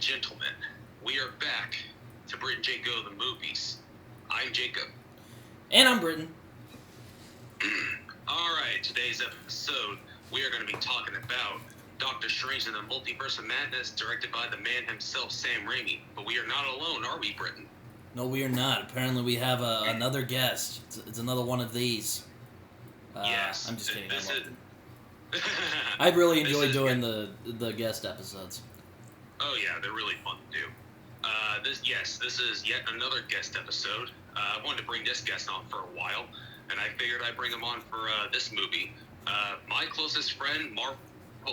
Gentlemen, we are back to Brit and Jacob the movies. I'm Jacob. And I'm Britton. Alright, today's episode, we are going to be talking about Doctor Strange and the Multiverse of Madness, directed by the man himself, Sam Raimi. But we are not alone, are we, Britton? No, we are not. Apparently we have another guest. It's another one of these. Yes. I'm just kidding. I really enjoy doing the guest episodes. Oh yeah, they're really fun to do. This is yet another guest episode. I wanted to bring this guest on for a while, and I figured I'd bring him on for this movie. My closest friend, Marvel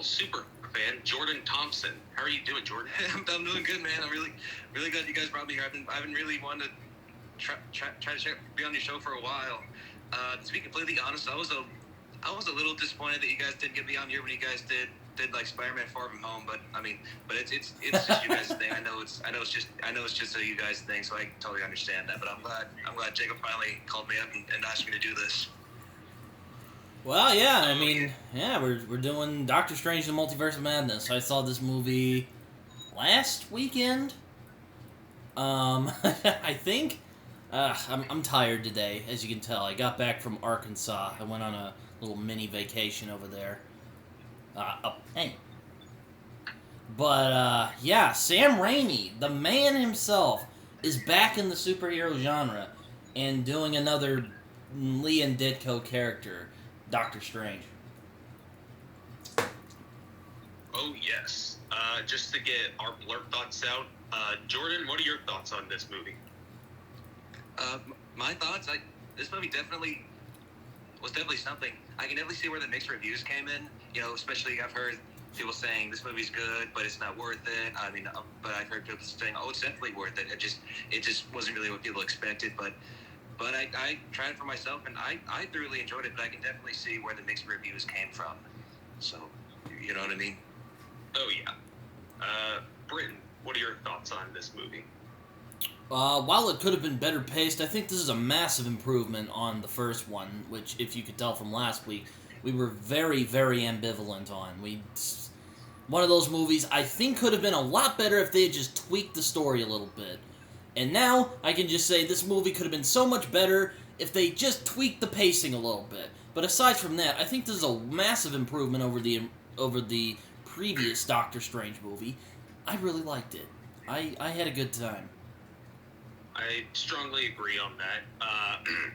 super fan, Jordan Thompson. How are you doing, Jordan? I'm doing good, man. I'm really glad you guys brought me here. I've been really wanting to try to be on your show for a while. To be completely honest, I was a little disappointed that you guys didn't get me on here when you guys did like Spider-Man Far From Home, but it's just you guys' thing. I know it's just a you guys thing, so I totally understand that. But I'm glad Jacob finally called me up and asked me to do this. Well, yeah, I mean, yeah, we're doing Doctor Strange and the Multiverse of Madness. I saw this movie last weekend. I think. I'm tired today, as you can tell. I got back from Arkansas. I went on a little mini vacation over there. Hey. But, yeah, Sam Raimi, the man himself, is back in the superhero genre and doing another Leon Ditko character, Doctor Strange. Oh, yes. Just to get our blurb thoughts out, Jordan, what are your thoughts on this movie? My thoughts, this movie was definitely something. I can definitely see where the mixed reviews came in. You know, especially I've heard people saying this movie's good, but it's not worth it. I mean, but I've heard people saying, oh, it's definitely worth it. It just wasn't really what people expected. But I tried it for myself, and I thoroughly enjoyed it. But I can definitely see where the mixed reviews came from. So, you know what I mean? Oh yeah. Britton, what are your thoughts on this movie? While it could have been better paced, I think this is a massive improvement on the first one, which, if you could tell from last week, we were very, very ambivalent on. One of those movies I think could have been a lot better if they had just tweaked the story a little bit. And now, I can just say this movie could have been so much better if they just tweaked the pacing a little bit. But aside from that, I think this is a massive improvement over the previous Doctor Strange movie. I really liked it. I had a good time. I strongly agree on that.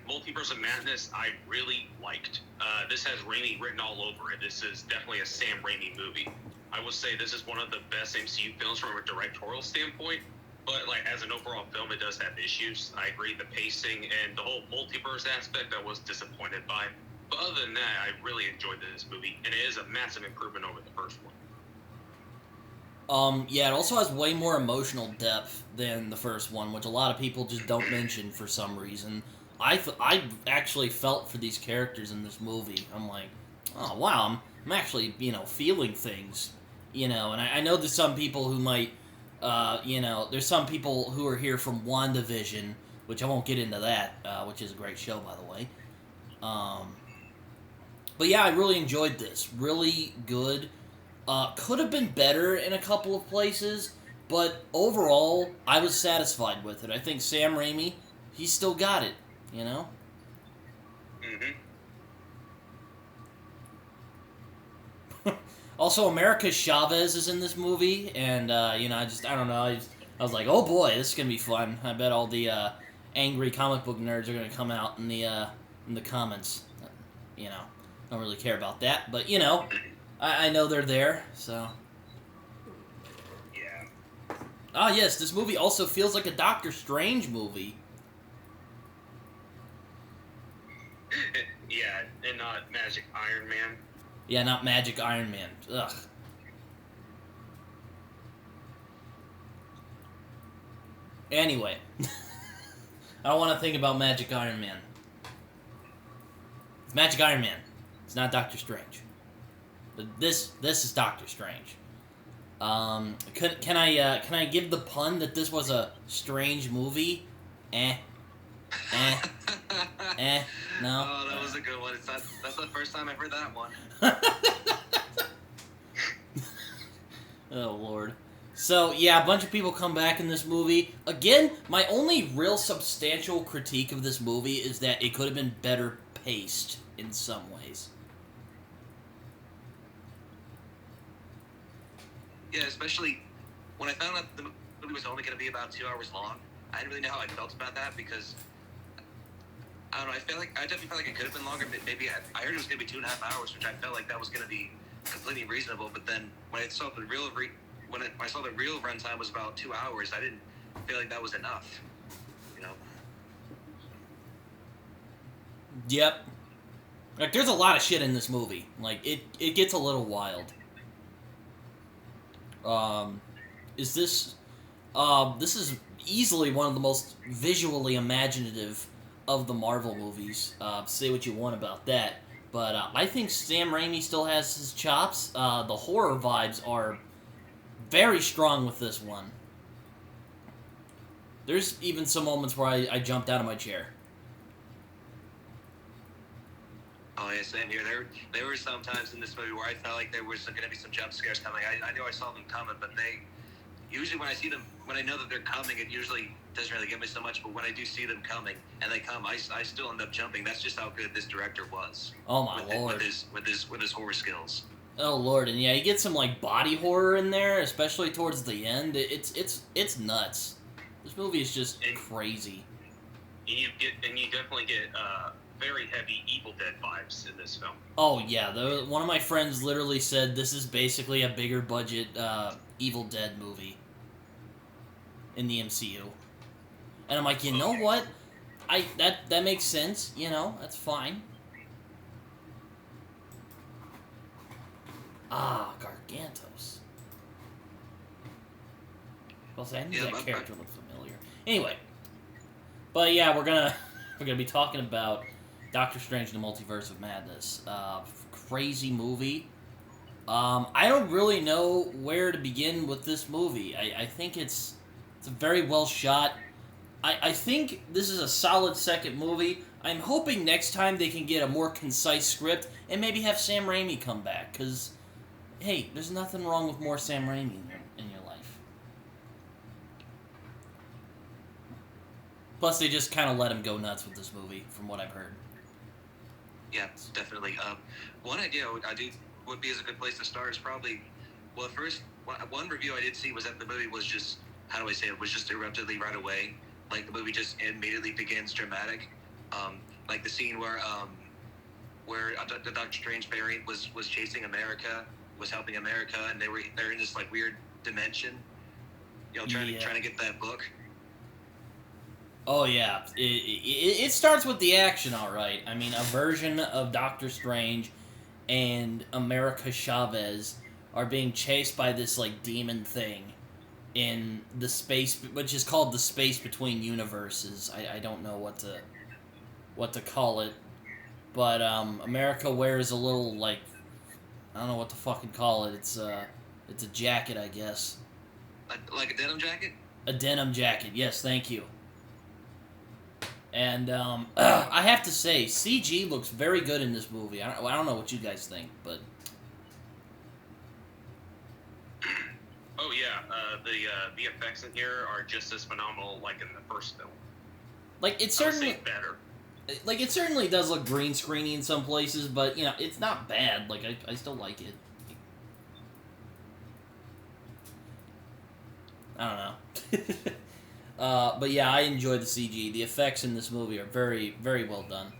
Multiverse of Madness, I really liked. This has Raimi written all over it. This is definitely a Sam Raimi movie. I will say this is one of the best MCU films from a directorial standpoint, but like as an overall film, it does have issues. I agree, the pacing and the whole multiverse aspect I was disappointed by. But other than that, I really enjoyed this movie, and it is a massive improvement over the first one. Yeah, it also has way more emotional depth than the first one, which a lot of people just don't mention for some reason. I actually felt for these characters in this movie. I'm like, oh, wow, I'm actually, feeling things, and I know there's some people who might, there's some people who are here from WandaVision, which I won't get into that, which is a great show, by the way. But yeah, I really enjoyed this. Really good. Could have been better in a couple of places, but overall, I was satisfied with it. I think Sam Raimi, he's still got it, Mm-hmm. Also, America Chavez is in this movie, and, I don't know, I was like, oh boy, this is gonna be fun. I bet all the, angry comic book nerds are gonna come out in the comments. Don't really care about that, but, I know they're there, so. Yeah. Ah, yes, this movie also feels like a Doctor Strange movie. Yeah, and not Magic Iron Man. Yeah, not Magic Iron Man. Ugh. Anyway. I don't want to think about Magic Iron Man. It's Magic Iron Man. It's not Doctor Strange. But this is Doctor Strange. Can I give the pun that this was a strange movie? No. Oh, that was a good one. That's the first time I've heard that one. Oh Lord. So, yeah, a bunch of people come back in this movie. Again, my only real substantial critique of this movie is that it could have been better paced in some ways. Yeah, especially when I found out the movie was only going to be about 2 hours long. I didn't really know how I felt about that because, I don't know, I definitely felt like it could have been longer. Maybe I heard it was going to be 2.5 hours, which I felt like that was going to be completely reasonable. But then when I saw the real I saw the real runtime was about 2 hours, I didn't feel like that was enough. You know? Yep. Like, there's a lot of shit in this movie. Like, it gets a little wild. This is easily one of the most visually imaginative of the Marvel movies. Say what you want about that. But I think Sam Raimi still has his chops. The horror vibes are very strong with this one. There's even some moments where I jumped out of my chair. Oh yeah, same here. There were some times in this movie where I felt like there was going to be some jump scares coming. I knew I saw them coming, but they usually when I know that they're coming, it usually doesn't really get me so much. But when I do see them coming and they come, I still end up jumping. That's just how good this director was. Oh my lord! With his horror skills. Oh lord, and yeah, you get some like body horror in there, especially towards the end. It's nuts. This movie is just crazy. And you definitely get very heavy Evil Dead vibes in this film. Oh yeah, one of my friends literally said this is basically a bigger budget Evil Dead movie in the MCU, and I'm like, you know what? That makes sense. You know, that's fine. Ah, Gargantos. Well, I knew that character looked familiar. Anyway, but yeah, we're gonna be talking about Doctor Strange and the Multiverse of Madness. Crazy movie. I don't really know where to begin with this movie. I think it's very well shot. I think this is a solid second movie. I'm hoping next time they can get a more concise script and maybe have Sam Raimi come back, because, hey, there's nothing wrong with more Sam Raimi in your life. Plus, they just kind of let him go nuts with this movie, from what I've heard. Yeah, definitely. One idea would be as a good place to start is probably, well, first, one review I did see was that the movie was just, how do I say it, was just eruptively right away. Like, the movie just immediately begins dramatic. Like the scene where the Doctor Strange variant was chasing America, was helping America, and they're in this like weird dimension, you know, trying to get that book. Oh yeah, it starts with the action, all right. I mean, a version of Doctor Strange and America Chavez are being chased by this like demon thing in the space, which is called the space between universes. I don't know what to call it, but America wears a little like, I don't know what to fucking call it. It's a jacket, I guess. Like a denim jacket? A denim jacket. Yes, thank you. And I have to say, CG looks very good in this movie. I don't know what you guys think, but oh yeah, the effects in here are just as phenomenal like in the first film. Like it certainly better. Like it certainly does look green screeny in some places, but you know it's not bad. Like I still like it. I don't know. But yeah, I enjoy the CG. The effects in this movie are very, very well done.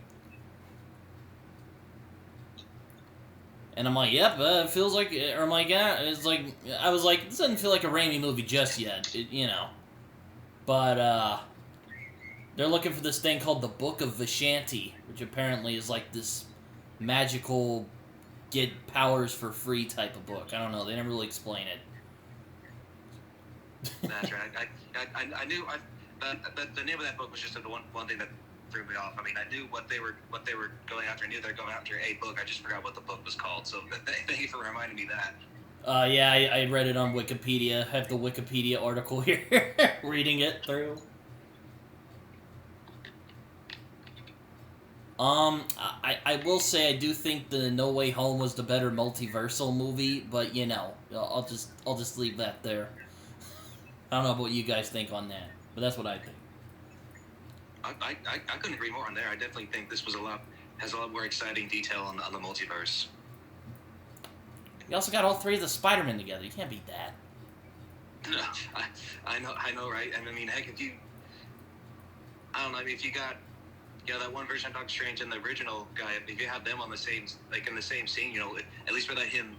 And I'm like, yep, it feels like, or I'm like, yeah, it's like, I was like, this doesn't feel like a Raimi movie just yet, you know. But, they're looking for this thing called the Book of Vishanti, which apparently is like this magical get powers for free type of book. I don't know, they never really explain it. That's right. I knew the name of that book was just the one thing that threw me off. I mean, I knew what they were going after. I knew they were going after a book. I just forgot what the book was called. So thank you for reminding me that. Yeah, I read it on Wikipedia. I have the Wikipedia article here, reading it through. I will say I do think the No Way Home was the better multiversal movie, but you know, I'll just leave that there. I don't know what you guys think on that, but that's what I think. I couldn't agree more on there. I definitely think this has a lot more exciting detail on the multiverse. You also got all three of the Spider-Men together. You can't beat that. No, I know, right? And I mean, heck, I don't know, if you got, that one version of Doctor Strange and the original guy, if you have them on the same, like in the same scene, at least without him,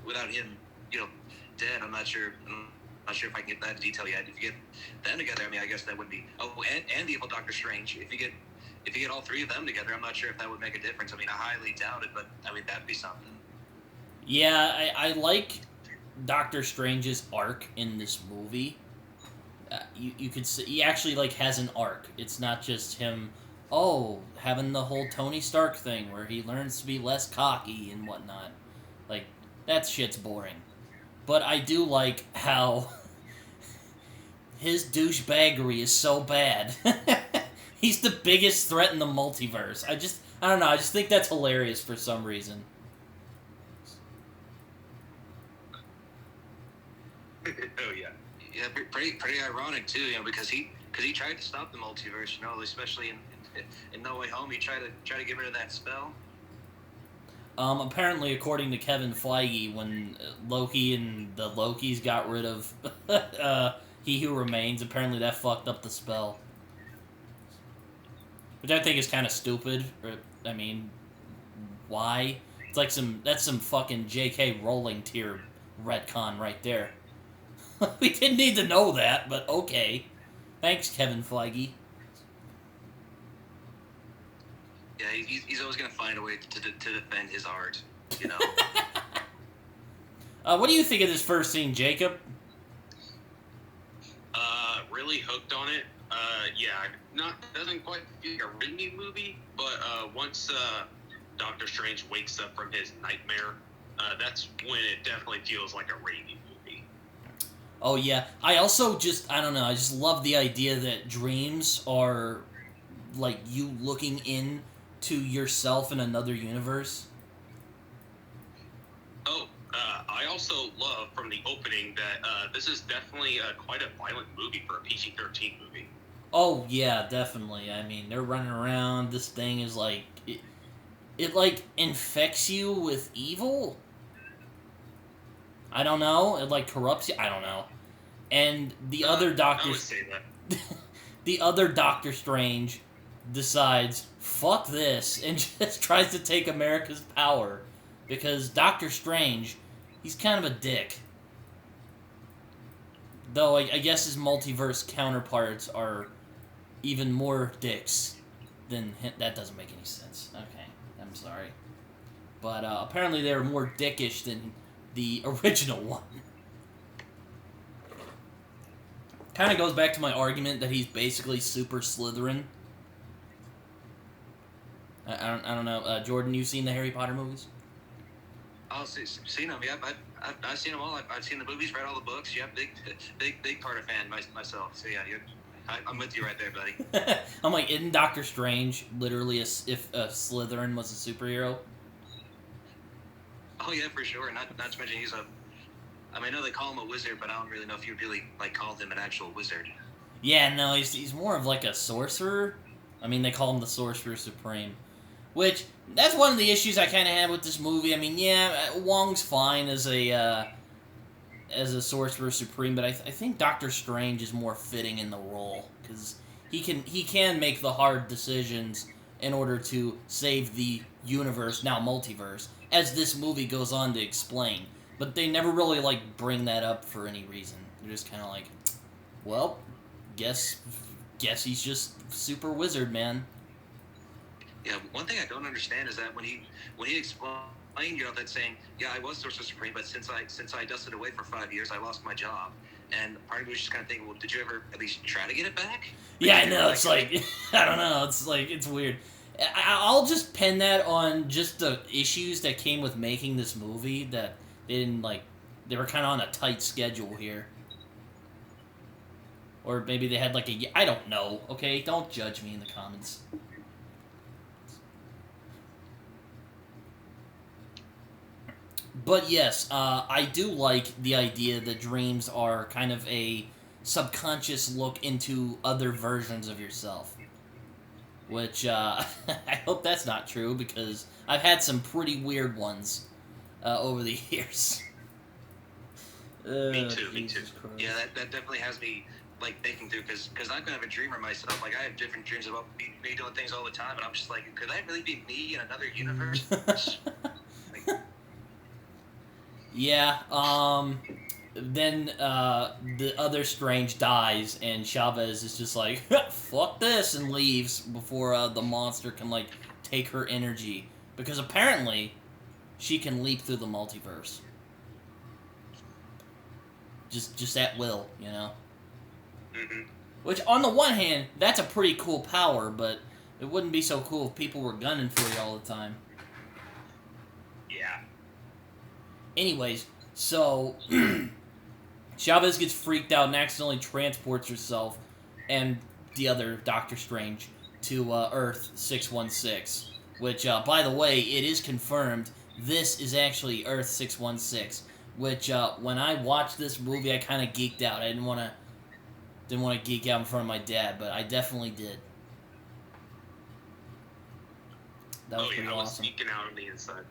dead, I'm not sure if I can get that detail yet. If you get them together, I mean, I guess that would be, and the evil Doctor Strange. If you get all three of them together, I'm not sure if that would make a difference. I mean, I highly doubt it, but I mean, that'd be something. Yeah, I like Doctor Strange's arc in this movie. You could see he actually like has an arc. It's not just him, having the whole Tony Stark thing where he learns to be less cocky and whatnot. Like, that shit's boring. But I do like how his douchebaggery is so bad. He's the biggest threat in the multiverse. I don't know, I just think that's hilarious for some reason. Oh yeah. Yeah, pretty ironic too, because he tried to stop the multiverse, especially in No Way Home. He tried to get rid of that spell. Apparently, according to Kevin Feige, when Loki and the Lokis got rid of He Who Remains, apparently that fucked up the spell. Which I think is kind of stupid. I mean, why? It's like that's some fucking J.K. Rowling tier retcon right there. We didn't need to know that, but okay. Thanks, Kevin Feige. Yeah, he's always going to find a way to defend his art, What do you think of this first scene, Jacob? Really hooked on it. Doesn't quite feel like a Raimi movie, but once Doctor Strange wakes up from his nightmare, that's when it definitely feels like a Raimi movie. Oh yeah, I also I don't know, I just love the idea that dreams are like you looking in to yourself in another universe. I also love from the opening that this is definitely quite a violent movie for a PG-13 movie. Oh yeah, definitely. I mean, they're running around. This thing is like it like infects you with evil. I don't know. It like corrupts you. I don't know. And the other Doctor, I would say that. The other Doctor Strange decides fuck this and just tries to take America's power because Doctor Strange, he's kind of a dick. Though I guess his multiverse counterparts are even more dicks than him. That doesn't make any sense. Okay, I'm sorry. But apparently they're more dickish than the original one. Kind of goes back to my argument that he's basically super Slytherin. I don't know. Jordan, you've seen the Harry Potter movies? I've seen them. Yeah, I've seen them all. I've seen the movies, read all the books. Yeah, big Potter fan myself. So yeah, I'm with you right there, buddy. I'm like, isn't Doctor Strange literally if a Slytherin was a superhero? Oh yeah, for sure. Not to mention he's I know they call him a wizard, but I don't really know if you really like call him an actual wizard. Yeah, no, he's more of like a sorcerer. I mean, they call him the Sorcerer Supreme. Which, that's one of the issues I kind of have with this movie. I mean, yeah, Wong's fine as a Sorcerer Supreme, but I think Doctor Strange is more fitting in the role. Because he can make the hard decisions in order to save the universe, now multiverse, as this movie goes on to explain. But they never really, like, bring that up for any reason. They're just kind of like, well, guess he's just super wizard, man. Yeah, one thing I don't understand is that when he explained, that saying, yeah, I was Sorcerer Supreme, but since I dusted away for 5 years, I lost my job. And part of me was just kind of thinking, well, did you ever at least try to get it back? Yeah, I know. It's like, I don't know. It's like, it's weird. I'll just pin that on just the issues that came with making this movie, that they didn't, like, they were kind of on a tight schedule here. Or maybe they had, like, I don't know, okay? Don't judge me in the comments. But yes, I do like the idea that dreams are kind of a subconscious look into other versions of yourself. Which, I hope that's not true, because I've had some pretty weird ones over the years. Me too. Christ. Yeah, that definitely has me like thinking through, because I'm kind of a dreamer myself. Like, I have different dreams about me doing things all the time, and I'm just like, could that really be me in another universe? Like, yeah. Then the other Strange dies, and Chavez is just like, fuck this, and leaves before the monster can, like, take her energy. Because apparently, she can leap through the multiverse. Just at will, you know? Mm-hmm. Which, on the one hand, that's a pretty cool power, but it wouldn't be so cool if people were gunning for you all the time. Yeah. Anyways, so... Chavez gets freaked out and accidentally transports herself and the other Doctor Strange to Earth 616, which, by the way, it is confirmed this is actually Earth 616, which, when I watched this movie, I kind of geeked out. I didn't want to geek out in front of my dad, but I definitely did. That was pretty I was awesome. geeking out on the inside.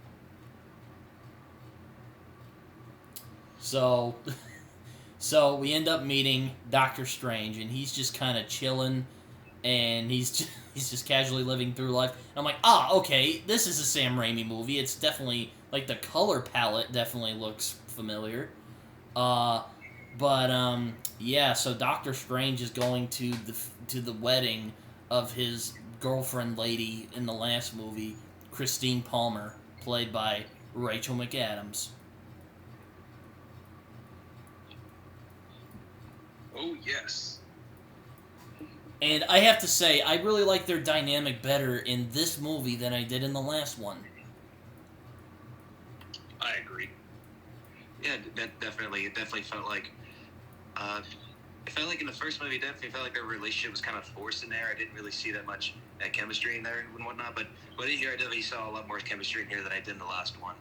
So we end up meeting Doctor Strange, and he's just kind of chilling, and he's just casually living through life. And I'm like, okay, this is a Sam Raimi movie. It's definitely, like, the color palette definitely looks familiar. Yeah, so Doctor Strange is going to the wedding of his girlfriend lady in the last movie, Christine Palmer, played by Rachel McAdams. Oh, yes. And I have to say, I really like their dynamic better in this movie than I did in the last one. I agree. yeah, definitely. It definitely felt like. It felt like in the first movie, it definitely felt like their relationship was kind of forced in there. I didn't really see that much chemistry in there and whatnot, but in here I definitely saw a lot more chemistry in here than I did in the last one.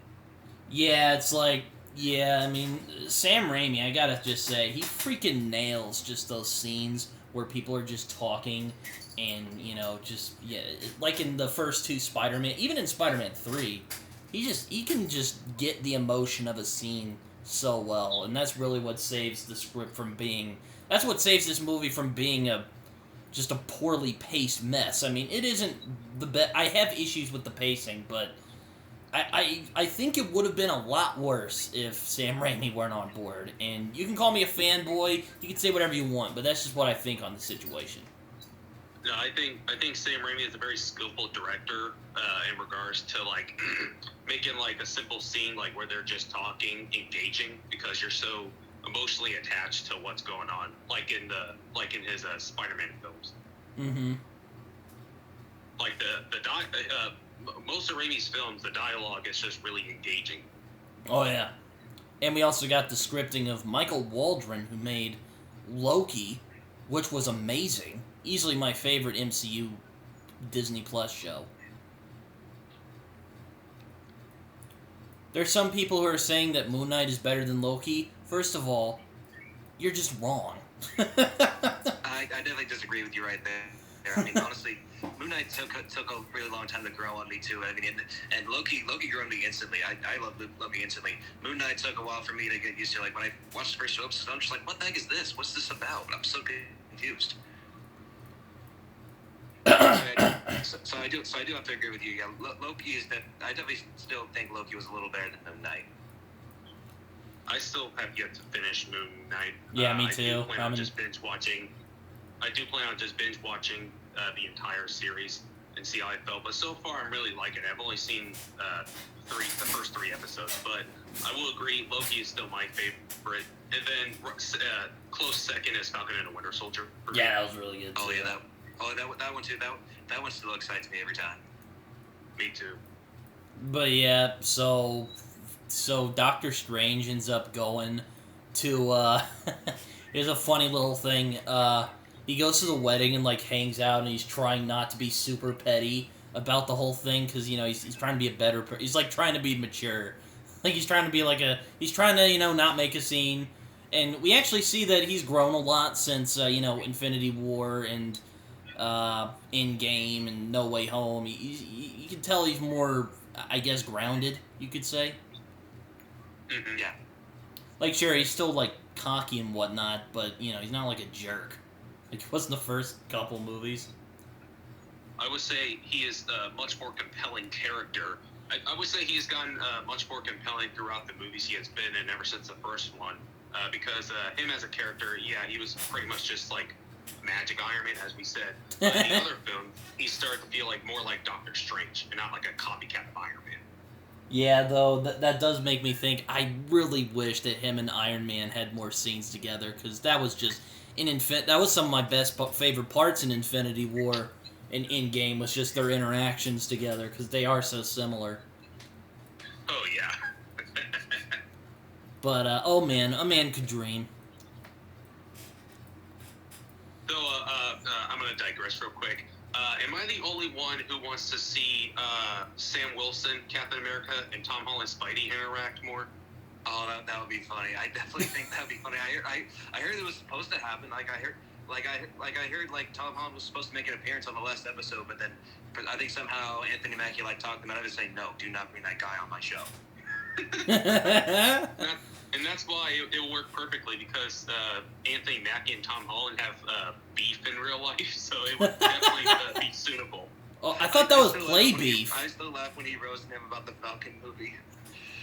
Yeah, it's like, yeah, I mean, Sam Raimi, I gotta just say, he freaking nails just those scenes where people are just talking and, you know, just, yeah, like in the first two Spider-Man, even in Spider-Man 3, he can just get the emotion of a scene so well, and that's really what saves the script from being, that's what saves this movie from being just a poorly paced mess. I mean, it isn't the best, I have issues with the pacing, but I think it would have been a lot worse if Sam Raimi weren't on board. And you can call me a fanboy, you can say whatever you want, but that's just what I think on the situation. No, I think Sam Raimi is a very skillful director in regards to like making like a simple scene like where they're just talking, engaging, because you're so emotionally attached to what's going on, like in his Spider-Man films. Mm-hmm. Like most of Raimi's films, the dialogue is just really engaging. Oh, yeah. And we also got the scripting of Michael Waldron, who made Loki, which was amazing. Easily my favorite MCU Disney Plus show. There's some people who are saying that Moon Knight is better than Loki. First of all, you're just wrong. I definitely disagree with you right there. I mean, honestly, Moon Knight took a really long time to grow on me too. I mean, and Loki grew on me instantly. I love Loki instantly. Moon Knight took a while for me to get used to. Like when I watched the first two episodes, I'm just like, what the heck is this? What's this about? I'm so confused. So I do have to agree with you. Yeah, Loki is that. I definitely still think Loki was a little better than Moon Knight. I still have yet to finish Moon Knight. Yeah, me too. I do plan on just binge watching the entire series and see how I felt. But so far, I'm really liking it. I've only seen the first three episodes, but I will agree, Loki is still my favorite. And then close second is Falcon and the Winter Soldier. Yeah, that was really good. Oh yeah, that one too. That one still excites me every time. Me too. But yeah, so Doctor Strange ends up going to here's a funny little thing. He goes to the wedding and like hangs out, and he's trying not to be super petty about the whole thing because you know he's trying to be a better he's like trying to be mature, like he's trying to be like he's trying to, you know, not make a scene, And we actually see that he's grown a lot since, Infinity War and Endgame and No Way Home. You can tell he's more, I guess, grounded, you could say. Mm-hmm. Yeah. Like, sure, he's still, like, cocky and whatnot, but, he's not, like, a jerk. Like, he was in the first couple movies. I would say he is a much more compelling character. I would say he has gotten much more compelling throughout the movies he has been in ever since the first one. Because him as a character, he was pretty much just like Magic Iron Man, as we said. In the other film, he started to feel like more like Doctor Strange and not like a copycat of Iron Man. Yeah, though, that does make me think, I really wish that him and Iron Man had more scenes together, because that was just, that was some of my favorite parts in Infinity War and Endgame, was just their interactions together, because they are so similar. Oh, yeah. But, oh man, a man could dream. So, I'm going to digress real quick. Am I the only one who wants to see Sam Wilson, Captain America, and Tom Holland Spidey interact more? Oh, that would be funny. I definitely think that would be funny. I heard it was supposed to happen. I heard Tom Holland was supposed to make an appearance on the last episode, but then I think somehow Anthony Mackie talked him out of it, saying, "No, do not bring that guy on my show." And that's why it will work perfectly, because Anthony Mackie and Tom Holland have beef in real life, so it would definitely be suitable. Oh, I thought that was play beef. I still laugh when he roasted him about the Falcon movie.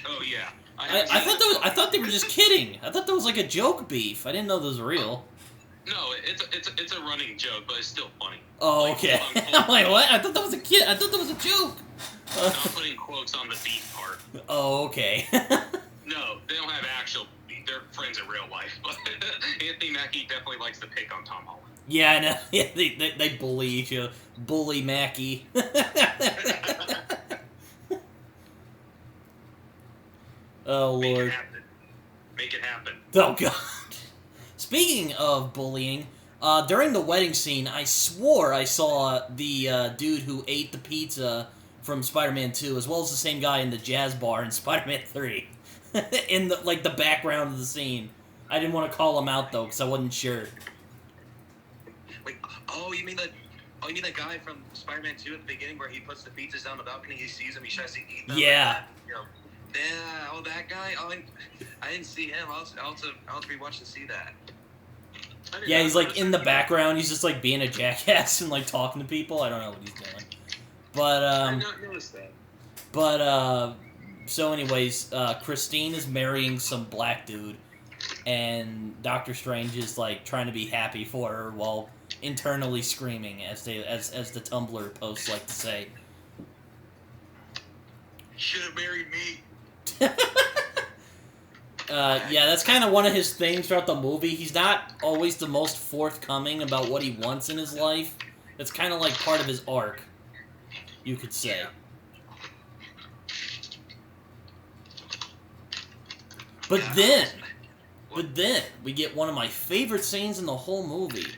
Oh yeah, I thought they were just kidding. I thought that was like a joke beef. I didn't know that was real. No, it's a running joke, but it's still funny. Oh, okay. I'm like, what? I thought that was a kid. I thought that was a joke. Not putting quotes on the beef part. Oh, okay. No, they don't have actual beef. They're friends in real life. But Anthony Mackie definitely likes to pick on Tom Holland. Yeah, I know. Yeah, they bully each other. Bully Mackie. Oh, Lord. Make it happen. Make it happen. Oh, God. Speaking of bullying, during the wedding scene, I swore I saw the dude who ate the pizza from Spider-Man 2, as well as the same guy in the jazz bar in Spider-Man 3. In the background of the scene. I didn't want to call him out, though, because I wasn't sure. Wait, you mean the guy from Spider-Man 2 at the beginning where he puts the pizzas down the balcony, he sees them, he tries to eat them? Yeah. Yeah, that guy? I didn't see him. I'll have to rewatch to see that. Yeah, he's in the background. He's just being a jackass and talking to people. I don't know what he's doing. But I did not notice that. But so anyways, Christine is marrying some black dude, and Doctor Strange is trying to be happy for her while internally screaming, as the Tumblr posts like to say. Should have married me. Yeah, that's kind of one of his things throughout the movie. He's not always the most forthcoming about what he wants in his life. It's kind of part of his arc, you could say. Yeah. But then, we get one of my favorite scenes in the whole movie.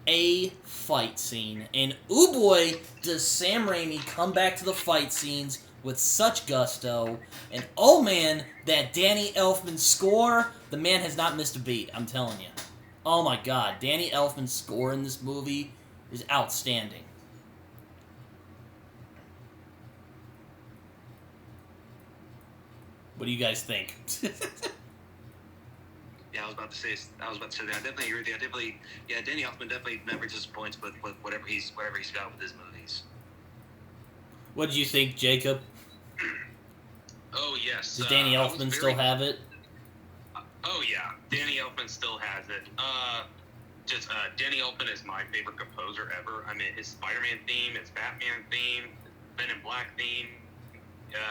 A fight scene. And ooh boy, does Sam Raimi come back to the fight scenes with such gusto. And oh man, that Danny Elfman score, the man has not missed a beat, I'm telling you. Oh my god, Danny Elfman's score in this movie is outstanding. What do you guys think? Yeah, I was about to say that. I definitely agree with you. Danny Elfman definitely never disappoints with whatever he's got with his movies. What do you think, Jacob? Oh, yes. Does Danny Elfman still have it? Oh, yeah. Danny Elfman still has it. Danny Elfman is my favorite composer ever. I mean, his Spider-Man theme, his Batman theme, Men in Black theme.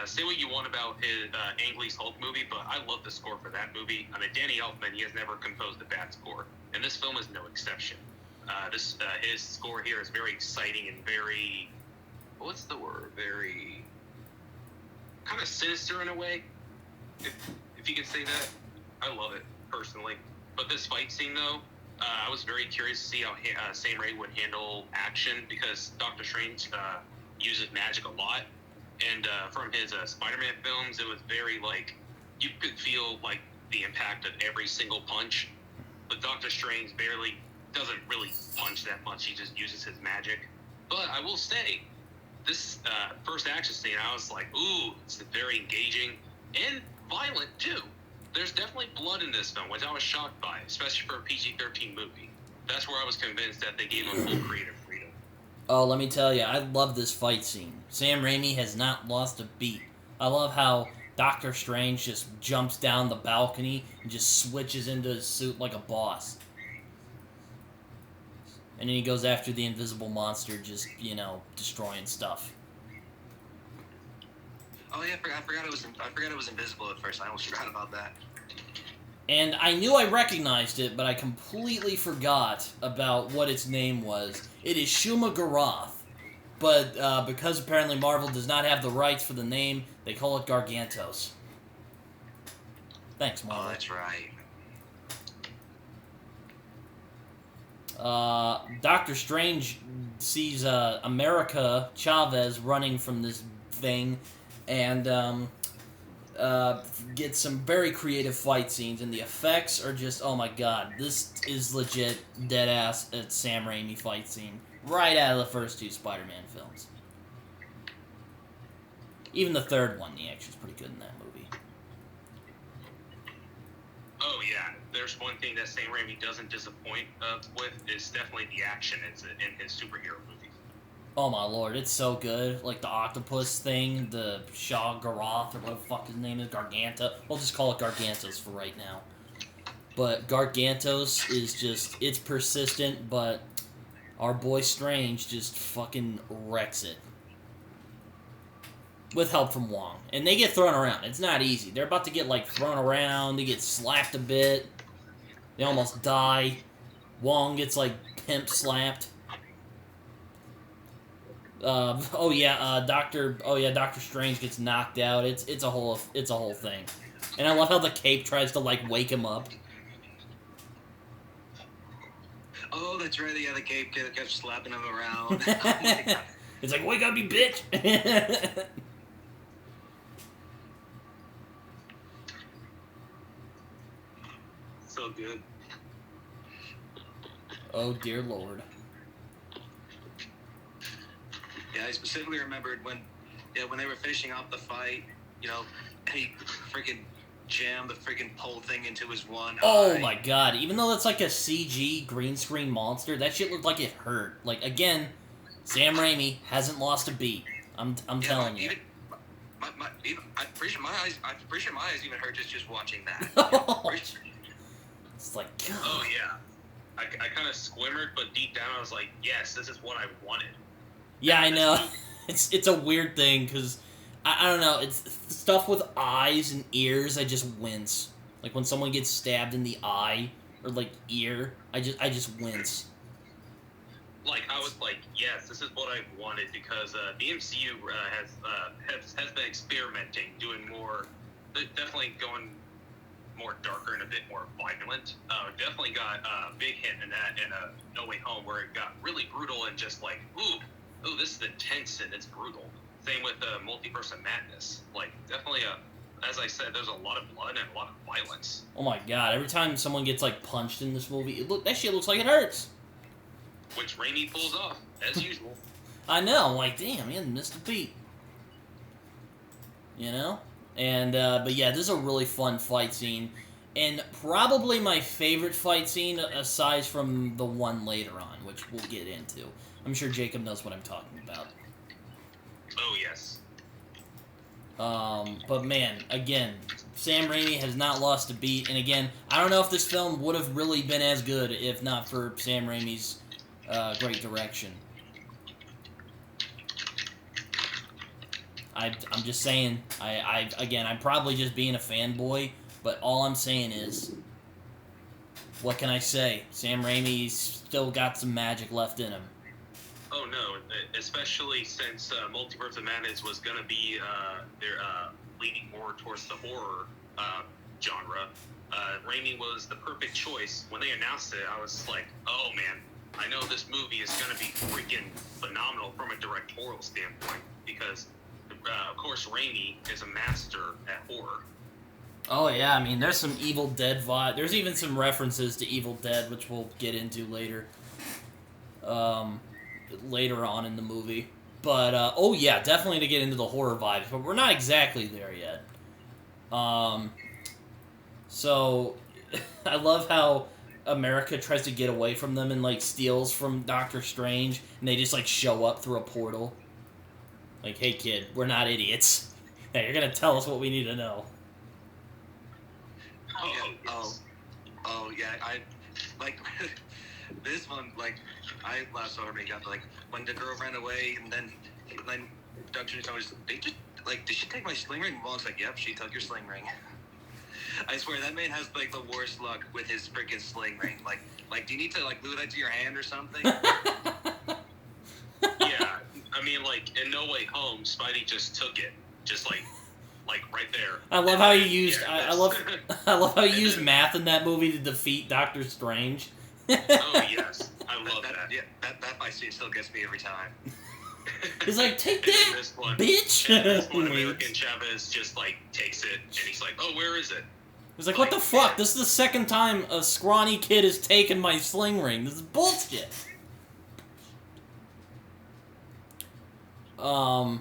Say what you want about his Ang Lee's Hulk movie, but I love the score for that movie. I mean, Danny Elfman, he has never composed a bad score, and this film is no exception. His score here is very exciting and very, what's the word? Very kind of sinister in a way, if you can say that. I love it personally. But this fight scene, though, I was very curious to see how Sam Raimi would handle action, because Doctor Strange uses magic a lot. And from his Spider-Man films, it was very, you could feel, the impact of every single punch. But Doctor Strange doesn't really punch that much. He just uses his magic. But I will say, this first action scene, I was like, ooh, it's very engaging and violent too. There's definitely blood in this film, which I was shocked by, especially for a PG-13 movie. That's where I was convinced that they gave him full creative freedom. Oh, let me tell you, I love this fight scene. Sam Raimi has not lost a beat. I love how Doctor Strange just jumps down the balcony and just switches into his suit like a boss. And then he goes after the invisible monster, just, destroying stuff. Oh yeah, I forgot it was invisible at first. I almost forgot about that. And I knew I recognized it, but I completely forgot about what its name was. It is Shuma Gorath. But because apparently Marvel does not have the rights for the name, they call it Gargantos. Thanks, Marvel. Oh, that's right. Doctor Strange sees America Chavez running from this thing, and gets some very creative fight scenes, and the effects are just, oh my god, this is legit dead-ass Sam Raimi fight scene, right out of the first two Spider-Man films. Even the third one, the action's pretty good in that movie. Oh yeah, there's one thing that Sam Raimi doesn't disappoint with is definitely the action in his superhero movies. Oh my lord, it's so good. Like the octopus thing, the Shah Garoth, or what the fuck his name is, Garganta. We'll just call it Gargantos for right now. But Gargantos is just, it's persistent, but our boy Strange just fucking wrecks it. With help from Wong. And they get thrown around. It's not easy. They're about to get, thrown around. They get slapped a bit. They almost die. Wong gets, pimp slapped. Doctor Strange gets knocked out. It's a whole thing. And I love how the cape tries to, wake him up. Oh, that's right. Yeah, the cape kept slapping him around. It's like, wake up, you bitch! So good. Oh, dear Lord. Yeah, I specifically remembered when they were finishing off the fight, and he freaking jammed the freaking pole thing into his one eye. Oh my god, even though that's like a CG green screen monster, that shit looked like it hurt. Again, Sam Raimi hasn't lost a beat. I'm telling you. I'm pretty sure my eyes even hurt just watching that. It's like, God. Oh yeah. I kind of squimmered, but deep down I was like, yes, this is what I wanted. Yeah, I know. It's a weird thing, because, I don't know, it's stuff with eyes and ears, I just wince. Like, when someone gets stabbed in the eye, or, ear, I just wince. I was like, yes, this is what I wanted, because the MCU has been experimenting, doing more, definitely going more darker and a bit more violent. Definitely got a big hit in that in No Way Home, where it got really brutal and just ooh, this is intense and it's brutal. Same with Multiverse of Madness. Definitely as I said, there's a lot of blood and a lot of violence. Oh my god, every time someone gets, punched in this movie, that shit looks like it hurts. Which Raimi pulls off, as usual. I know, I'm like, damn, he hasn't missed a beat. And, but yeah, this is a really fun fight scene. And probably my favorite fight scene, aside from the one later on, which we'll get into. I'm sure Jacob knows what I'm talking about. Oh, yes. But man, again, Sam Raimi has not lost a beat. And again, I don't know if this film would have really been as good if not for Sam Raimi's great direction. I'm just saying, I'm probably just being a fanboy, but all I'm saying is, what can I say? Sam Raimi's still got some magic left in him. Oh no, especially since Multiverse of Madness was going to be they're leaning more towards the horror genre. Raimi was the perfect choice. When they announced it, I was like, oh man, I know this movie is going to be freaking phenomenal from a directorial standpoint, because of course Raimi is a master at horror. Oh yeah, I mean, there's some Evil Dead vibe. There's even some references to Evil Dead, which we'll get into later. Later on in the movie. But, oh yeah, definitely to get into the horror vibes, but we're not exactly there yet. So, I love how America tries to get away from them and, like, steals from Doctor Strange, and they just, like, show up through a portal. Like, hey kid, we're not idiots. Hey, you're gonna tell us what we need to know. Yeah, I like this one. Like, I laughed so hard when he got like when the girl ran away, and then Dr. Strange they just like, did she take my sling ring? Wong's like, yep, she took your sling ring. I swear that man has like the worst luck with his freaking sling ring. Like, do you need to like glue that to your hand or something? Yeah, I mean, like in No Way Home, Spidey just took it, just like right there. I love how he used. Yeah, I love how he used math in that movie to defeat Doctor Strange. Oh yes, I love that. Yeah, that fight scene still gets me every time. He's like, take And that, this one, bitch! And this one, American Chavez just like takes it, and he's like, "Oh, where is it?" He's like, what the fuck? This is the second time a scrawny kid has taken my sling ring. This is bullshit. But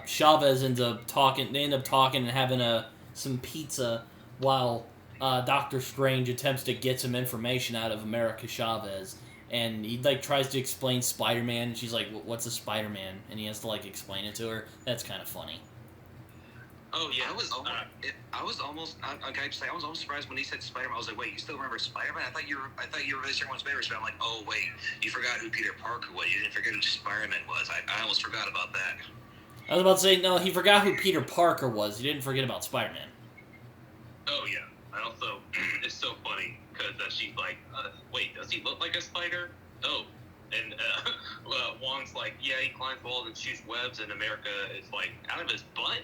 Chavez ends up talking. They end up talking and having some pizza while Doctor Strange attempts to get some information out of America Chavez. And he like tries to explain Spider-Man, and she's like, "What's a Spider-Man?" And he has to like explain it to her. That's kind of funny. Oh yeah, I was almost surprised when he said Spider-Man. I was like, wait, you still remember Spider-Man? I thought you were really sure one's favorite. I'm like, oh wait, you forgot who Peter Parker was. You didn't forget who Spider-Man was. I almost forgot about that. I was about to say, no, he forgot who Peter Parker was. He didn't forget about Spider-Man. Oh yeah. I also, it's so funny because she's like, wait, does he look like a spider? Oh. And Wong's like, yeah, he climbs walls and shoots webs, and America is like, out of his butt?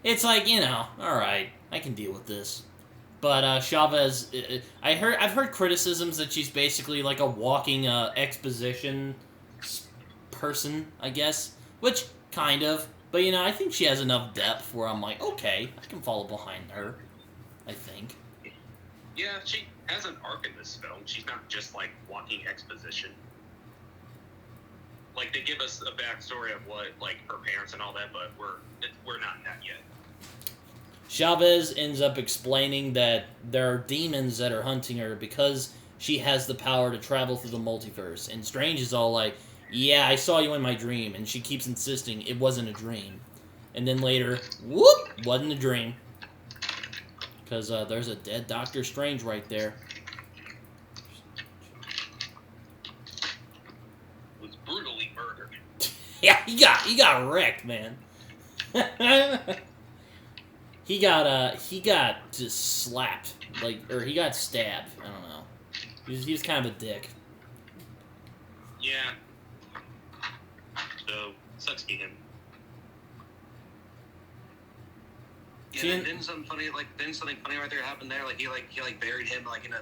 It's like, you know, alright, I can deal with this. But Chavez, I've heard criticisms that she's basically like a walking exposition person, I guess. Which, kind of. But, you know, I think she has enough depth where I'm like, okay, I can follow behind her. I think. Yeah, she has an arc in this film. She's not just like walking exposition. Like, they give us a backstory of what, like, her parents and all that, but we're not in that yet. Chavez ends up explaining that there are demons that are hunting her because she has the power to travel through the multiverse. And Strange is all like, yeah, I saw you in my dream. And she keeps insisting it wasn't a dream. And then later, whoop, wasn't a dream. Because there's a dead Doctor Strange right there. Was brutally murdered. Yeah, he got wrecked, man. he got just slapped, or he got stabbed. I don't know. He was kind of a dick. Yeah. So sucks to be him. Yeah, didn't something funny right there happen there? Like he buried him like in a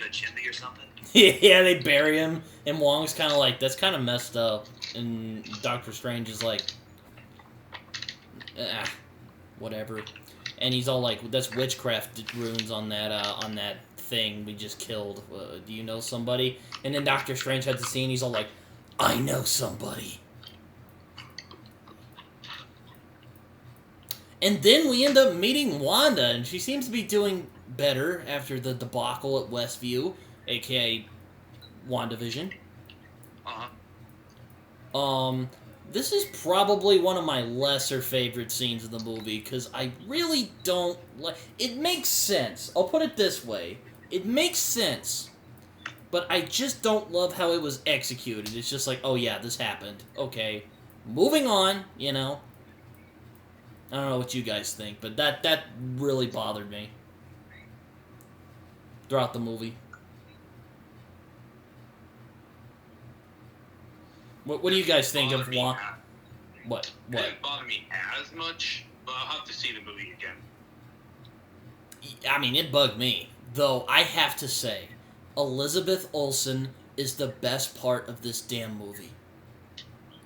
chimney or something. Yeah, they bury him, and Wong's kind of like, that's kind of messed up. And Doctor Strange is like, whatever. And he's all like, that's witchcraft runes on that thing we just killed. Do you know somebody? And then Doctor Strange had the scene. He's all like, I know somebody. And then we end up meeting Wanda, and she seems to be doing better after the debacle at Westview, aka WandaVision. This is probably one of my lesser favorite scenes of the movie, because I really don't like... It makes sense. I'll put it this way. It makes sense, but I just don't love how it was executed. It's just like, oh yeah, this happened. Okay. Moving on, you know. I don't know what you guys think, but that really bothered me throughout the movie. What do you guys think of What? It didn't bother me as much, but I'll have to see the movie again. I mean, it bugged me. Though, I have to say, Elizabeth Olsen is the best part of this damn movie.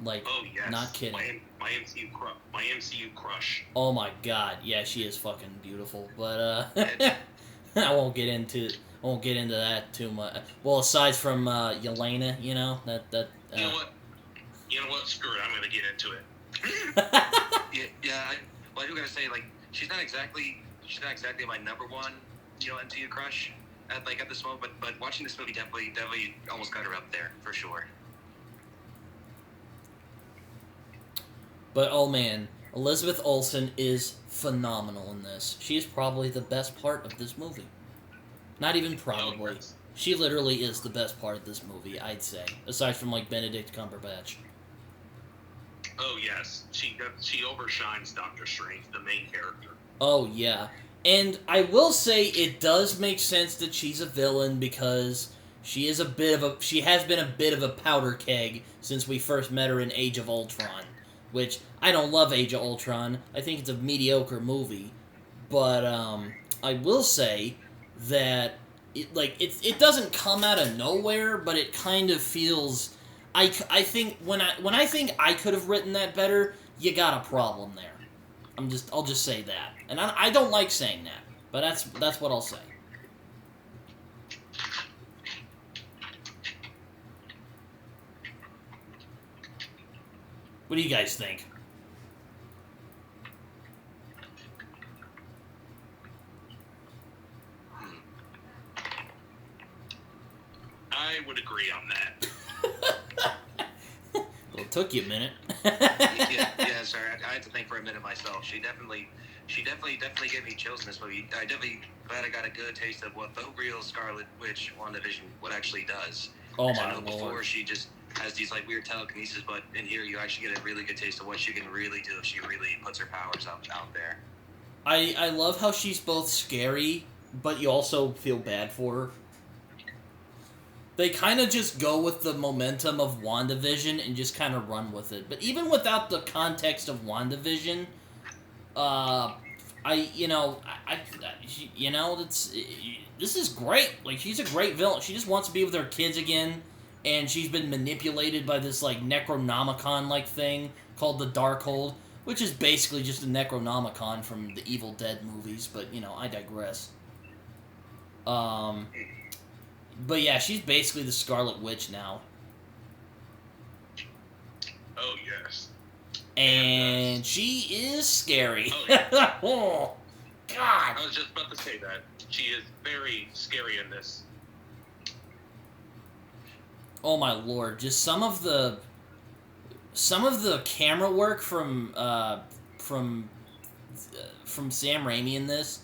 Like, Oh yes. not kidding. My MCU crush. Oh my god, yeah, she is fucking beautiful. But I won't get into that too much. Well, aside from Yelena, you know that. You know what? Screw it. I'm gonna get into it. I do gotta say, like, she's not exactly my number one, MCU crush at this moment. But watching this movie definitely almost got her up there for sure. But oh man, Elizabeth Olsen is phenomenal in this. She is probably the best part of this movie. Not even probably. Oh, yes. She literally is the best part of this movie, I'd say. Aside from, like, Benedict Cumberbatch. Oh yes, she overshines Doctor Strange, the main character. Oh yeah. And I will say it does make sense that she's a villain because she has been a bit of a powder keg since we first met her in Age of Ultron. Which, I don't love Age of Ultron. I think it's a mediocre movie. But, I will say that, it doesn't come out of nowhere, but it kind of feels... I think, when I think I could have written that better, you got a problem there. I'll just say that. And I don't like saying that, but that's what I'll say. What do you guys think? I would agree on that. Well, it took you a minute. yeah, sorry. I had to think for a minute myself. She definitely gave me chills in this movie. I definitely glad I got a good taste of what the real Scarlet Witch WandaVision what actually does. Oh my my lord! Before she just has these weird telekinesis, but in here you actually get a really good taste of what she can really do if she really puts her powers out there. I love how she's both scary, but you also feel bad for her. They kind of just go with the momentum of WandaVision and just kind of run with it. But even without the context of WandaVision, this is great. Like, she's a great villain. She just wants to be with her kids again, and she's been manipulated by this, like, Necronomicon-like thing called the Darkhold, which is basically just a Necronomicon from the Evil Dead movies, but, I digress. But yeah, she's basically the Scarlet Witch now. Oh yes. And she is scary. Oh, yeah. Oh, God. I was just about to say that. She is very scary in this. Oh my lord! Just some of the camera work from Sam Raimi in this.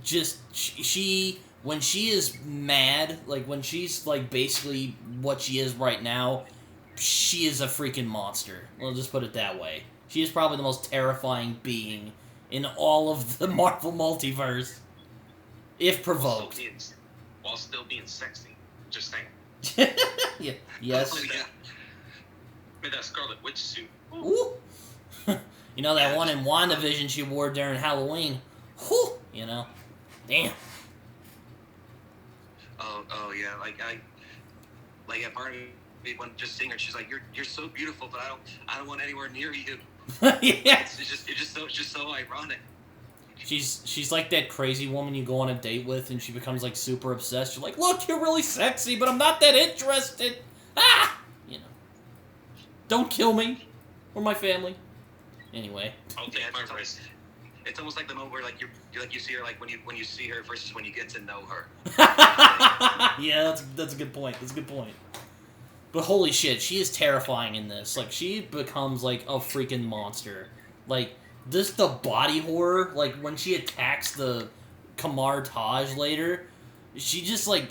Just she when she is mad, like when she's like basically what she is right now, she is a freaking monster. We'll just put it that way. She is probably the most terrifying being in all of the Marvel multiverse, if provoked. While still being sexy. Just saying. Yeah. Yes. Oh, yeah. Made that Scarlet Witch suit. Ooh. You know that one in WandaVision she wore during Halloween. Whew. Damn. Oh yeah. Part of me when just seeing her, she's like, "You're so beautiful, but I don't want anywhere near you." Yeah. It's just so ironic. She's like that crazy woman you go on a date with, and she becomes like super obsessed. You're like, "Look, you're really sexy, but I'm not that interested." Ah. Don't kill me or my family. Anyway. I'll take my risk. It's almost like the moment where you see her when you see her versus when you get to know her. Yeah, that's a good point. That's a good point. But holy shit, she is terrifying in this. Like, she becomes like a freaking monster. Like, the body horror, like when she attacks the Kamar-Taj later, she just like,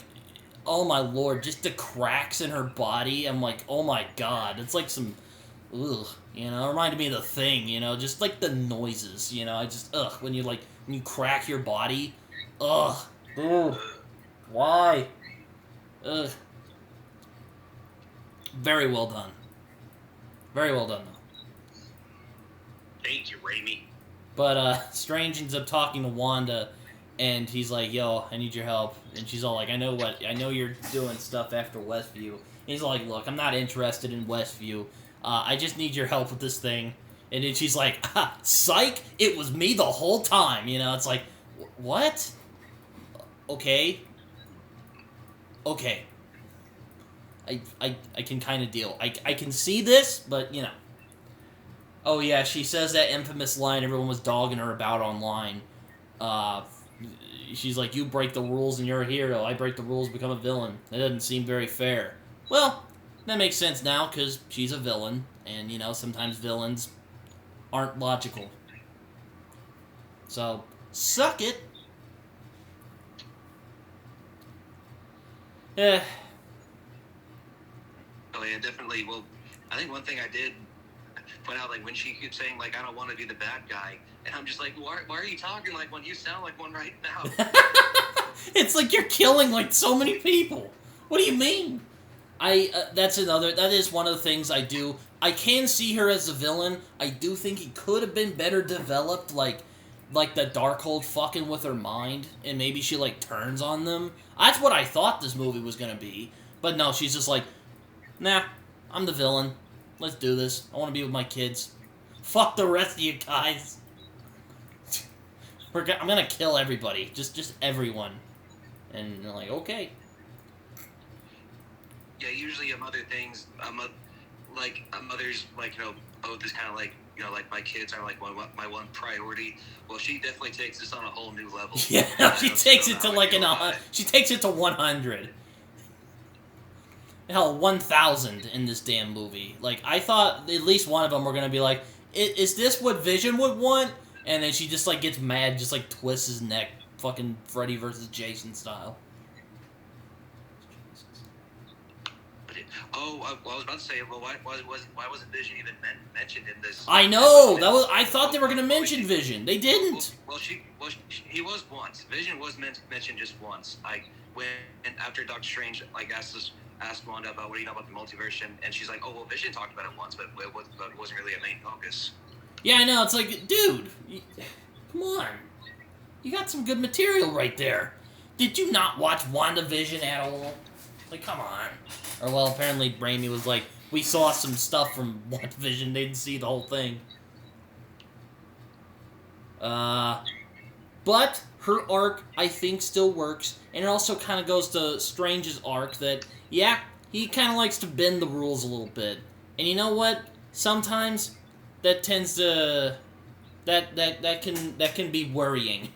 oh my lord, just the cracks in her body. I'm like, oh my god, it's like some, ugh, it reminded me of The Thing, just like the noises, I just, when you crack your body, ugh, why, ugh. Very well done. Very well done, though. Thank you, Raimi. But, Strange ends up talking to Wanda, and he's like, yo, I need your help. And she's all like, I know you're doing stuff after Westview. And he's like, look, I'm not interested in Westview. I just need your help with this thing. And then she's like, psych, it was me the whole time. You know, it's like, what? Okay. Okay. I can kind of deal. I can see this, but, you know. Oh, yeah, she says that infamous line everyone was dogging her about online. She's like, you break the rules and you're a hero. I break the rules, become a villain. That doesn't seem very fair. Well, that makes sense now, because she's a villain. And, you know, sometimes villains aren't logical. So, suck it. Yeah. Oh, yeah, definitely. Well, I think one thing I did point out, like, when she keeps saying, like, I don't want to be the bad guy, and I'm just like, why are you talking like one? You sound like one right now. It's like you're killing, like, so many people. What do you mean? That is one of the things I do. I can see her as a villain. I do think it could have been better developed, like the Darkhold fucking with her mind, and maybe she, like, turns on them. That's what I thought this movie was gonna be. But no, she's just like, nah, I'm the villain. Let's do this. I want to be with my kids. Fuck the rest of you guys. I'm gonna kill everybody. Just everyone. And they're like, okay. Yeah, usually a mother thinks, like, a mother's, like, you know, oh, this kind of, like, you know, like, my kids are, like, my one priority. Well, she definitely takes this on a whole new level. Yeah, she takes it to, like, she takes it to 100. Hell, 1,000 in this damn movie. Like, I thought at least one of them were gonna be like, is this what Vision would want? And then she just, like, gets mad, just, like, twists his neck, fucking Freddy versus Jason style. I was about to say, well, why wasn't Vision even mentioned in this? I know! I thought they were gonna mention Vision. They didn't! He was once. Vision was mentioned just once. Like, when, after Doctor Strange, like, asked Wanda about what do you know about the multiverse, and she's like, oh, well, Vision talked about it once, but it wasn't really a main focus. Yeah, I know. It's like, dude, come on. You got some good material right there. Did you not watch WandaVision at all? Like, come on. Or, well, apparently Raimi was like, we saw some stuff from WandaVision, they didn't see the whole thing. But her arc, I think, still works, and it also kind of goes to Strange's arc that, yeah, he kind of likes to bend the rules a little bit. And you know what? Sometimes that tends to that can be worrying.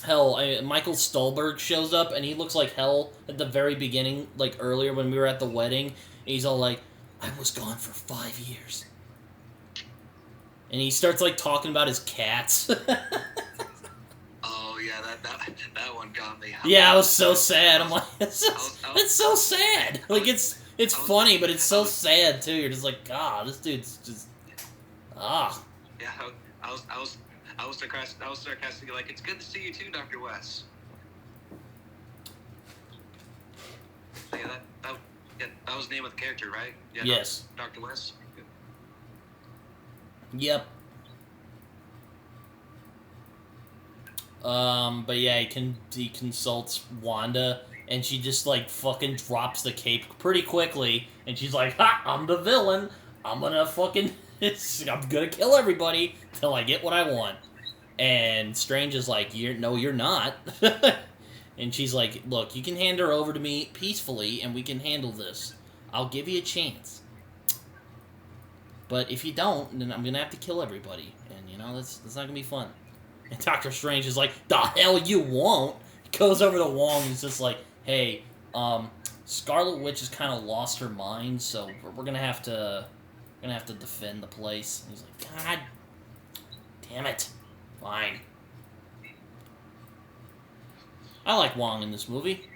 Hell, Michael Stuhlbarg shows up, and he looks like hell at the very beginning, like earlier when we were at the wedding. And he's all like, I was gone for 5 years. And he starts, like, talking about his cats. Oh, yeah, that one got me. Yeah, I was so sad. I'm like, it's so sad. Like, it's funny, but it's so sad, too. You're just like, God, this dude's just... Ah. Yeah, I was sarcastically like, it's good to see you too, Dr. West. So yeah, that was the name of the character, right? Yeah, yes. Dr. West. Yep. But yeah, he consults Wanda, and she just, like, fucking drops the cape pretty quickly, and she's like, ha, I'm the villain, I'm gonna kill everybody till I get what I want. And Strange is like, no, you're not. And she's like, look, you can hand her over to me peacefully, and we can handle this. I'll give you a chance. But if you don't, then I'm gonna have to kill everybody. And, you know, that's not gonna be fun. And Doctor Strange is like, the hell you won't! He goes over to Wong and is just like, hey, Scarlet Witch has kind of lost her mind, so we're gonna have to defend the place. And he's like, God damn it. Fine. I like Wong in this movie.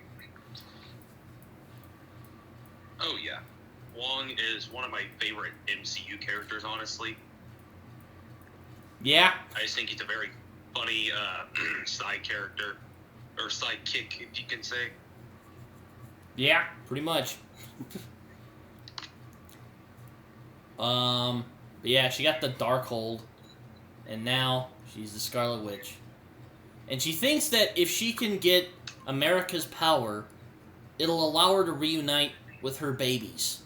Oh, yeah. Wong is one of my favorite MCU characters, honestly. Yeah. I just think he's a very funny side character, or sidekick, if you can say. Yeah, pretty much. But yeah, she got the Darkhold, and now she's the Scarlet Witch. And she thinks that if she can get America's power, it'll allow her to reunite with her babies,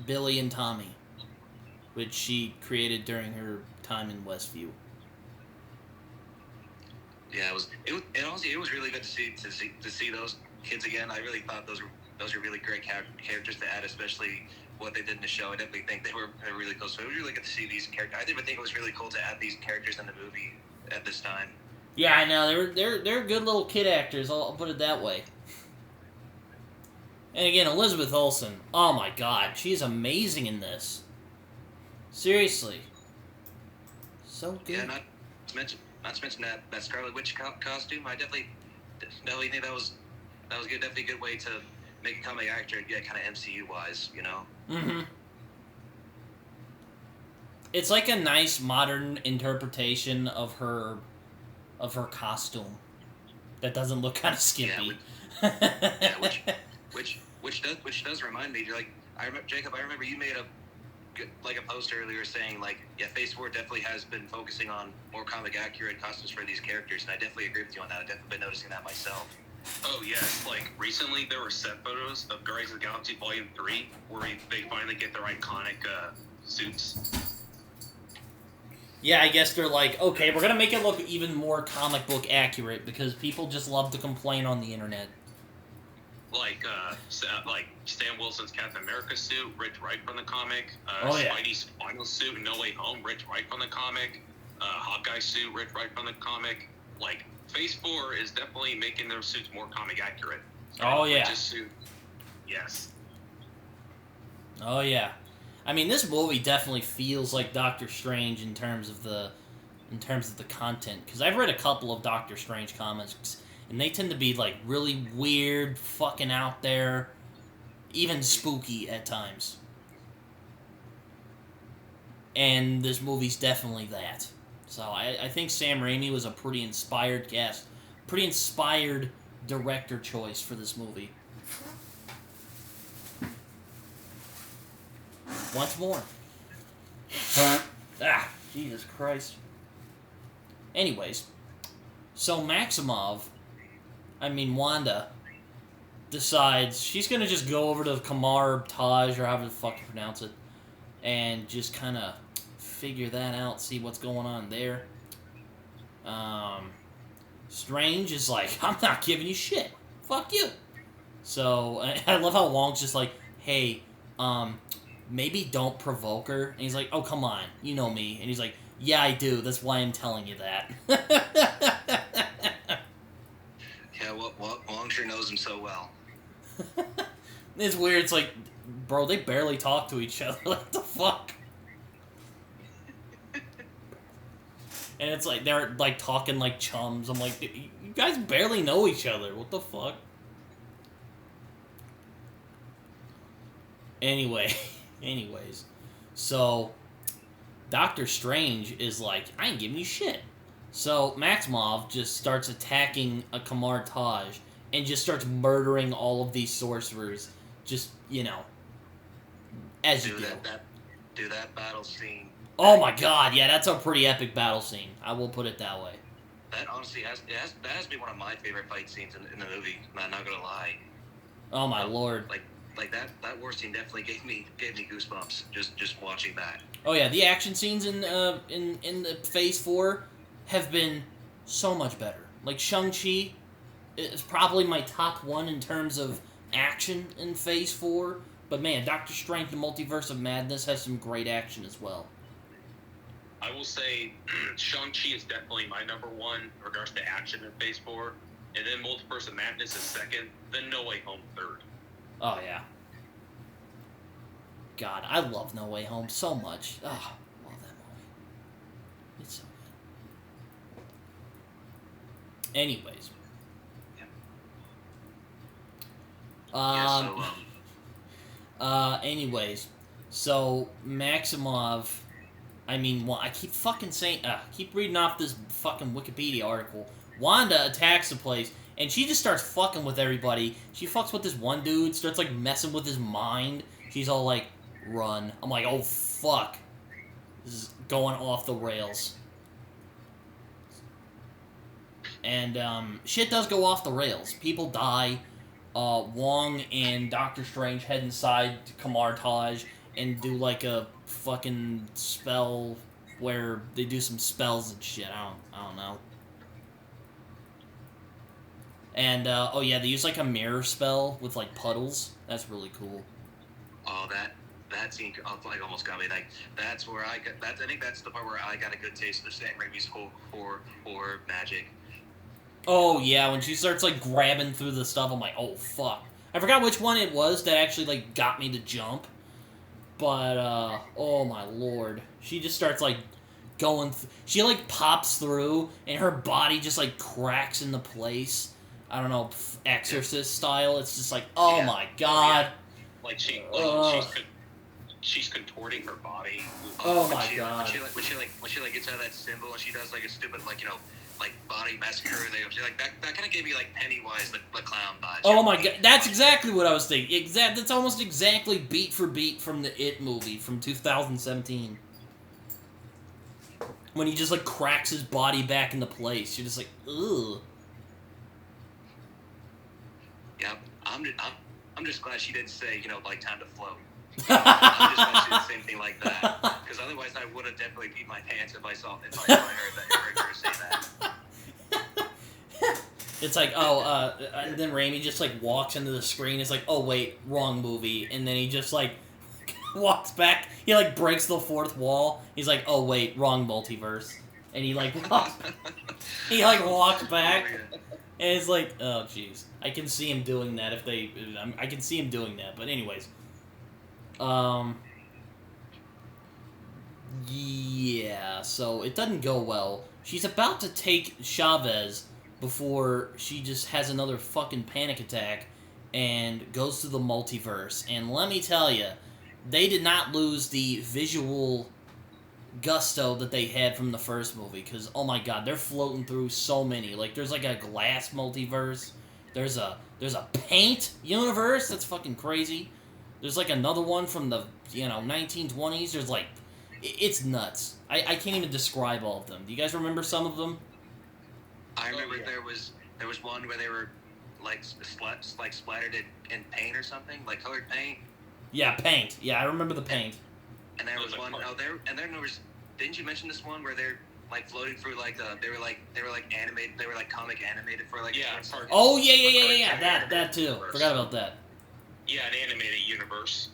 Billy and Tommy, which she created during her time in Westview. Yeah, and honestly, it was really good to see those kids again. I really thought those were really great characters to add, especially what they did in the show. I definitely think they were really cool. So it was really good to see these characters. I didn't think it was really cool to add these characters in the movie at this time. Yeah, I know they're good little kid actors. I'll put it that way. And again, Elizabeth Olsen. Oh my God, she's amazing in this. Seriously, so good. Yeah, not to mention that Scarlet Witch costume. I definitely think that was good. Definitely a good way to make a comic actor, yeah, kind of MCU wise, you know. Mm-hmm. It's like a nice modern interpretation of her costume that doesn't look kind of skimpy. Yeah, which does remind me, like, Jacob, I remember you made a post earlier saying, like, yeah, Phase 4 definitely has been focusing on more comic accurate costumes for these characters, and I definitely agree with you on that. I've definitely been noticing that myself. Oh, yes. Like, recently there were set photos of Guardians of the Galaxy Volume 3 where they finally get their iconic suits. Yeah, I guess they're like, okay, we're going to make it look even more comic book accurate because people just love to complain on the internet. Like Sam Wilson's Captain America suit, ripped right from the comic. Yeah. Spidey's final suit in No Way Home, ripped right from the comic. Hawkeye suit, ripped right from the comic. Like, Phase 4 is definitely making their suits more comic accurate. Oh, yeah. Suit. Yes. Oh, yeah. I mean, this movie definitely feels like Doctor Strange in terms of the content. Because I've read a couple of Doctor Strange comics, and they tend to be, like, really weird, fucking out there, even spooky at times. And this movie's definitely that. So I think Sam Raimi was a pretty inspired director choice for this movie. Once more. Jesus Christ. Anyways, so Wanda decides she's gonna just go over to the Kamar-Taj, or however the fuck you pronounce it, and just kind of figure that out, see what's going on there. Strange is like, I'm not giving you shit. Fuck you. So, I love how Wong's just like, hey, maybe don't provoke her. And he's like, oh, come on, you know me. And he's like, yeah, I do. That's why I'm telling you that. Yeah, Wong sure knows him so well. It's weird. It's like, bro, they barely talk to each other. What the fuck? And it's like, they're like talking like chums. I'm like, you guys barely know each other. What the fuck? Anyways. So, Doctor Strange is like, I ain't giving you shit. So, Maximov just starts attacking a Kamar-Taj and just starts murdering all of these sorcerers. Just, as you do. That battle scene. Oh my god, yeah, that's a pretty epic battle scene. I will put it that way. That honestly has to be one of my favorite fight scenes in the movie. I'm not gonna lie. Oh my lord. Like that war scene definitely gave me goosebumps just watching that. Oh yeah, the action scenes in the Phase 4 have been so much better. Like Shang-Chi is probably my top one in terms of action in Phase 4, but man, Doctor Strange: The Multiverse of Madness has some great action as well. I will say Shang-Chi is definitely my number one in regards to action in Phase 4, and then Multiverse of Madness is second, then No Way Home third. Oh, yeah. God, I love No Way Home so much. Oh, I love that movie. It's so good. Anyways. Anyways, so Maximov, I keep fucking saying, keep reading off this fucking Wikipedia article. Wanda attacks the place, and she just starts fucking with everybody. She fucks with this one dude, starts, like, messing with his mind. She's all like, run. I'm like, oh, fuck. This is going off the rails. And, shit does go off the rails. People die. Wong and Doctor Strange head inside to Kamar-Taj and do like a fucking spell where they do some spells and shit. I don't know. And they use like a mirror spell with like puddles. That's really cool. Oh, that scene like almost got me. Like that's where I got that. I think that's the part where I got a good taste of Sam Raimi's horror magic. Oh yeah, when she starts like grabbing through the stuff, I'm like, oh fuck. I forgot which one it was that actually like got me to jump. But oh my lord, she just starts like going. She like pops through, and her body just like cracks into place. I don't know, Exorcist style. It's just like, oh my god. Like she's contorting her body. Oh my god. When she gets out of that symbol and she does like a stupid like body massacre. She like that kind of gave me like Pennywise the clown vibes. Oh my god, that's exactly what I was thinking. That's almost exactly beat for beat from the It movie from 2017. When he just like cracks his body back into place, you're just like, ugh. Yep, I'm just glad she didn't say like time to float. I'm just glad she did the same thing like that, because otherwise I would have definitely peed my pants if I heard her say that. It's like, and then Raimi just like walks into the screen. It's like, oh wait, wrong movie, and then he just like walks back. He like breaks the fourth wall. He's like, oh wait, wrong multiverse, and he like walks back. And it's like, oh jeez, I can see him doing that I can see him doing that. But anyways, yeah. So it doesn't go well. She's about to take Chavez before she just has another fucking panic attack and goes to the multiverse. And let me tell you, they did not lose the visual gusto that they had from the first movie, because oh my god, they're floating through so many. Like there's like a glass multiverse, there's a paint universe that's fucking crazy, there's like another one from the 1920s. There's like, it's nuts. I can't even describe all of them. Do you guys remember some of them? I remember there was one where they were like splattered in paint or something, like colored paint. Yeah, paint. Yeah, I remember the paint. And there was one. There was. Didn't you mention this one where they're like floating through like they were like animated. They were like comic animated for like. Yeah. Oh yeah. That too. Universe. Forgot about that. Yeah, an animated universe.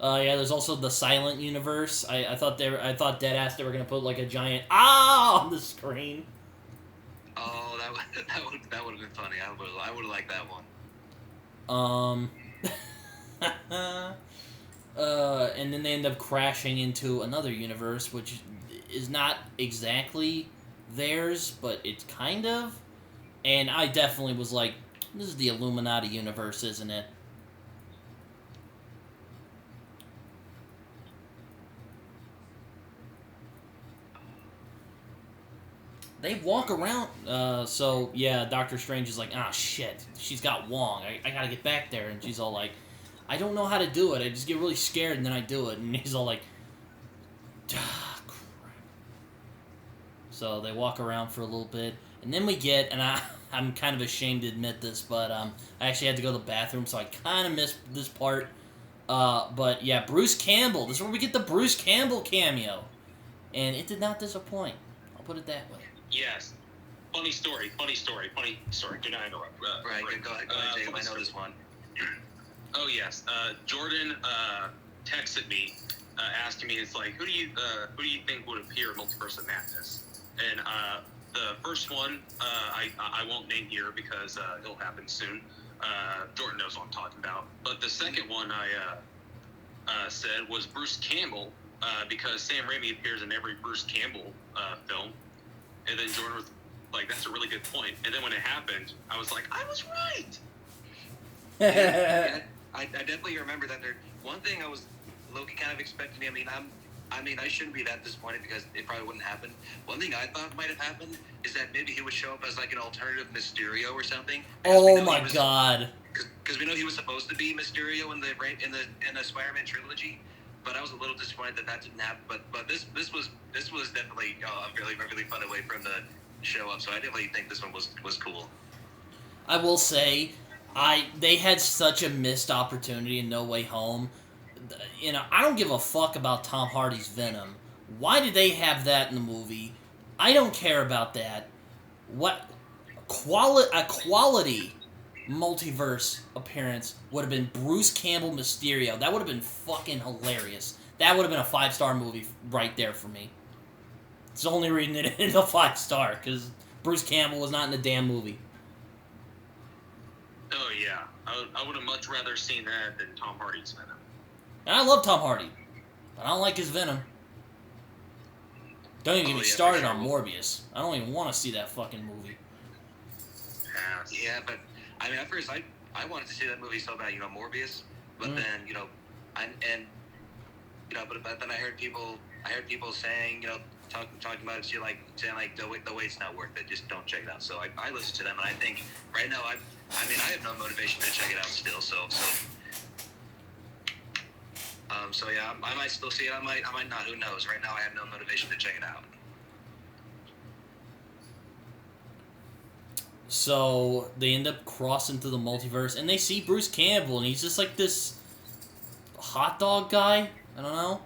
Yeah. There's also the silent universe. I thought Deadass they were gonna put like a giant on the screen. Oh, that would have been funny. I would have liked that one. And then they end up crashing into another universe, which is not exactly theirs, but it's kind of. And I definitely was like, this is the Illuminati universe, isn't it? They walk around, so yeah, Doctor Strange is like, ah shit, she's got Wong, I gotta get back there, and she's all like, I don't know how to do it. I just get really scared and then I do it. And he's all like, ah, crap. So they walk around for a little bit. And then we get, and I'm kind of ashamed to admit this, but I actually had to go to the bathroom, so I kind of missed this part. But yeah, Bruce Campbell. This is where we get the Bruce Campbell cameo. And it did not disappoint. I'll put it that way. Yes. Funny story. Do not interrupt. Right, go ahead, Jacob. I know this one. Oh yes, Jordan texted me, asking me, it's like, who do you think would appear in Multiverse of Madness? And the first one, I won't name here because it'll happen soon. Jordan knows what I'm talking about. But the second one I said was Bruce Campbell, because Sam Raimi appears in every Bruce Campbell film. And then Jordan was like, that's a really good point. And then when it happened, I was like, I was right. Yeah, I definitely remember that. One thing I was low-key kind of expecting. I shouldn't be that disappointed because it probably wouldn't happen. One thing I thought might have happened is that maybe he would show up as like an alternative Mysterio or something. Oh my god! Because we know he was supposed to be Mysterio in the Spider-Man trilogy, but I was a little disappointed that didn't happen. But this was definitely a really really fun way for him to show up. So I definitely think this one was cool. I will say, They had such a missed opportunity in No Way Home. You know, I don't give a fuck about Tom Hardy's Venom. Why did they have that in the movie? I don't care about that. What a quality multiverse appearance would have been Bruce Campbell Mysterio. That would have been fucking hilarious. That would have been a 5-star movie right there for me. It's only reading it in a 5-star because Bruce Campbell was not in the damn movie. Oh yeah, I would have much rather seen that than Tom Hardy's Venom. And I love Tom Hardy, but I don't like his Venom. Don't even get me started on Morbius. I don't even want to see that fucking movie. Yeah, but I mean, at first I wanted to see that movie so bad, you know, Morbius. But then, you know, but then I heard people saying, you know, talking about it, saying like the wait's not worth it. Just don't check it out. So I listened to them, and I think right now I have no motivation to check it out still. So yeah, I might still see it. I might not. Who knows? Right now, I have no motivation to check it out. So they end up crossing through the multiverse, and they see Bruce Campbell, and he's just like this hot dog guy. I don't know.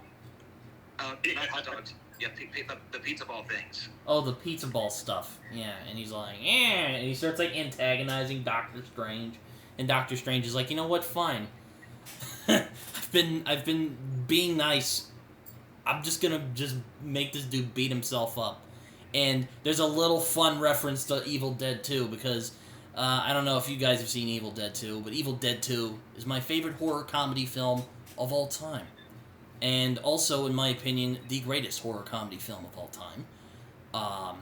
Not hot dogs. Yeah, the pizza ball things. Oh, the pizza ball stuff. Yeah, and he's like, yeah, and he starts like antagonizing Doctor Strange, and Doctor Strange is like, you know what? Fine. I've been being nice. I'm just gonna make this dude beat himself up. And there's a little fun reference to Evil Dead 2 because I don't know if you guys have seen Evil Dead 2, but Evil Dead 2 is my favorite horror comedy film of all time. And also, in my opinion, the greatest horror comedy film of all time. A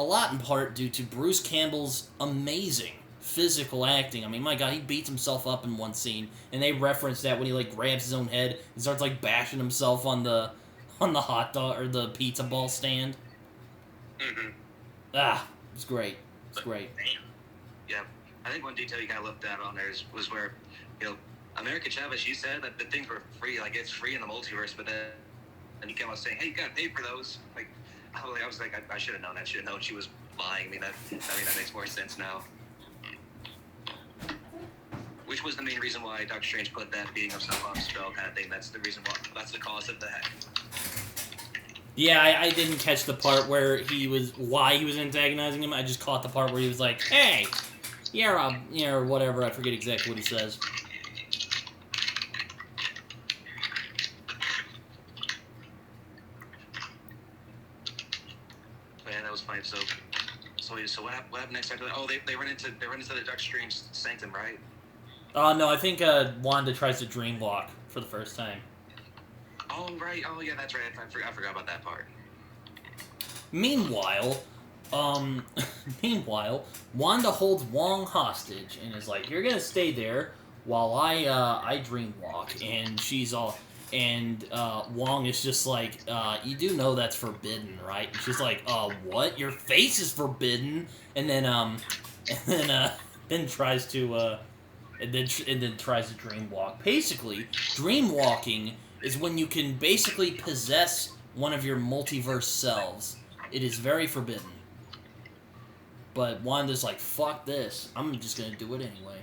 lot in part due to Bruce Campbell's amazing physical acting. I mean, my God, he beats himself up in one scene, and they reference that when he like grabs his own head and starts like bashing himself on the hot dog or the pizza ball stand. It's great. It's great. Yeah, I think one detail you kind of looked at on there was where, you know, America Chavez, she said that the things were free, like it's free in the multiverse, but then and he came out saying, hey, you got to pay for those. Like, I was like, I should have known that. I should have known she was lying. I mean, that makes more sense now. Which was the main reason why Doctor Strange put that beating himself off spell kind of thing. That's the reason why. That's the cause of that. Yeah, I didn't catch the part where why he was antagonizing him. I just caught the part where he was like, hey, you're whatever. I forget exactly what he says. Man, that was fine. So what happened next after that? Oh, they run into the Doctor Strange sanctum, right? No, I think Wanda tries to dream walk for the first time. Oh, right. Oh, yeah, that's right. I forgot about that part. Meanwhile, Wanda holds Wong hostage and is like, "You're gonna stay there while I dream walk." And Wong is just like, "You do know that's forbidden, right?" And she's like, "What? Your face is forbidden." And then tries to dream walk. Basically, dream walking is when you can basically possess one of your multiverse selves. It is very forbidden. But Wanda's like, fuck this. I'm just gonna do it anyway.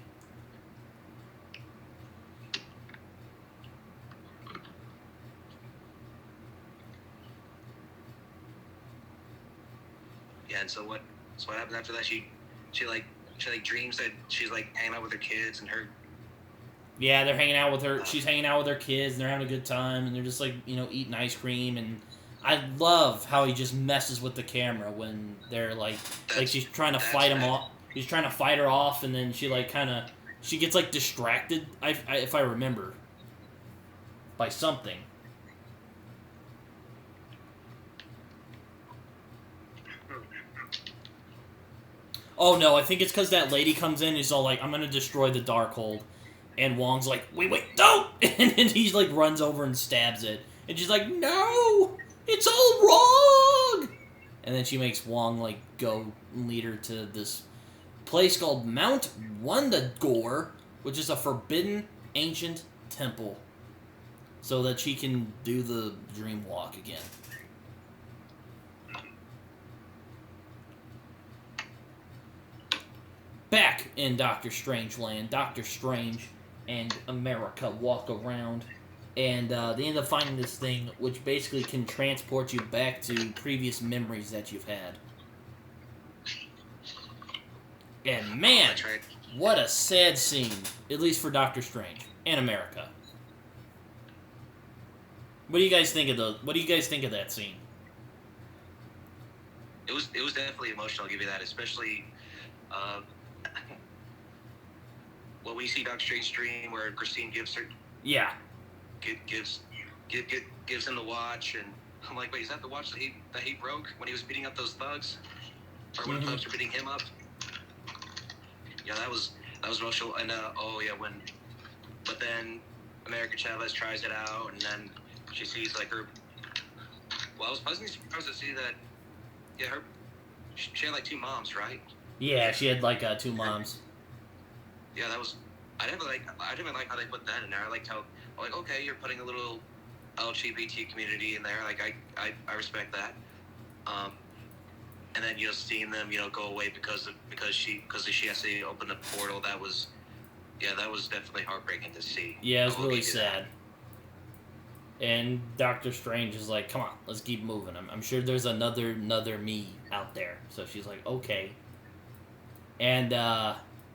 Yeah, and so what happens after that? She dreams that she's like hanging out with her kids and her. Yeah, they're hanging out with her. She's hanging out with her kids, and they're having a good time, and they're just like, you know, eating ice cream. And I love how he just messes with the camera when they're like she's trying to fight him off. He's trying to fight her off, and then she she gets like distracted. If I remember, by something. Oh no, I think it's because that lady comes in and is all like, I'm gonna destroy the Darkhold. And Wong's like, wait, don't! And then he like runs over and stabs it. And she's like, no! It's all wrong! And then she makes Wong like go and lead her to this place called Mount Wundagore, which is a forbidden ancient temple. So that she can do the dream walk again. back in Doctor Strange land, Doctor Strange and America walk around, and they end up finding this thing which basically can transport you back to previous memories that you've had. And man, That's right. what a sad scene, at least for Doctor Strange and America. What do you guys think of that scene? It was definitely emotional. I'll give you that, especially when we see Doctor Strange's dream where Christine gives her gives him the watch, and I'm like, wait, is that the watch that he broke when he was beating up those thugs, or when the thugs were beating him up? Yeah, that was emotional. And but then America Chavez tries it out, and then she sees like her. Well, I was pleasantly surprised to see that. Yeah, she had like 2 moms, right? Yeah, she had like 2 moms. Yeah, that was. I didn't like how they put that in there. I liked how, like, okay, you're putting a little LGBT community in there. Like, I respect that. And then seeing them go away because she has to open the portal. That was definitely heartbreaking to see. Yeah, it was really sad. And Doctor Strange is like, come on, let's keep moving. I'm sure there's another me out there. So she's like, okay. And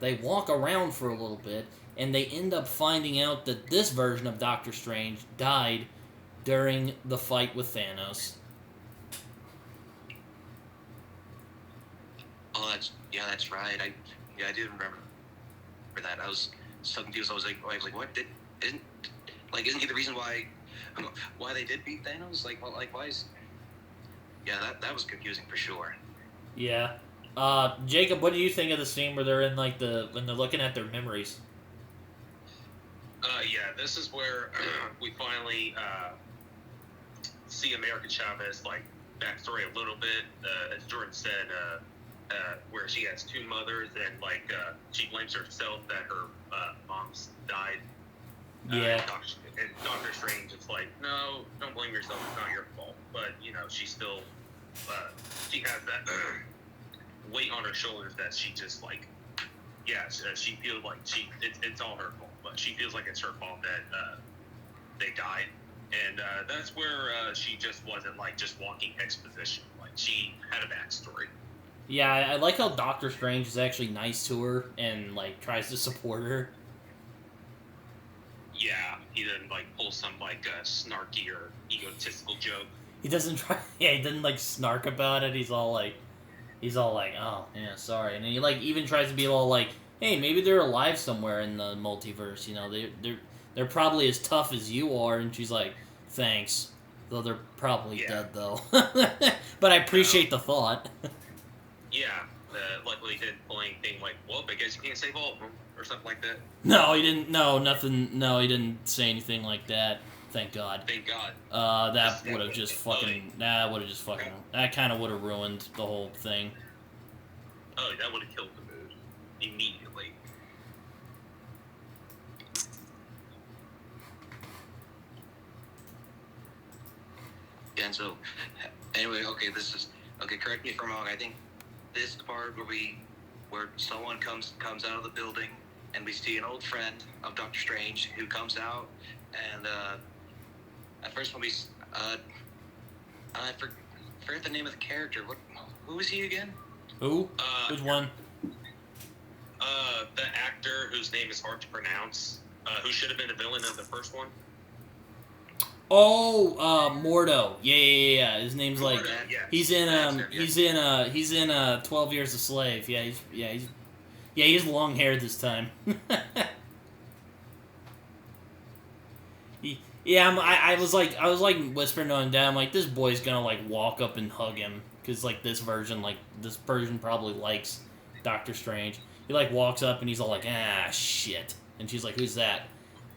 they walk around for a little bit, and they end up finding out that this version of Doctor Strange died during the fight with Thanos. Oh, that's right. I did remember that. I was so confused. I was like, what? Isn't he the reason why they did beat Thanos? Why is? Yeah, that was confusing for sure. Yeah. Jacob, what do you think of the scene where they're in when they're looking at their memories? Yeah, this is where we finally see America Chavez backstory a little bit. As Jordan said, where she has 2 mothers, and she blames herself that her moms died. Yeah. And Doctor Strange is like, no, don't blame yourself. It's not your fault. But she still she has that weight on her shoulders that she just she feels like it's all her fault. But she feels like it's her fault that they died, and that's where she just wasn't just walking exposition. She had a backstory. Yeah, I like how Doctor Strange is actually nice to her and tries to support her. Yeah, he didn't pull some snarky or egotistical joke. He doesn't try. Yeah, he doesn't snark about it. He's all like, oh yeah, sorry, and then he even tries to be all hey, maybe they're alive somewhere in the multiverse. They're probably as tough as you are. And she's like, thanks, though they're probably dead though. But I appreciate the thought. Yeah, luckily he didn't pull anything well, I guess you can't save all of them, or something like that. No, he didn't. No, nothing. No, he didn't say anything like that. Thank God. Thank God. That would have just fucking. That kind of would have ruined the whole thing. Oh, that would have killed the mood immediately. Yeah, and so anyway, correct me if I'm wrong. I think this part where someone comes out of the building, and we see an old friend of Doctor Strange who comes out, and at first when I forget the name of the character. Who is he again? Who? Which one? The actor whose name is hard to pronounce, who should have been a villain in the first one. Oh, Mordo. Yeah. His name's Mordo, he's in 12 Years a Slave. He's long hair this time. I was whispering to him, Dad, I'm like, this boy's gonna walk up and hug him, because this version probably likes Doctor Strange. He walks up and he's all shit, and she's like, who's that?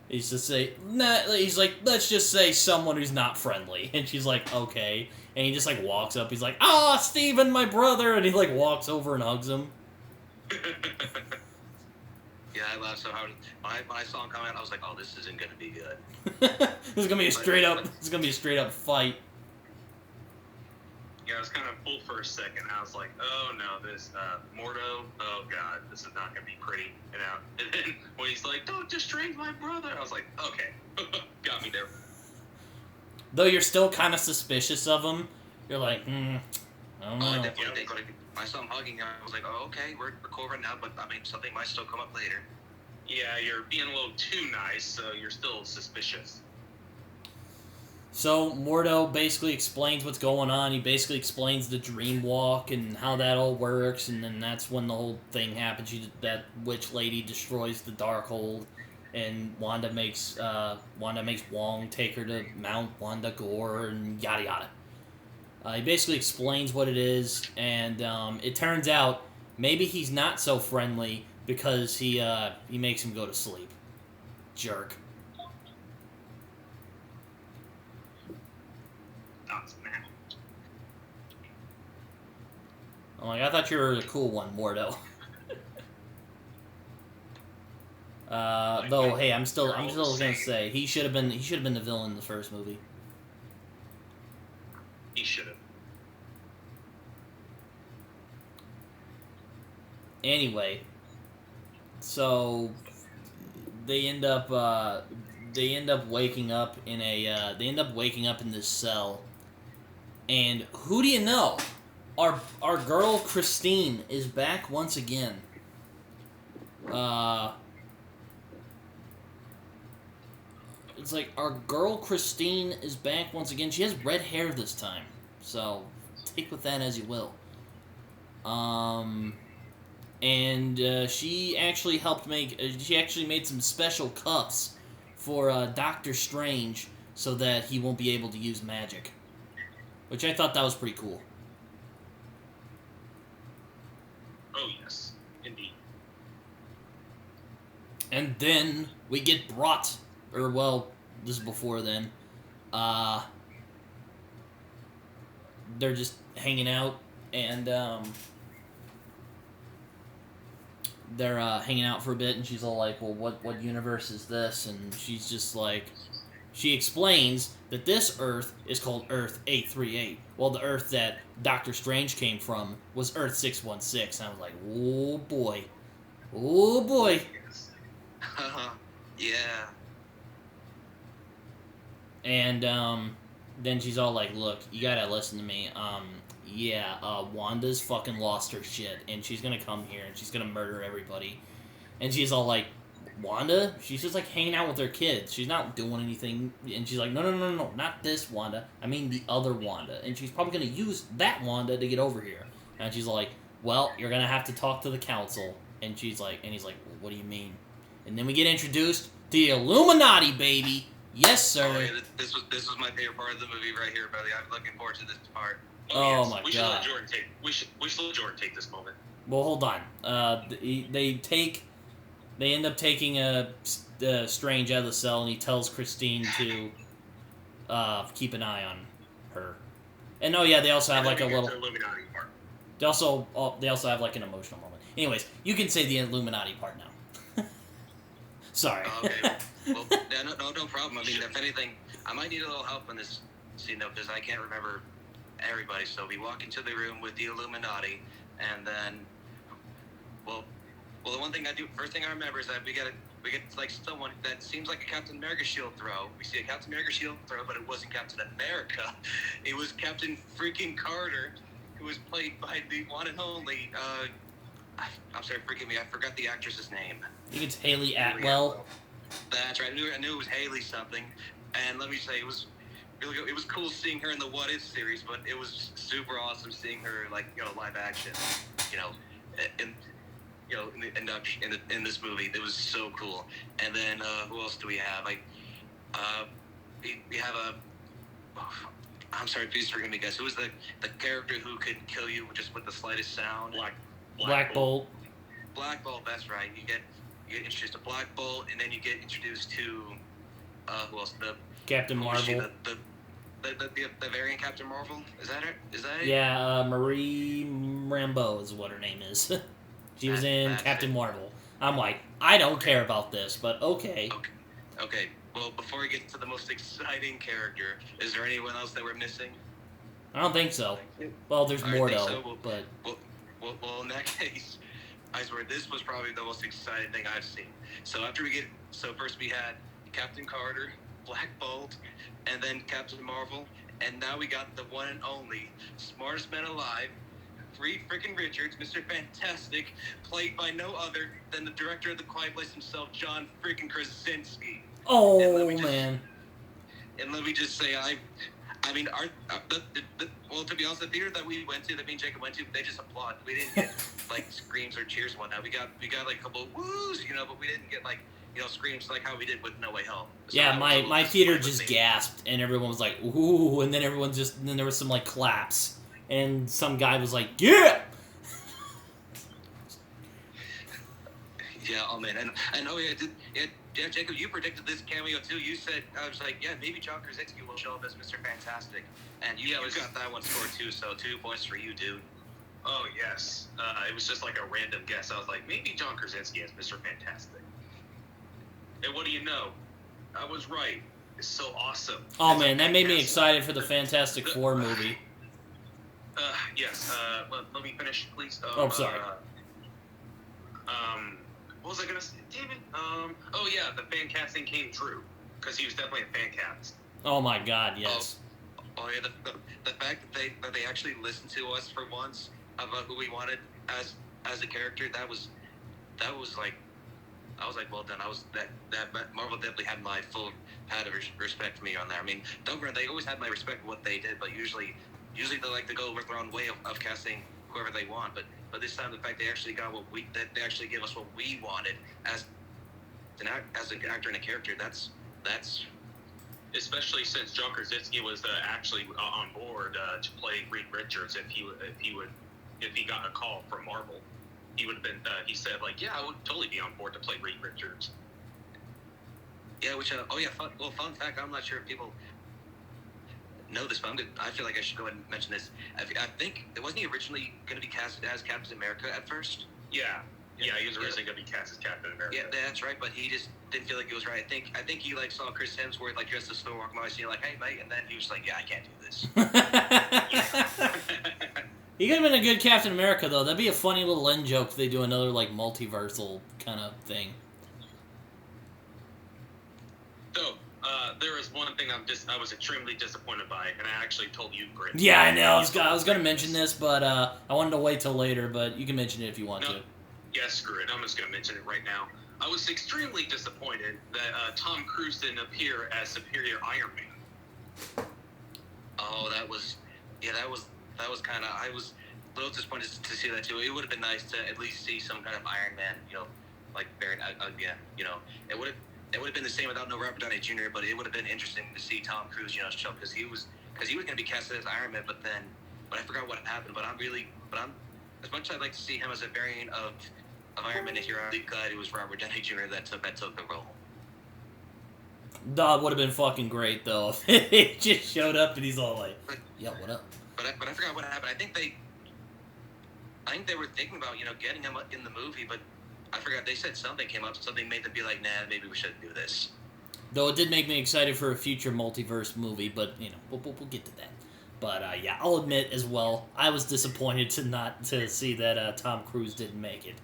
He's just he's like, let's just say someone who's not friendly. And she's like, okay. And he just walks up. He's like, Steven, my brother. And he walks over and hugs him. Yeah, I laughed so hard. When I saw him come out, I was like, oh, this isn't going to be good. This is going to be a straight up fight. Yeah, I was kind of full for a second. I was like, oh no, this Mordo, oh god, this is not gonna be pretty. And then when he's like, don't destroy my brother, I was like, okay, got me there. Though you're still kind of suspicious of him, you're like, I don't know. I definitely think when I saw him hugging him, I was like, oh, okay, we're cool right now, but I mean, something might still come up later. Yeah, you're being a little too nice, so you're still suspicious. So Mordo basically explains what's going on. He basically explains the dream walk and how that all works, and then that's when the whole thing happens. That witch lady destroys the Darkhold, and Wanda makes Wong take her to Mount Wanda Gore and yada yada. He basically explains what it is, and it turns out maybe he's not so friendly because he makes him go to sleep. Jerk. I'm like, I thought you were the cool one, Mordo. Though, hey, I'm still gonna say he should have been the villain in the first movie. He should have. Anyway, so they end up waking up in this cell, and who do you know? Our girl Christine is back once again. It's like our girl Christine is back once again. She has red hair this time, so take with that as you will. And she actually helped make. She actually made some special cuffs for Doctor Strange so that he won't be able to use magic, which I thought that was pretty cool. Oh, yes. Indeed. And then we get brought, or well, this is before then. They're just hanging out, and they're hanging out for a bit, and she's all like, well, what universe is this? And she's just like, she explains that this Earth is called Earth 838. Well, the Earth that Doctor Strange came from was Earth 616. And I was like, oh boy. Oh boy. Yeah. And then she's all like, look, you gotta listen to me. Wanda's fucking lost her shit, and she's gonna come here, and she's gonna murder everybody. And she's all like, Wanda? She's just like hanging out with her kids. She's not doing anything. And she's like, no, not this Wanda. I mean the other Wanda. And she's probably going to use that Wanda to get over here. And she's like, well, you're going to have to talk to the council. And he's like, well, what do you mean? And then we get introduced to the Illuminati, baby. Yes, sir. Oh, yeah, this was my favorite part of the movie right here, buddy. I'm looking forward to this part. Oh, yes. my we God. We should let Jordan take this moment. Well, hold on. They end up taking Strange out of the cell, and he tells Christine to keep an eye on her. And oh yeah, they also have like a little. Illuminati part. They also have like an emotional moment. Anyways, you can say the Illuminati part now. Sorry. Okay. Well, yeah, no problem. I mean, if anything, I might need a little help in this scene though, because I can't remember everybody. So we walk into the room with the Illuminati, and then, well, the one thing first thing I remember is that we get like someone that seems like a Captain America shield throw. We see a Captain America shield throw, but it wasn't Captain America. It was Captain freaking Carter, who was played by the one and only, I'm sorry, forgive me, I forgot the actress's name. I think it's Hayley Atwell. That's right, I knew it was Hayley something, and let me say, it was really good. It was cool seeing her in the What If series, but it was super awesome seeing her, like, live action, in this movie. It was so cool. And then who else do we have? We have I'm sorry, please forgive me, guys. Who was the character who could kill you just with the slightest sound? Black Bolt. Black Bolt. That's right. You get introduced to Black Bolt, and then you get introduced to who else? The Captain Marvel. The variant Captain Marvel. Is that it? Is that it? Yeah, Marie Rambeau is what her name is. She was in Captain Marvel. I'm like, I don't care about this, but okay. Okay. Well, before we get to the most exciting character, is there anyone else that we're missing? I don't think so. Well, there's more though, so. but Well, in that case, I swear this was probably the most exciting thing I've seen. So first we had Captain Carter, Black Bolt, and then Captain Marvel, and now we got the one and only smartest man alive, Reed freaking Richards, Mr. Fantastic, played by no other than the director of The Quiet Place himself, John freaking Krasinski. oh man. And let me just say, well, to be honest, the theater that we went to, that me and Jacob went to, they just applaud. We didn't get like screams or cheers and whatnot. We got like a couple of woos, but we didn't get like screams like how we did with No Way Home. So yeah, my theater just gasped, and everyone was like, ooh, and then then there was some like claps, and some guy was like, yeah. Yeah, oh man, and oh yeah, Jacob, you predicted this cameo too. You said, I was like, yeah, maybe John Krasinski will show up as Mr. Fantastic, and you got that one scored too. So 2 points for you, dude. Oh yes, it was just like a random guess. I was like, maybe John Krasinski as Mr. Fantastic. And what do you know? I was right. It's so awesome. Oh man, that made me excited for the Fantastic Four movie. Yes. Let me finish, please. Oh, sorry. What was I gonna say? Damn it. Oh yeah, the fan casting came true because he was definitely a fan cast. Oh my God, yes. Oh yeah, the fact that they actually listened to us for once about who we wanted as a character, that was like, I was like, well done. That Marvel definitely had my full had of respect for me on that. I mean, don't get me wrong, they always had my respect for what they did, but usually they like to go with their own way of casting whoever they want. But this time, the fact they actually got they actually gave us what we wanted as an actor and a character. That's especially since John Krasinski was actually on board to play Reed Richards. If he got a call from Marvel, he would have been. He said like, yeah, I would totally be on board to play Reed Richards. Yeah, fun fact. I'm not sure if people know this, but I feel like I should go ahead and mention this. I think it wasn't he originally going to be cast as Captain America at first. Yeah, he was originally going to be cast as Captain America. Yeah, that's right, but he just didn't feel like it was right. I think he like saw Chris Hemsworth like dressed as Thor walking by, and like, hey mate, and then he was like, yeah, I can't do this. He could have been a good Captain America though. That'd be a funny little end joke if they do another like multiversal kind of thing. So, there was one thing I was extremely disappointed by, and I actually told you, Brit. Yeah, I know. I was going to mention this, but I wanted to wait till later, but you can mention it if you want to. Yeah, screw it. I'm just going to mention it right now. I was extremely disappointed that Tom Cruise didn't appear as Superior Iron Man. Oh, that was kind of, I was a little disappointed to see that too. It would have been nice to at least see some kind of Iron Man, like Baron, it would have been the same without no Robert Downey Jr., but it would have been interesting to see Tom Cruise, show, because he was going to be casted as Iron Man, but I forgot what happened. But I'm as much as I'd like to see him as a variant of Iron Man, here, I'm glad it was Robert Downey Jr. that took the role. That would have been fucking great though. He just showed up and he's all like, "Yeah, what up?" But I forgot what happened. I think they were thinking about getting him in the movie, but I forgot. They said something came up. Something made them be like, "Nah, maybe we shouldn't do this." Though it did make me excited for a future multiverse movie, but we'll get to that. But yeah, I'll admit as well, I was disappointed to see that Tom Cruise didn't make it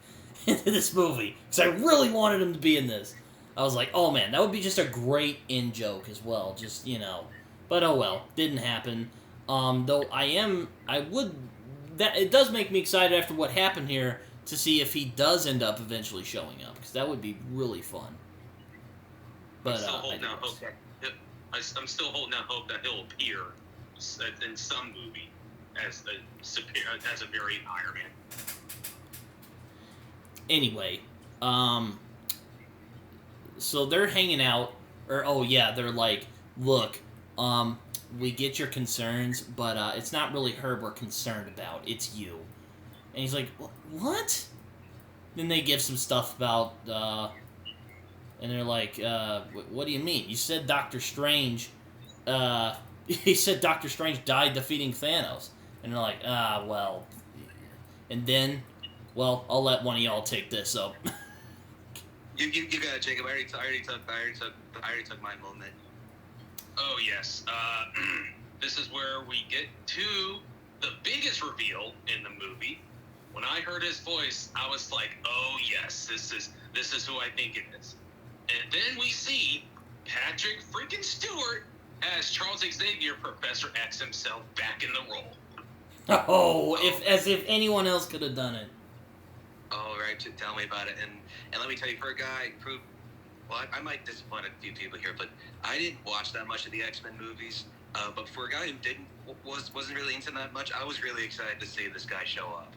into this movie because I really wanted him to be in this. I was like, oh man, that would be just a great in joke as well. Just but oh well, didn't happen. Though it does make me excited after what happened here to see if he does end up eventually showing up, because that would be really fun. But I'm still holding out hope that he'll appear in some movie as a variant Iron Man. Anyway, so they're hanging out, they're like, look, we get your concerns, but it's not really her we're concerned about, it's you. And he's like, what? Then they give some stuff about, and they're like, what do you mean? You said Doctor Strange, he said Doctor Strange died defeating Thanos. And they're like, well. And then, well, I'll let one of y'all take this up. You got it, Jacob. I already took my moment. Oh, yes. this is where we get to the biggest reveal in the movie. When I heard his voice, I was like, "Oh yes, this is who I think it is." And then we see Patrick freaking Stewart as Charles Xavier, Professor X himself, back in the role. Oh, as if anyone else could have done it. Oh, right. Tell me about it. And let me tell you, for a guy who, well, I might disappoint a few people here, but I didn't watch that much of the X-Men movies. But for a guy who wasn't really into that much, I was really excited to see this guy show up.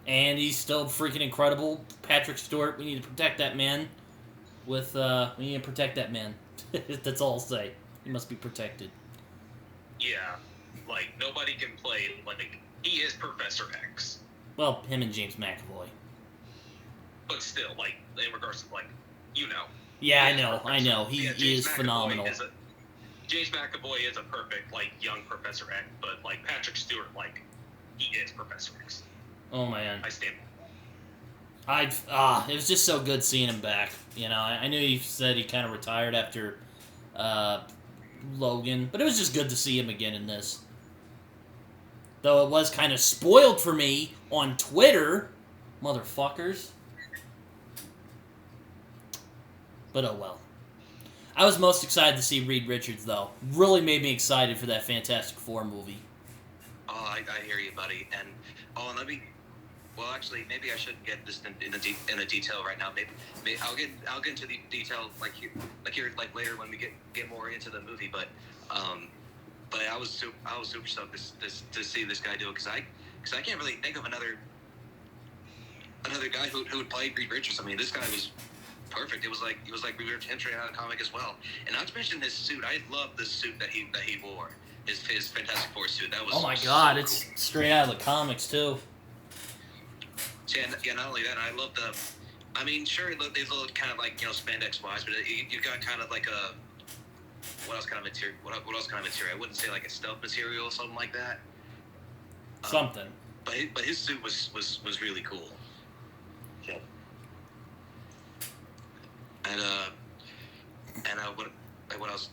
And he's still freaking incredible. Patrick Stewart, we need to protect that man. We need to protect that man. That's all I'll say. He must be protected. Yeah, like, nobody can play, like, he is Professor X. Well, him and James McAvoy. But still, like, in regards to, like, you know. Yeah, I know. He is McAvoy phenomenal. James McAvoy is a perfect, like, young Professor X, but, like, Patrick Stewart, like, he is Professor X. Oh, man. I stand it was just so good seeing him back. You know, I knew he said he kind of retired after Logan, but it was just good to see him again in this. Though it was kind of spoiled for me on Twitter, motherfuckers. But oh well. I was most excited to see Reed Richards, though. Really made me excited for that Fantastic Four movie. Oh, I hear you, buddy. And let me. Well, actually, maybe I shouldn't get this in the detail right now. Maybe I'll get into the detail like later when we get more into the movie. But I was super stoked to see this guy do it because I can't really think of another guy who would play Reed Richards. I mean, this guy was perfect. It was like we were entering out a comic as well. And not to mention his suit. I love the suit that he wore. His Fantastic Four suit. That was. Oh my god! So it's cool. Straight out of the comics too. Yeah, not only that, I love the. I mean, sure, these little kind of like spandex wise, but you got kind of like a. What else kind of material? What else kind of material? I wouldn't say like a stealth material or something like that. Something. But his suit was really cool. Yeah. And what else?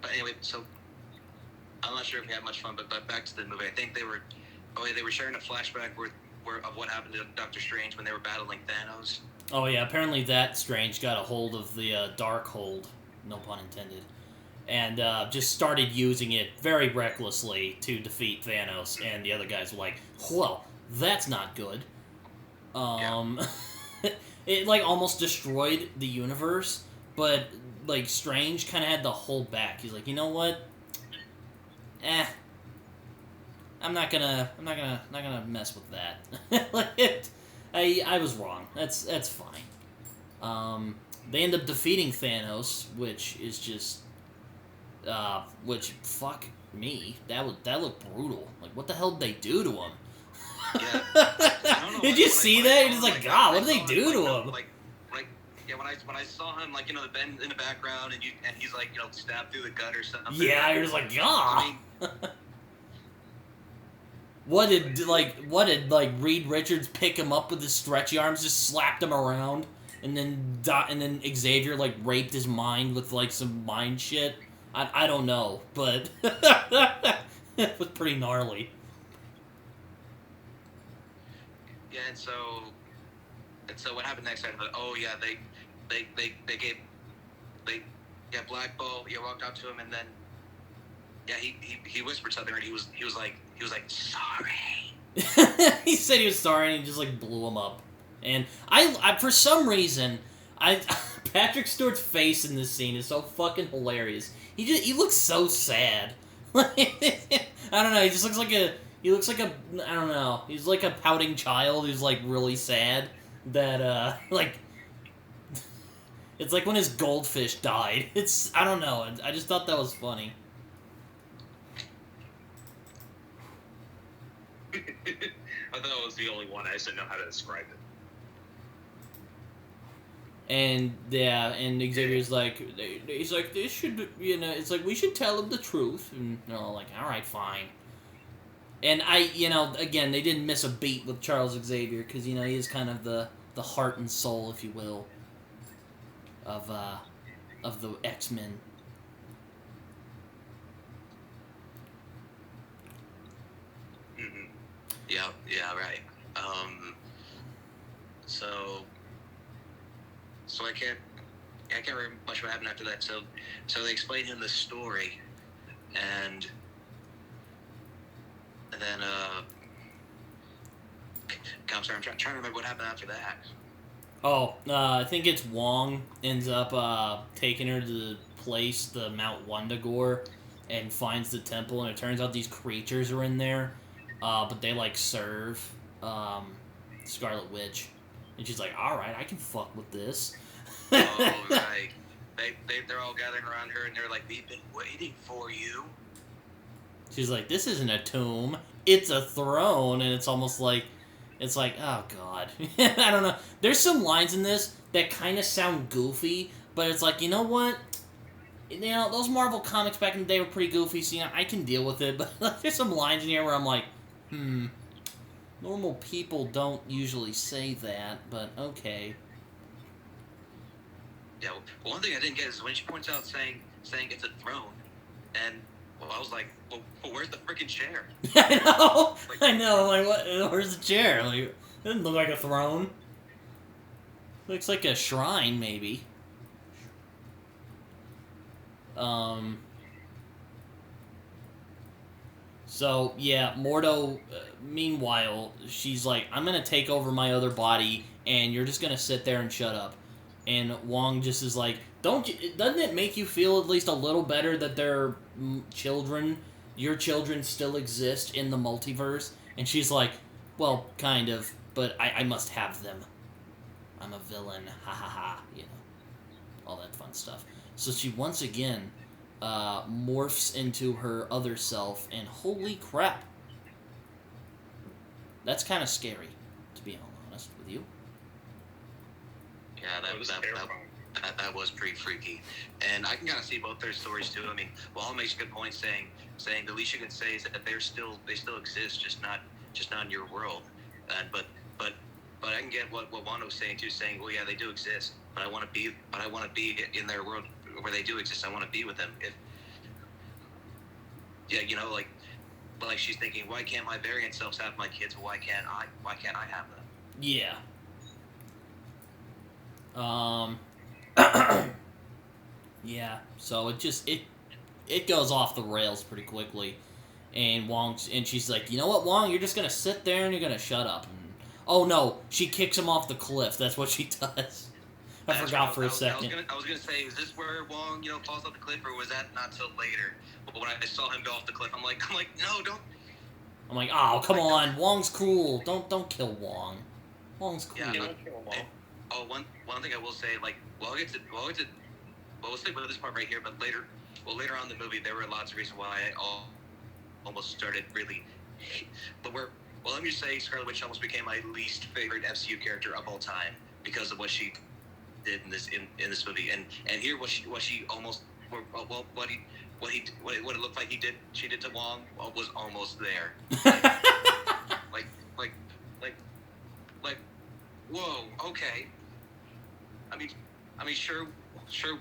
But anyway, so I'm not sure if we had much fun, but back to the movie. I think they were sharing a flashback of what happened to Doctor Strange when they were battling Thanos. Oh yeah, apparently that Strange got a hold of the Dark Hold, no pun intended, and just started using it very recklessly to defeat Thanos, and the other guys were like, well, that's not good. It like almost destroyed the universe, but like Strange kind of had to hold back. He's like, you know what? I'm not gonna mess with that. I was wrong. That's fine. They end up defeating Thanos, which is just, which fuck me. That looked brutal. Like, what the hell did they do to him? Yeah. I don't know, did you see that? You're just like, God, what did they do to him? When I saw him, like, the Ben in the background, and he's like, stabbed through the gut or something. Yeah, you're just like, God. I mean, What did Reed Richards pick him up with his stretchy arms, just slapped him around, and then Xavier like raped his mind with like some mind shit? I don't know, but it was pretty gnarly. Yeah, and so what happened next? I thought, oh yeah, they Black Bolt. Yeah, walked out to him, and then he whispered something, and he was like sorry. He said he was sorry, and he just like blew him up. And I for some reason, Patrick Stewart's face in this scene is so fucking hilarious. He looks so sad. I don't know. He just looks like a. He looks like a. I don't know. He's like a pouting child who's like really sad. That like. It's like when his goldfish died. It's. I don't know. I just thought that was funny. I thought it was the only one. I just didn't know how to describe it. And yeah, and Xavier's like, he's like, this should, it's like we should tell him the truth, and like, all right, fine. And again, they didn't miss a beat with Charles Xavier because he is kind of the heart and soul, if you will, of the X-Men. Yeah, right. So I can't remember much what happened after that. So they explain him the story, and then I'm sorry, I'm trying to remember what happened after that. Oh, I think it's Wong ends up taking her to the place, the Mount Wundagore, and finds the temple, and it turns out these creatures are in there, but they like serve Scarlet Witch, and she's like, all right, I can fuck with this. Oh, right. They're all gathering around her, and they're like, we've been waiting for you. She's like, this isn't a tomb, it's a throne, and it's almost like, it's like, oh god. I don't know. There's some lines in this that kind of sound goofy, but it's like, you know what? You know, those Marvel comics back in the day were pretty goofy, so, you know, I can deal with it, but there's some lines in here where I'm like, normal people don't usually say that, but okay. Yeah, well, one thing I didn't get is when she points out saying it's a throne, and I was like, well, where's the freaking chair? I know. Like, I know. Like, what? Where's the chair? Like, it doesn't look like a throne. Looks like a shrine, maybe. So yeah, Mordo. Meanwhile, she's like, "I'm gonna take over my other body, and you're just gonna sit there and shut up." And Wong just is like, doesn't it make you feel at least a little better that their children, your children, still exist in the multiverse? And she's like, well, kind of, but I must have them. I'm a villain, ha ha ha, you know, all that fun stuff. So she once again morphs into her other self, and holy crap, that's kind of scary, to be honest with you. Yeah, that was pretty freaky, and I can kind of see both their stories too. I mean, Wall makes a good point saying the least you can say is that they still exist, just not in your world. And but I can get what Wanda was saying too, saying, well, yeah, they do exist, but I want to be in their world where they do exist. I want to be with them. You know, like she's thinking, why can't my variant selves have my kids? Why can't I have them? Yeah. Yeah, so it goes off the rails pretty quickly, and she's like, you know what, Wong, you're just gonna sit there and you're gonna shut up. And, oh no, she kicks him off the cliff. That's what she does. I forgot for a second. I was gonna say, is this where Wong, falls off the cliff, or was that not till later? But when I saw him go off the cliff, I'm like, no, don't. I'm like, oh, come on, Wong's cool. Don't kill Wong. Wong's cool. Yeah, don't kill Wong. Oh, one thing I will say, we'll stick with this part right here, but later on in the movie, there were lots of reasons why I almost started really. Let me just say, Scarlet Witch almost became my least favorite MCU character of all time because of what she did in this movie, and here what she almost what it looked like she did to Wong was almost there. like whoa, okay. I mean, sure,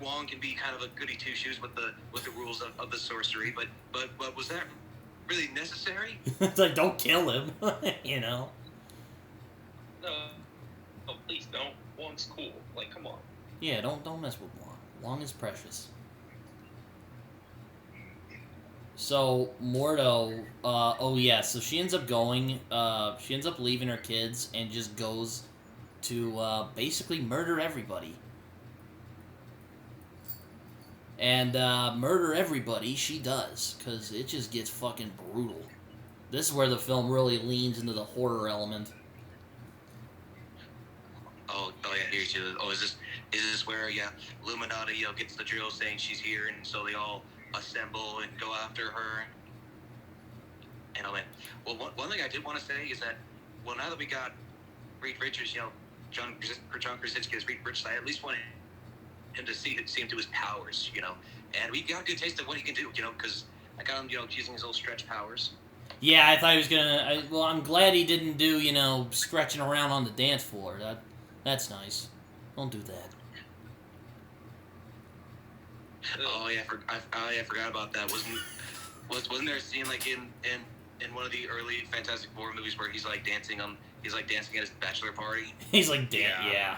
Wong can be kind of a goody two shoes with the rules of the sorcery, but was that really necessary? It's like, don't kill him, you know. No, please don't. Wong's cool. Like, come on. Yeah, don't mess with Wong. Wong is precious. So Mordo, so she ends up leaving her kids and just goes to basically murder everybody. And murder everybody she does, because it just gets fucking brutal. This is where the film really leans into the horror element. Oh yeah, here too. Oh, is this where Illuminati gets the drill saying she's here, and so they all assemble and go after her. And one thing I did want to say is that, now that we got Reed Richards, John Krasinski as Reed Richards, I at least wanted him to see him do his powers, and we got a good taste of what he can do, because I got him, using his little stretch powers. Yeah, I thought he was gonna. I'm glad he didn't do, stretching around on the dance floor. That's nice. Don't do that. Oh yeah, I forgot about that. Wasn't there a scene like in in one of the early Fantastic Four movies where he's like dancing at his bachelor party. He's like, yeah.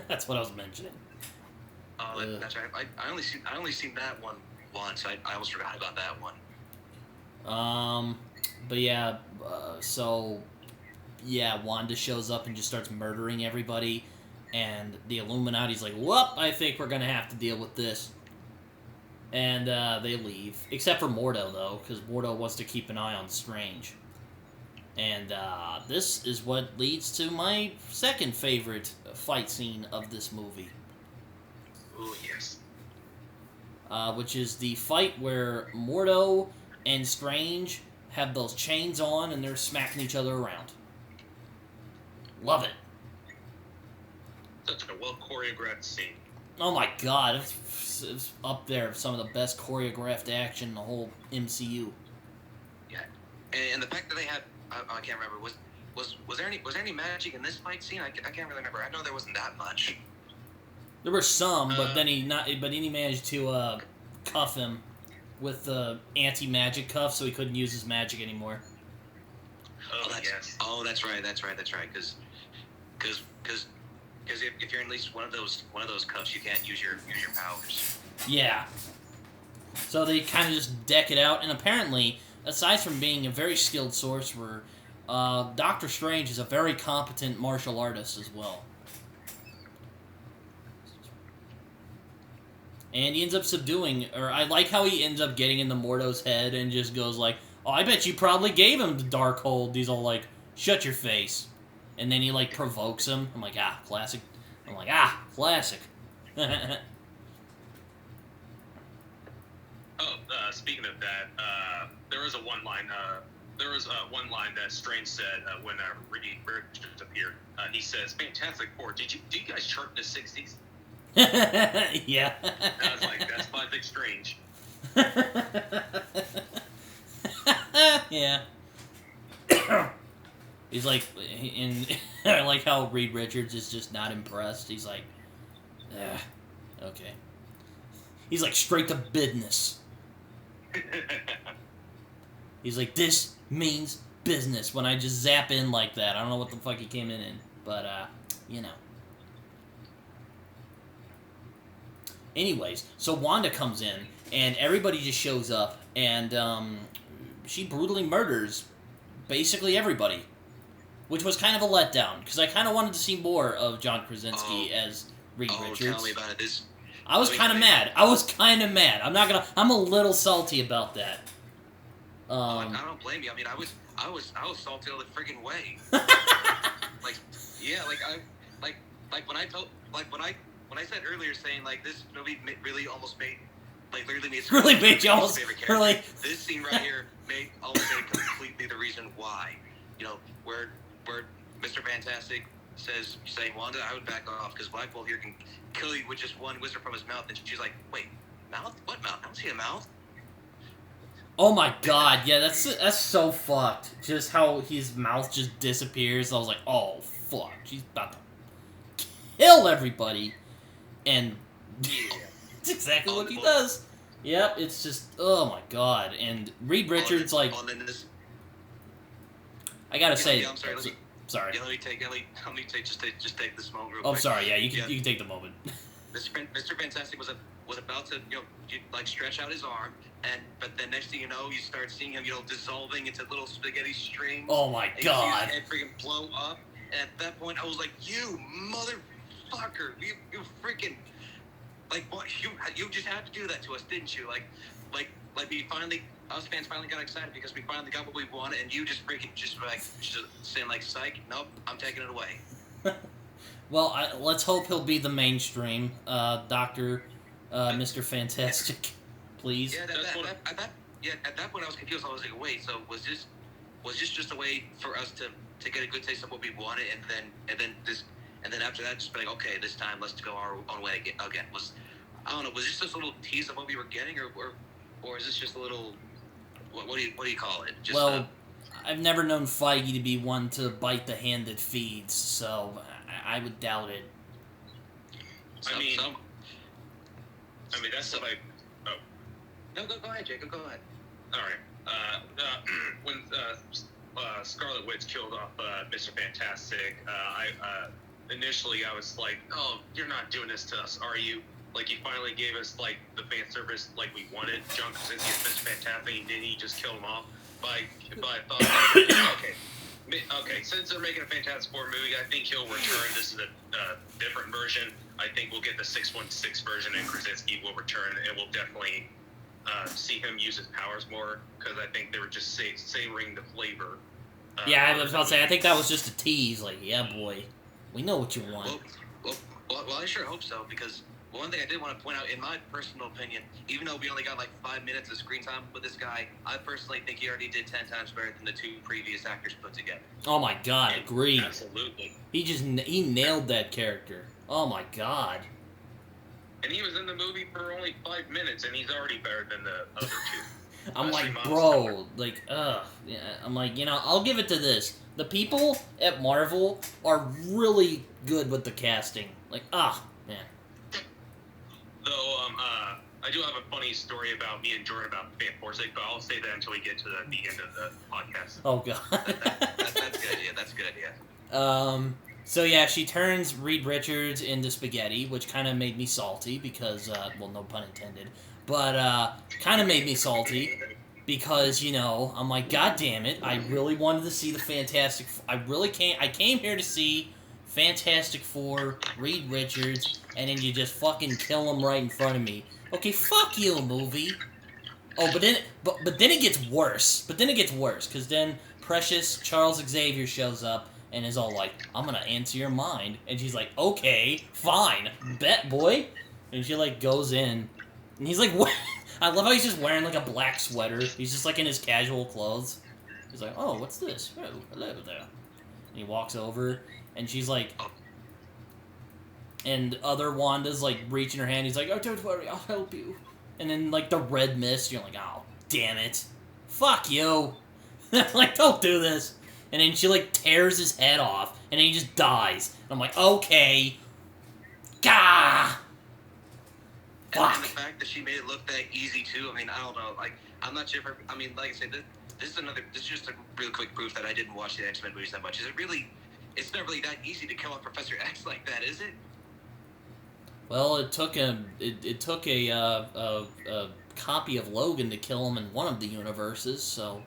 That's what I was mentioning. Oh, that's right. I only seen that one once. I almost forgot about that one. But yeah, Wanda shows up and just starts murdering everybody, and the Illuminati's like, "Whoop! I think we're gonna have to deal with this." And they leave, except for Mordo though, because Mordo wants to keep an eye on Strange. And this is what leads to my second favorite fight scene of this movie. Oh yes. Which is the fight where Mordo and Strange have those chains on and they're smacking each other around. Love it. Such a well choreographed scene. Oh my god, it's up there, some of the best choreographed action in the whole MCU. Yeah, and the fact that they had, I can't remember, was there any magic in this fight scene? I can't really remember. I know there wasn't that much. There were some, but then he managed to cuff him with the anti-magic cuff, so he couldn't use his magic anymore. Yes. Oh, that's right. Because if you're in at least one of those cuffs, you can't use your powers. Yeah. So they kind of just deck it out, and apparently, aside from being a very skilled sorcerer, Doctor Strange is a very competent martial artist as well. And he ends up subduing, or I like how he ends up getting into Mordo's head and just goes like, "Oh, I bet you probably gave him the Darkhold." He's all like, "Shut your face." And then he like provokes him. I'm like, classic. Classic. Speaking of that, there was one line that Strange said when Reed Richards appeared. He says, "Fantastic Four, do you guys chart in the '60s?" Yeah. I was like, that's classic Strange. Yeah. He's like, I like how Reed Richards is just not impressed. He's like, okay. He's like, straight to business. He's like, this means business when I just zap in like that. I don't know what the fuck he came in, but, you know. Anyways, so Wanda comes in, and everybody just shows up, and she brutally murders basically everybody, which was kind of a letdown, because I kind of wanted to see more of John Krasinski as Reed Richards. Tell me about it. I was kind of mad. I'm not gonna. I'm a little salty about that. I don't blame you. I mean, I was salty all the friggin' way. When I said earlier, saying like this movie really almost made, like literally made you almost favorite character. really. This scene right here almost made completely the reason why. You know, where Mr. Fantastic saying, "Wanda, I would back off because Black Bolt here can kill you with just one whisper from his mouth," and she's like, "Wait, mouth? What mouth? I don't see a mouth." Oh my god, yeah, that's so fucked. Just how his mouth just disappears. I was like, oh fuck, she's about to kill everybody. And it's exactly what he does. Yep, it's just, oh my god. And Reed Richards, like, I gotta say, I'm sorry. sorry. Yeah, let me take this moment real quick. Oh, sorry. Yeah, you can take the moment. Mr. Fantastic was about to stretch out his arm, but then next thing you know, you start seeing him dissolving into little spaghetti strings. Oh my god! And freaking blow up. And at that point, I was like, "You motherfucker! You freaking what? You just had to do that to us, didn't you? Like us fans finally got excited because we finally got what we wanted, and you just freaking just saying like, psych, nope, I'm taking it away." Well, let's hope he'll be the mainstream Mr. Fantastic, please. Yeah, at that point I was confused. I was like, wait, so was this just a way for us to get a good taste of what we wanted, and then after that, just be like, okay, this time let's go our own way again. I don't know, was this just a little tease of what we were getting, or is this just a little, what do you call it? Just, I've never known Feige to be one to bite the hand that feeds, so I would doubt it. I mean, that's what I... Oh. No, go ahead, Jacob, go ahead. All right. when Scarlet Witch killed off Mr. Fantastic, initially I was like, "Oh, you're not doing this to us, are you?" Like, he finally gave us like the fan service like we wanted. John Krasinski as Mr. Fantastic, and then he just killed him off. But I thought, okay, since they're making a Fantastic Four movie, I think he'll return. This is a different version. I think we'll get the 616 version, and Krasinski will return, and we'll definitely see him use his powers more, because I think they were just savoring the flavor. Yeah, I was about to say, I think that was just a tease. Like, yeah, boy, we know what you want. Well, I sure hope so, because one thing I did want to point out, in my personal opinion, even though we only got like 5 minutes of screen time with this guy, I personally think he already did 10 times better than the 2 previous actors put together. Oh my god, agreed. Absolutely. He nailed that character. Oh my god. And he was in the movie for only 5 minutes, and he's already better than the other 2. I'm like, bro, like, yeah, I'm like, I'll give it to this. The people at Marvel are really good with the casting. Like, man. Though, I do have a funny story about me and Jordan about Fan Force, but I'll say that until we get to the end of the podcast. Oh god. That's a good idea. That's a good idea. So yeah, she turns Reed Richards into spaghetti, which kind of made me salty because, well, no pun intended, but kind of made me salty because, I'm like, god damn it, I really wanted to see the Fantastic. I came here to see Fantastic Four, Reed Richards, and then you just fucking kill him right in front of me. Okay, fuck you, movie. Oh, but then it gets worse. Because then precious Charles Xavier shows up and is all like, I'm gonna answer your mind. And she's like, okay, fine, bet, boy. And she, like, goes in, and he's like, I love how he's just wearing, like, a black sweater. He's just, like, in his casual clothes. He's like, oh, what's this? Oh, hello there. And he walks over, and she's like, and other Wanda's, like, reaching her hand. He's like, oh, don't worry, I'll help you. And then, like, the red mist, you're like, oh, damn it. Fuck you. Like, don't do this. And then she, like, tears his head off, and then he just dies. And I'm like, okay. Gah! Fuck. And the fact that she made it look that easy, too, I mean, I don't know. Like, I'm not sure if I mean, like I said, this is just a real quick proof that I didn't watch the X-Men movies that much. It's not really that easy to kill off Professor X like that, is it? Well, it took a copy of Logan to kill him in one of the universes, so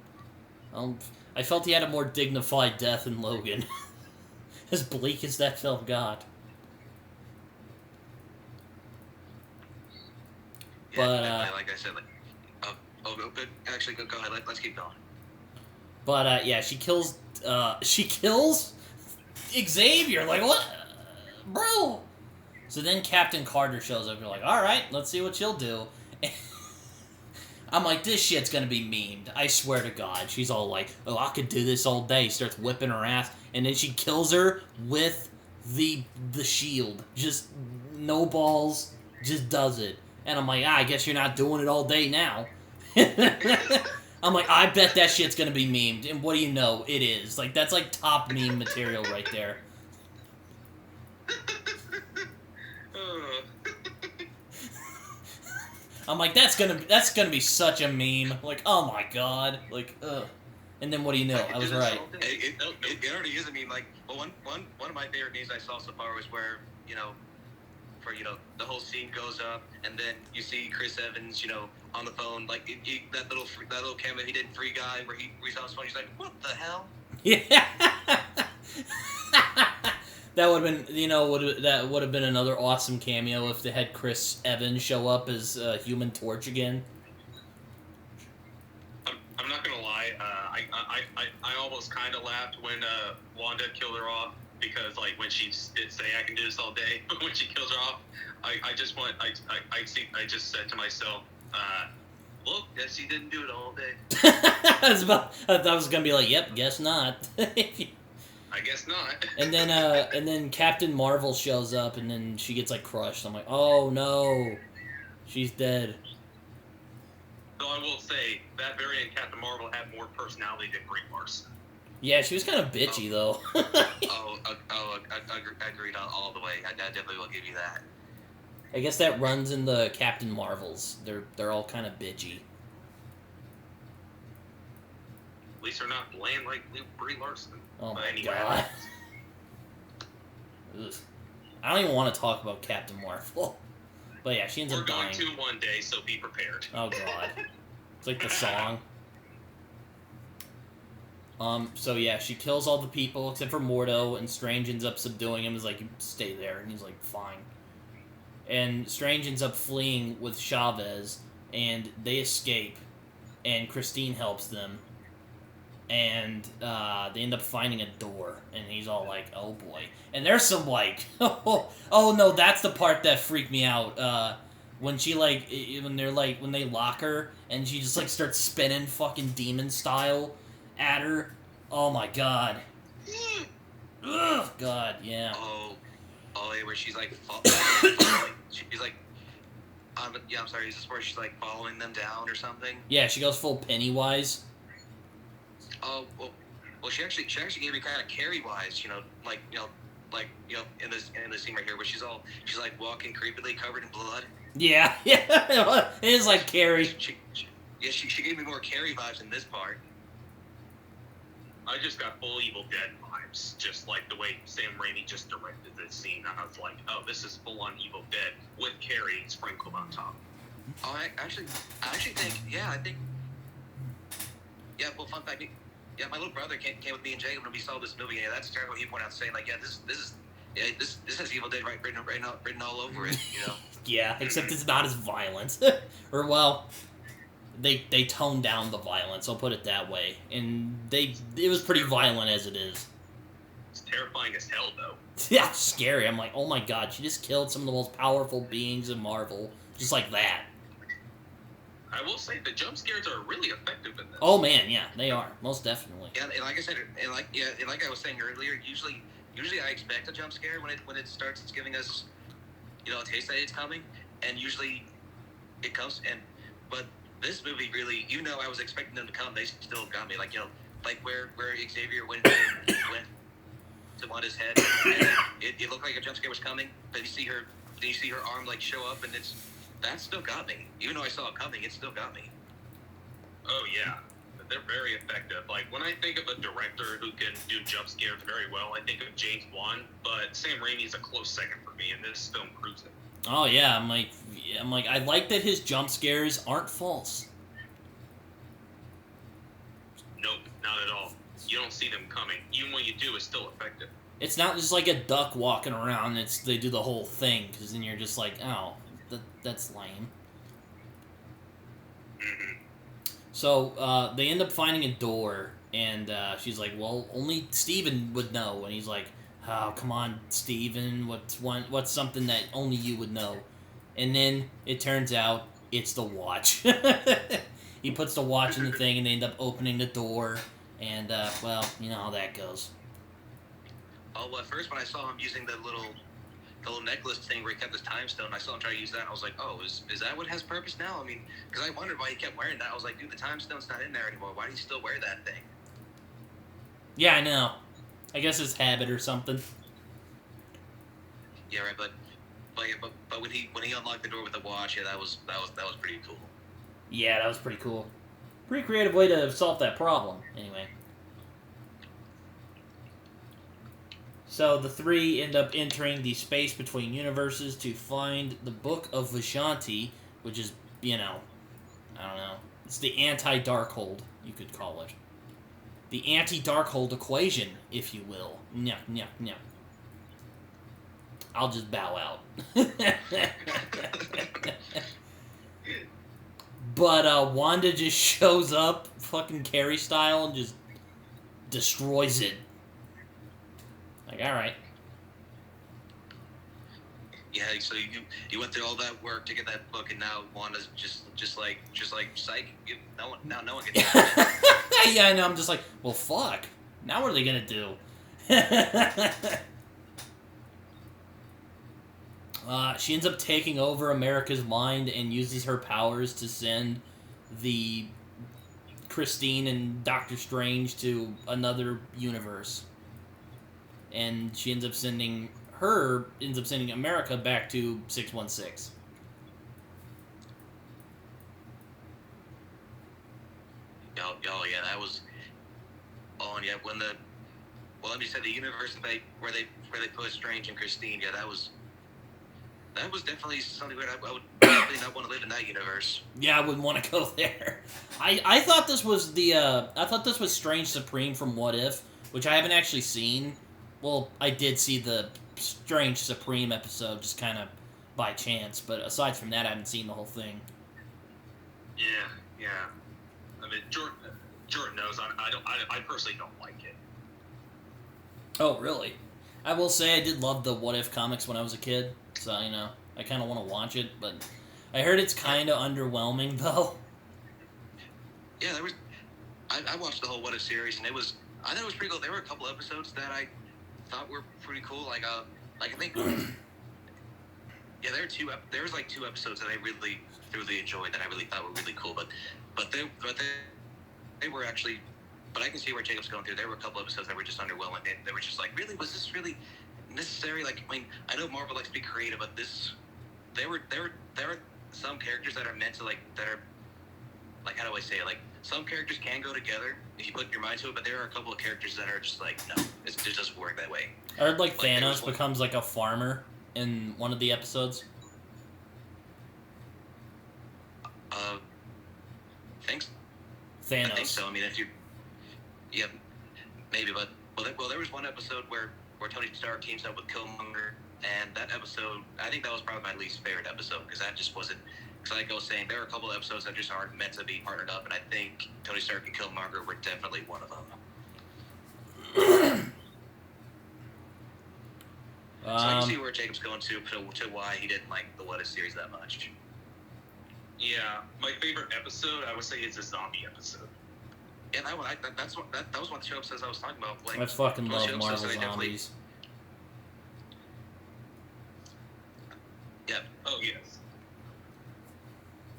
I felt he had a more dignified death than Logan. As bleak as that film got. Yeah, but like I said, actually, go ahead. Let's keep going. But yeah, she kills Xavier. Like, what, bro? So then Captain Carter shows up. You're like, all right, let's see what she'll do. I'm like, this shit's gonna be memed. I swear to God. She's all like, oh, I could do this all day. Starts whipping her ass, and then she kills her with the shield. Just no balls. Just does it. And I'm like, I guess you're not doing it all day now. I'm like, I bet that shit's gonna be memed. And what do you know? It is. Like, that's like top meme material right there. I'm like, that's gonna be such a meme. Like, oh my god. Like, ugh. And then what do you know? I was right. It already is a meme. Like, well, one of my favorite memes I saw so far was where, the whole scene goes up, and then you see Chris Evans, on the phone, like that little cameo he did in Free Guy, where he's on his phone. He's like, "What the hell?" Yeah. That would have been, that would have been another awesome cameo if they had Chris Evans show up as Human Torch again. I'm not gonna lie, I almost kind of laughed when Wanda killed her off, because like when she did say I can do this all day, when she kills her off, I just said to myself, look, guess he didn't do it all day. I was gonna be like, yep, guess not. I guess not. and then Captain Marvel shows up, and then she gets like crushed. I'm like, oh no, she's dead. Though I will say that variant Captain Marvel had more personality than Brie Larson. Yeah, she was kind of bitchy though. Agreed all the way. I definitely will give you that. I guess that runs in the Captain Marvels. They're all kind of bitchy. least they're not bland like Brie Larson. Oh But my anyway, god. Ugh. I don't even want to talk about Captain Marvel. But yeah, she ends we're up going dying. to one day, so be prepared. Oh god. It's like the song. So yeah, she kills all the people except for Mordo, and Strange ends up subduing him. He's like, you stay there, and he's like, fine. And Strange ends up fleeing with Chavez, and they escape, and Christine helps them, and they end up finding a door, and he's all like, oh boy. And there's some like, oh no, that's the part that freaked me out. When she like, when they lock her, and she just like starts spinning fucking demon style at her. Oh my god. Ugh, god, yeah. Oh, yeah, where she's like, she's like, yeah, I'm sorry, is this where she's like following them down or something? Yeah, she goes full Pennywise. Oh, well, she actually gave me kind of Carrie-wise, in this scene right here, where she's like walking creepily, covered in blood. Yeah, yeah, it is like Carrie. She gave me more Carrie vibes in this part. I just got full Evil Dead vibes, just like the way Sam Raimi just directed this scene. I was like, oh, this is full-on Evil Dead with Carrie sprinkled on top. Oh, I actually think, well, fun fact, yeah, my little brother came with me and Jacob when we saw this movie, and that's terrible. He pointed out saying, like, yeah, this has Evil Dead written all over it, you know? Yeah, except it's not as violent. Or, well, they toned down the violence, I'll put it that way. And it was pretty violent as it is. It's terrifying as hell, though. Yeah, scary. I'm like, oh my god, she just killed some of the most powerful beings in Marvel. Just like that. I will say the jump scares are really effective in this. Oh man, yeah, they are. Most definitely. Yeah, and like I said, and like I was saying earlier, usually I expect a jump scare when it starts giving us, a taste that it's coming, and usually it comes. But this movie really, I was expecting them to come, they still got me. Like where Xavier went to Wanda's head, and it looked like a jump scare was coming. Then you see her arm like show up, and that still got me. Even though I saw it coming, it still got me. Oh yeah, they're very effective. Like when I think of a director who can do jump scares very well, I think of James Wan, but Sam Raimi is a close second for me, and this film proves it. Oh yeah, I'm like, I like that his jump scares aren't false. Nope, not at all. You don't see them coming. Even when you do, it's still effective. It's not just like a duck walking around. They do the whole thing, because then you're just like, oh, that's lame. Mm-hmm. So they end up finding a door, and she's like, well, only Steven would know. And he's like, oh, come on, Steven, what's something that only you would know? And then it turns out it's the watch. He puts the watch in the thing, and they end up opening the door, and, well, you know how that goes. Oh, well, at first when I saw him using the little necklace thing where he kept his time stone, I saw him try to use that, and I was like, oh, is that what has purpose now? I mean, because I wondered why he kept wearing that. I was like, dude, the time stone's not in there anymore. Why do you still wear that thing? Yeah, I know. I guess it's habit or something. Yeah, right, but when he unlocked the door with the watch, yeah, that was pretty cool. Yeah, that was pretty cool. Pretty creative way to solve that problem, anyway. So the three end up entering the space between universes to find the Book of Vishanti, which is, I don't know. It's the anti-Darkhold, you could call it. The anti-Darkhold equation, if you will. Nya, nya, nya. I'll just bow out. But Wanda just shows up, fucking Carrie style, and just destroys it. Like, alright. Yeah, so you went through all that work to get that book, and now Wanda's just like psych. No one can. Yeah, I know. I'm just like, well, fuck. Now what are they gonna do? She ends up taking over America's mind and uses her powers to send the Christine and Doctor Strange to another universe. And she ends up sending America back to 616. Oh yeah, that was Yeah, when the let me say the universe where they put Strange and Christine. Yeah, that was definitely something weird. I would definitely not want to live in that universe. Yeah, I wouldn't want to go there. I thought this was Strange Supreme from What If, which I haven't actually seen. Well, I did see the Strange Supreme episode just kind of by chance, but aside from that, I haven't seen the whole thing. Yeah. I mean, Jordan knows. I personally don't like it. Oh, really? I will say I did love the What If comics when I was a kid, so, I kind of want to watch it, but I heard it's kind of underwhelming, though. Yeah, I watched the whole What If series, and I thought it was pretty cool. There were a couple episodes that I thought were pretty cool, I think... Yeah, there was like 2 episodes that I really enjoyed that I really thought were really cool, but they were actually. But I can see where Jacob's going through. There were a couple episodes that were just underwhelming. They were just like, really, was this really necessary? Like, I mean, I know Marvel likes to be creative, but there were some characters that are meant to that are like, how do I say it? Like, some characters can go together if you put your mind to it, but there are a couple of characters that are just like, no, it just doesn't work that way. I heard Thanos becomes like a farmer in one of the episodes. Thanks. Thanos. I think so. I mean, yeah, maybe, but there was one episode where Tony Stark teams up with Killmonger, and that episode, I think that was probably my least favorite episode because that just wasn't. Because like I was saying, there are a couple of episodes that just aren't meant to be partnered up, and I think Tony Stark and Killmonger were definitely one of them. So I can see where Jacob's going to why he didn't like the What If series that much. Yeah, my favorite episode, I would say, is the zombie episode. Yeah, that one. That was one of the show episodes I was talking about. Like, I fucking love Marvel zombies. Yeah. Oh yes.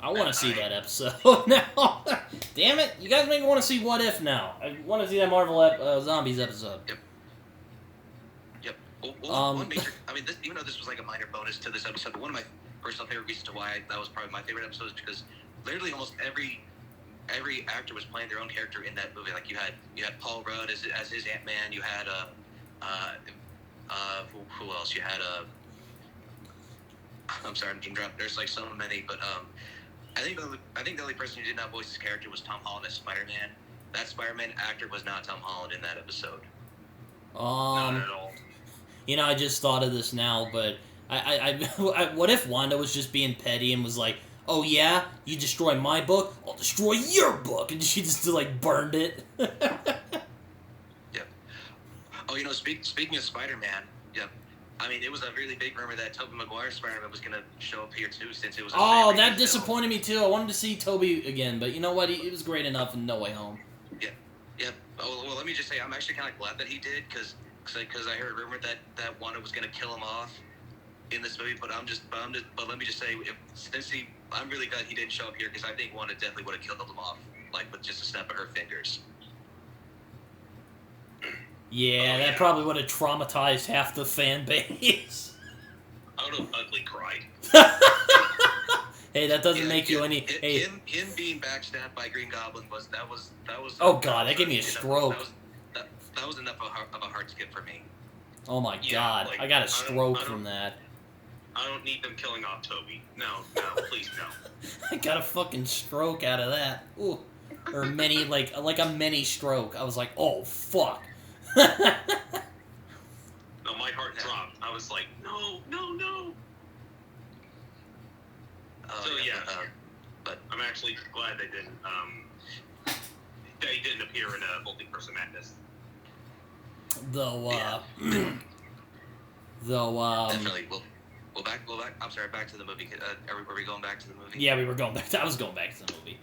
I want to see that episode now. Damn it! You guys make me want to see What If now. I want to see that Marvel zombies episode. Yep. One major. I mean, even though this was like a minor bonus to this episode, but one of my personal favorite reasons to why that was probably my favorite episode is because literally almost every actor was playing their own character in that movie. Like you had Paul Rudd as his Ant-Man. You had who else? You had I'm sorry, I'm dropping. There's like so many, but I think the only person who did not voice his character was Tom Holland as Spider-Man. That Spider-Man actor was not Tom Holland in that episode. Not at all. I just thought of this now, but I what if Wanda was just being petty and was like, "Oh yeah, you destroy my book, I'll destroy your book," and she just burned it. Yeah. Oh, speaking of Spider-Man, yeah. I mean, it was a really big rumor that Tobey Maguire's Spider-Man was gonna show up here too, since it was. That disappointed me too. I wanted to see Tobey again, but you know what? He was great enough in No Way Home. Yeah. Oh, well, let me just say, I'm actually kind of glad that he did, because I heard a rumor that Wanda was gonna kill him off in this movie, but let me just say, I'm really glad he didn't show up here, because I think Wanda definitely would have killed him off, like with just a snap of her fingers. Yeah, that probably would have traumatized half the fan base. I would have ugly cried. Hey, that doesn't make you any. Him being backstabbed by Green Goblin was. Oh God, that gave me a stroke. That was enough of a hard skip for me. Oh my God, I got a stroke from that. I don't need them killing off Toby. No, please no. I got a fucking stroke out of that. Ooh, or like a mini stroke. I was like, oh fuck. No, my heart dropped. I was like, no. But I'm actually glad they didn't. That he didn't appear in Multiverse of Madness. Definitely. Well, back. I'm sorry. Back to the movie. Are we going back to the movie? Yeah, we were going back. I was going back to the movie.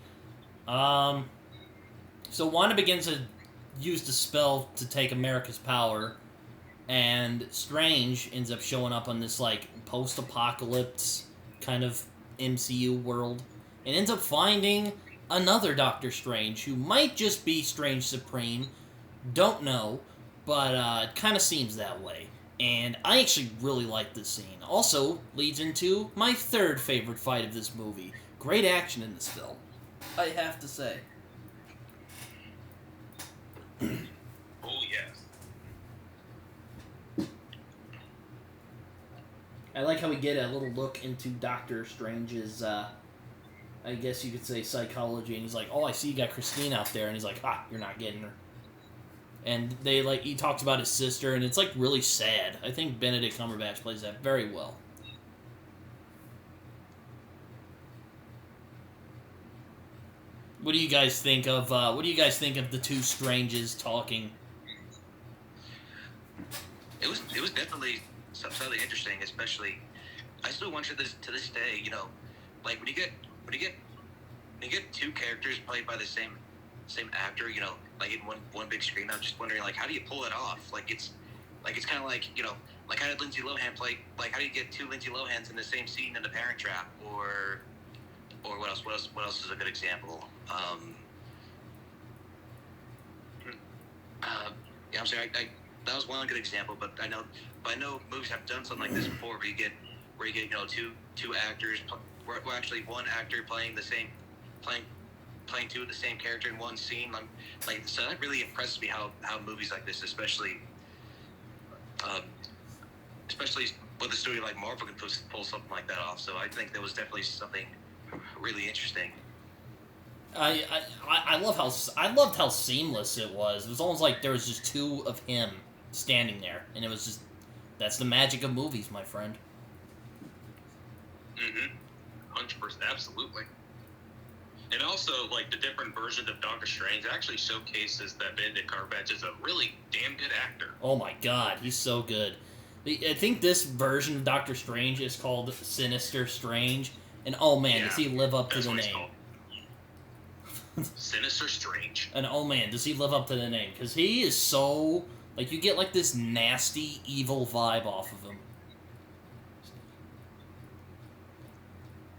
So Wanda begins to use the spell to take America's power, and Strange ends up showing up on this like post-apocalypse kind of MCU world, and ends up finding another Doctor Strange who might just be Strange Supreme. Don't know, but it kind of seems that way. And I actually really like this scene. Also leads into my third favorite fight of this movie. Great action in this film, I have to say. I like how we get a little look into Doctor Strange's, I guess you could say, psychology, and he's like, oh, I see you got Christine out there, and he's like, you're not getting her. And he talks about his sister, and it's, like, really sad. I think Benedict Cumberbatch plays that very well. What do you guys think of the two Stranges talking? It was definitely something interesting, especially. I still wonder to this day, you know, like when you get two characters played by the same actor, you know, like in one big screen. I'm just wondering, like, how do you pull it off? Like it's kind of like, you know, like how did Lindsay Lohan play? Like how do you get two Lindsay Lohans in the same scene in The Parent Trap, or what else? What else is a good example? Yeah, I'm sorry. That was one good example, but I know movies have done something like this before, where you get you know two actors, where actually one actor playing two of the same character in one scene. Like so that really impresses me how movies like this, especially with a studio like Marvel, can pull something like that off. So I think that was definitely something really interesting. I loved how seamless it was. It was almost like there was just two of him standing there, and it was just, that's the magic of movies, my friend. 100%, absolutely. And also, like, the different versions of Doctor Strange actually showcases that Benedict Cumberbatch is a really damn good actor. Oh my god, he's so good. I think this version of Doctor Strange is called Sinister Strange, and oh man, does he live up to the name. Sinister Strange. And oh man, does he live up to the name? Because he is so, like, you get like this nasty, evil vibe off of him.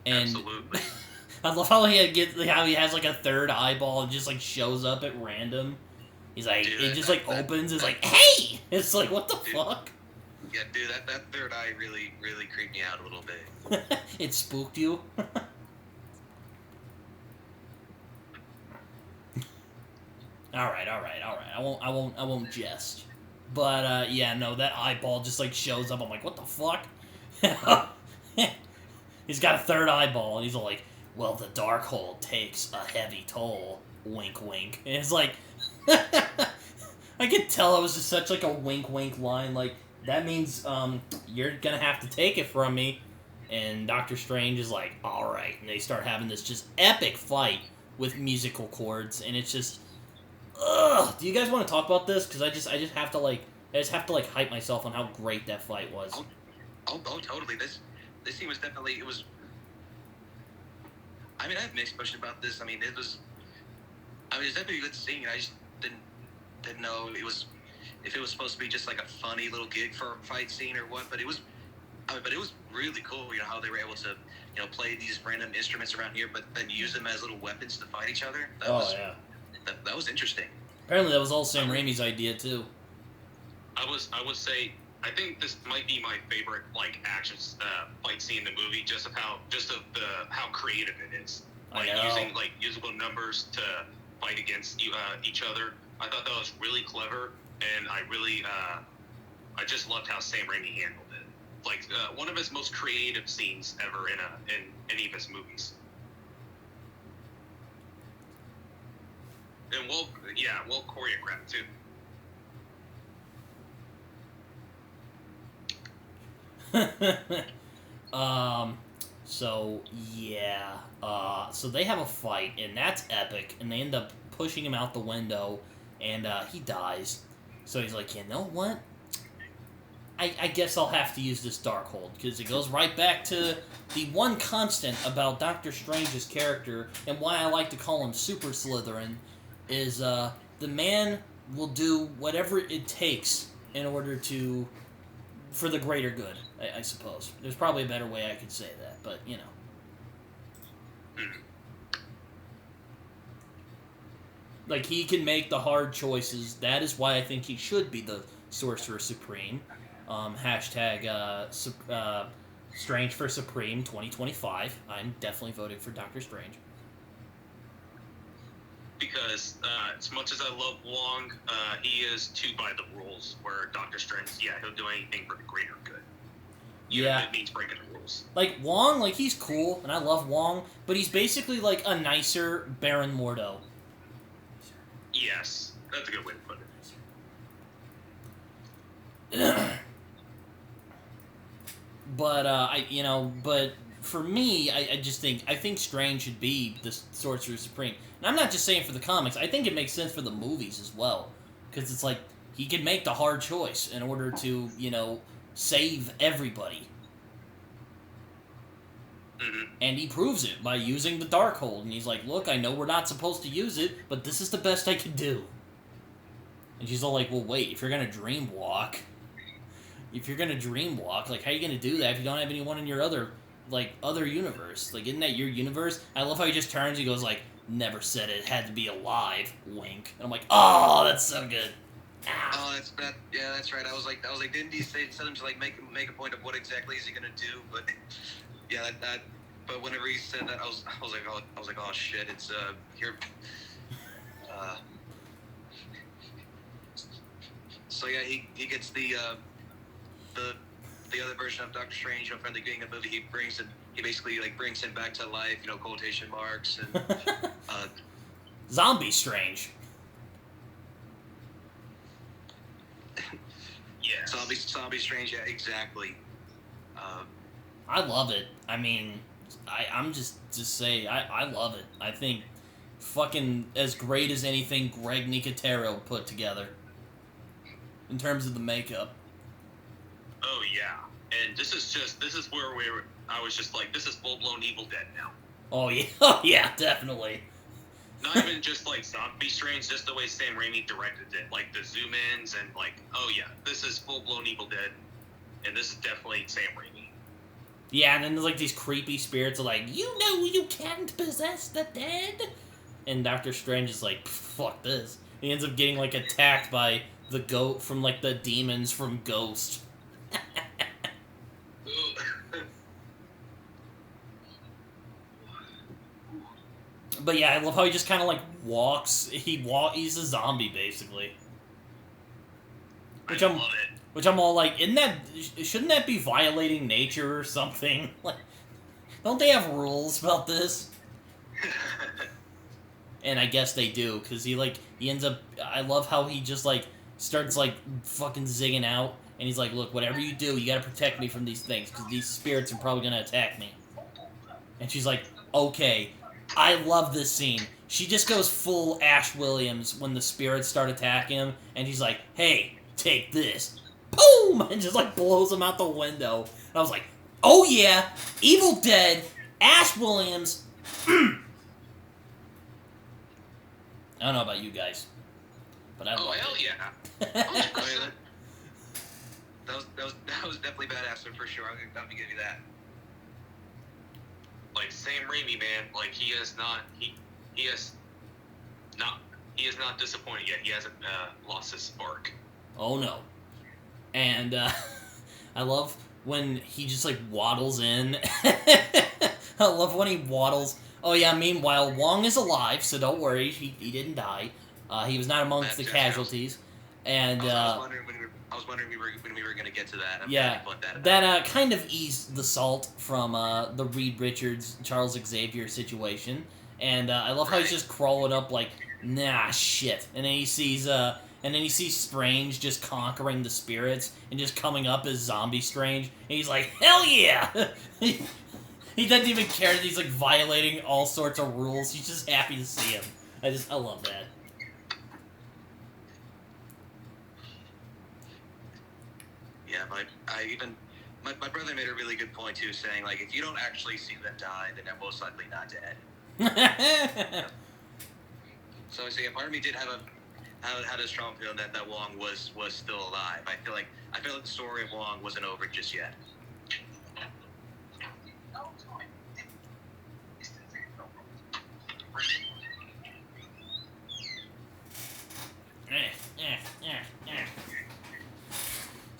And absolutely. I love how he has like a third eyeball and just like shows up at random. He's like, dude, it just like opens. It's like, hey! It's like, what the fuck? Yeah, dude, that third eye really creeped me out a little bit. It spooked you. All right. I won't jest. But yeah, no, that eyeball just like shows up. I'm like, what the fuck? He's got a third eyeball, and he's like, well, the Darkhold takes a heavy toll. Wink, wink. And it's like, I could tell it was just such like a wink, wink line. Like, that means you're gonna have to take it from me. And Doctor Strange is like, all right. And they start having this just epic fight with musical chords, and it's just, ugh. Do you guys want to talk about this? Because I just have to hype myself on how great that fight was. Oh, totally. This scene was definitely, it was. I mean, I have mixed emotions about this. I mean, it's definitely a good scene. I just didn't know if it was supposed to be just like a funny little gig for a fight scene or what. But it was really cool. You know how they were able to, you know, play these random instruments around here, but then use them as little weapons to fight each other. That was interesting. Apparently, that was all Sam Raimi's idea too. I would say, I think this might be my favorite like action fight scene in the movie, just of how creative it is. Like using like usable numbers to fight against each other. I thought that was really clever, and I just loved how Sam Raimi handled it. Like one of his most creative scenes ever in any of his movies. And well choreographed too. So yeah, so they have a fight, and that's epic, and they end up pushing him out the window, and he dies. So he's like, you know what? I guess I'll have to use this Darkhold, because it goes right back to the one constant about Doctor Strange's character, and why I like to call him Super Slytherin, is the man will do whatever it takes in order to, for the greater good, I suppose. There's probably a better way I could say that, but, you know. Like, he can make the hard choices. That is why I think he should be the Sorcerer Supreme. Hashtag Strange for Supreme 2025. I'm definitely voting for Doctor Strange. Because as much as I love Wong, he is too by the rules, where Doctor Strange, yeah, he'll do anything for the greater good. Yeah. It means breaking the rules. Like, Wong, like, he's cool, and I love Wong, but he's basically, like, a nicer Baron Mordo. Yes, that's a good way to put it. But, but for me, I think Strange should be the Sorcerer Supreme. And I'm not just saying for the comics, I think it makes sense for the movies as well. Because it's like, he can make the hard choice in order to, save everybody. Mm-hmm. And he proves it by using the Darkhold. And he's like, look, I know we're not supposed to use it, but this is the best I can do. And she's all like, well, wait, if you're going to dreamwalk, like, how are you going to do that if you don't have anyone in your other universe? Like, isn't that your universe? I love how he just turns, he goes like, never said it had to be alive, wink. And I'm like, oh, that's so good. Oh, that's right. I was like, didn't he set him to like make a point of what exactly is he gonna do? But yeah, but whenever he said that, I was like, oh shit, it's here. So yeah, he gets the other version of Doctor Strange from the beginning of the movie. He basically like brings him back to life, quotation marks, and Zombie Strange. Yeah. Zombie Strange, yeah, exactly. I love it. I mean, I'm just saying, I love it. I think fucking as great as anything Greg Nicotero put together in terms of the makeup. Oh yeah, and this is where I was just like, this is full blown Evil Dead now. Oh yeah, oh yeah, definitely. Not even just like Zombie Strange, just the way Sam Raimi directed it, like the zoom ins and like, oh yeah, this is full blown Evil Dead, and this is definitely Sam Raimi. Yeah, and then there's like these creepy spirits are like, you can't possess the dead, and Doctor Strange is like, fuck this. He ends up getting like attacked by the goat from like the demons from Ghost. But yeah, I love how he just kind of like walks. He's a zombie basically. I love it. Which I'm all like, shouldn't that be violating nature or something? Like, don't they have rules about this? And I guess they do, because he ends up. I love how he just like starts like fucking zigging out, and he's like, look, whatever you do, you gotta protect me from these things, because these spirits are probably gonna attack me. And she's like, okay. I love this scene. She just goes full Ash Williams when the spirits start attacking him, and he's like, hey, take this. Boom! And just like blows him out the window. And I was like, oh yeah, Evil Dead, Ash Williams. I don't know about you guys, but I love hell it. Yeah. 100%. That was definitely badass for sure. I'll give you that. Like Sam Raimi, man, like he is not disappointed yet. He hasn't lost his spark. Oh no. And I love when he just like waddles in. I love when he waddles. Oh yeah, meanwhile Wong is alive, so don't worry, he didn't die. He was not amongst the casualties. And I was wondering when we were gonna get to that. I'm yeah, glad that kind of eased the salt from the Reed Richards Charles Xavier situation. And I love how he's just crawling up like, nah, shit. And then he sees Strange just conquering the spirits and just coming up as Zombie Strange. And he's like, hell yeah! He doesn't even care that he's like violating all sorts of rules. He's just happy to see him. I love that. Yeah, my brother made a really good point too, saying like, if you don't actually see them die, then they're most likely not dead. So yeah, part of me did have a strong feeling that Wong was still alive. I feel like the story of Wong wasn't over just yet.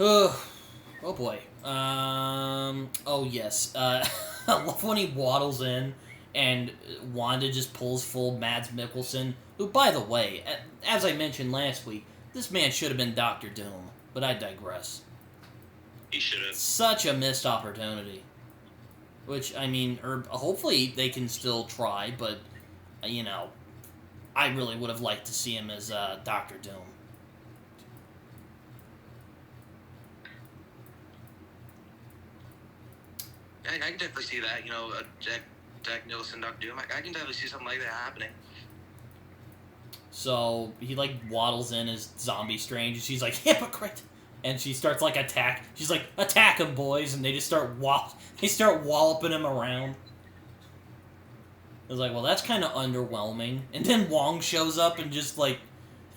Oh boy. Oh yes. I love when he waddles in and Wanda just pulls full Mads Mikkelsen, who, by the way, as I mentioned last week, this man should have been Doctor Doom, but I digress. He should have. Such a missed opportunity. Which, I mean, or hopefully they can still try, but, you know, I really would have liked to see him as Doctor Doom. I can definitely see that. You know, Jack Nicholson, Doctor Doom. I can definitely see something like that happening. So he like waddles in as Zombie Strange, and she's like, hypocrite, and she starts like attack. She's like, attack him, boys, and they just start walloping him around. I was like, well, that's kind of underwhelming. And then Wong shows up and just like,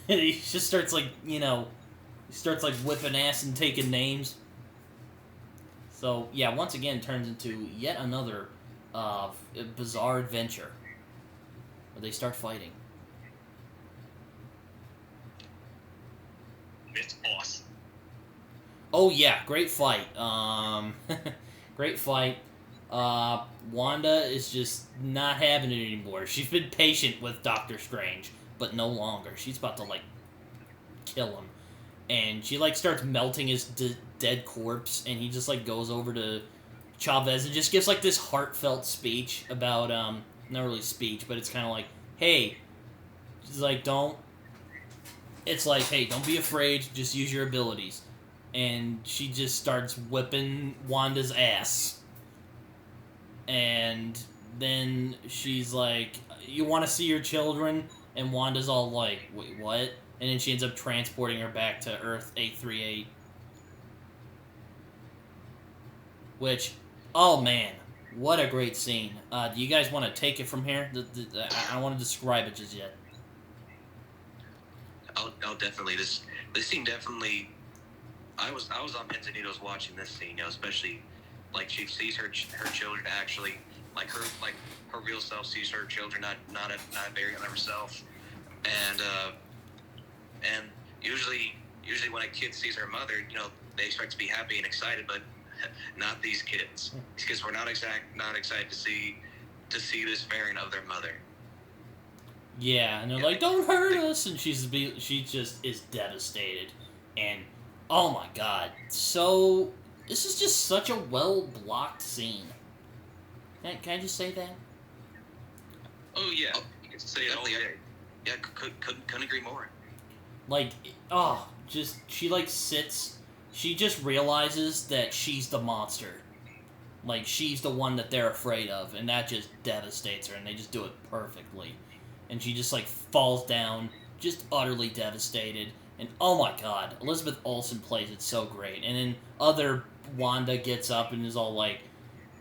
he just starts like, you know, he starts like whipping ass and taking names. So yeah, once again, turns into yet another bizarre adventure where they start fighting. It's awesome. Oh yeah, great fight. Great fight. Wanda is just not having it anymore. She's been patient with Doctor Strange, but no longer. She's about to like kill him, and she like starts melting his dead corpse, and he just like goes over to Chavez and just gives like this heartfelt speech about not really speech, but it's kind of like, hey, she's like, don't. It's like, hey, don't be afraid, just use your abilities. And she just starts whipping Wanda's ass. And then she's like, you want to see your children? And Wanda's all like, wait, what? And then she ends up transporting her back to Earth 838. Which, oh man, what a great scene. Do you guys want to take it from here? I don't want to describe it just yet. I'll definitely. This scene definitely. I was on pins and needles watching this scene, you know, especially like she sees her children actually, like her real self sees her children, not a variant of herself, and usually when a kid sees her mother, you know, they expect to be happy and excited, but not these kids. These kids were not excited to see this variant of their mother. Yeah, and they're like, don't hurt us, and she just is devastated, and oh my god, so this is just such a well-blocked scene. Can I just say that? Oh yeah, you can say it all day. Yeah, couldn't agree more. Like, oh, just, she like sits, she just realizes that she's the monster. Like, she's the one that they're afraid of, and that just devastates her, and they just do it perfectly. And she just, like, falls down, just utterly devastated. And, oh my god, Elizabeth Olsen plays it so great. And then other Wanda gets up and is all like,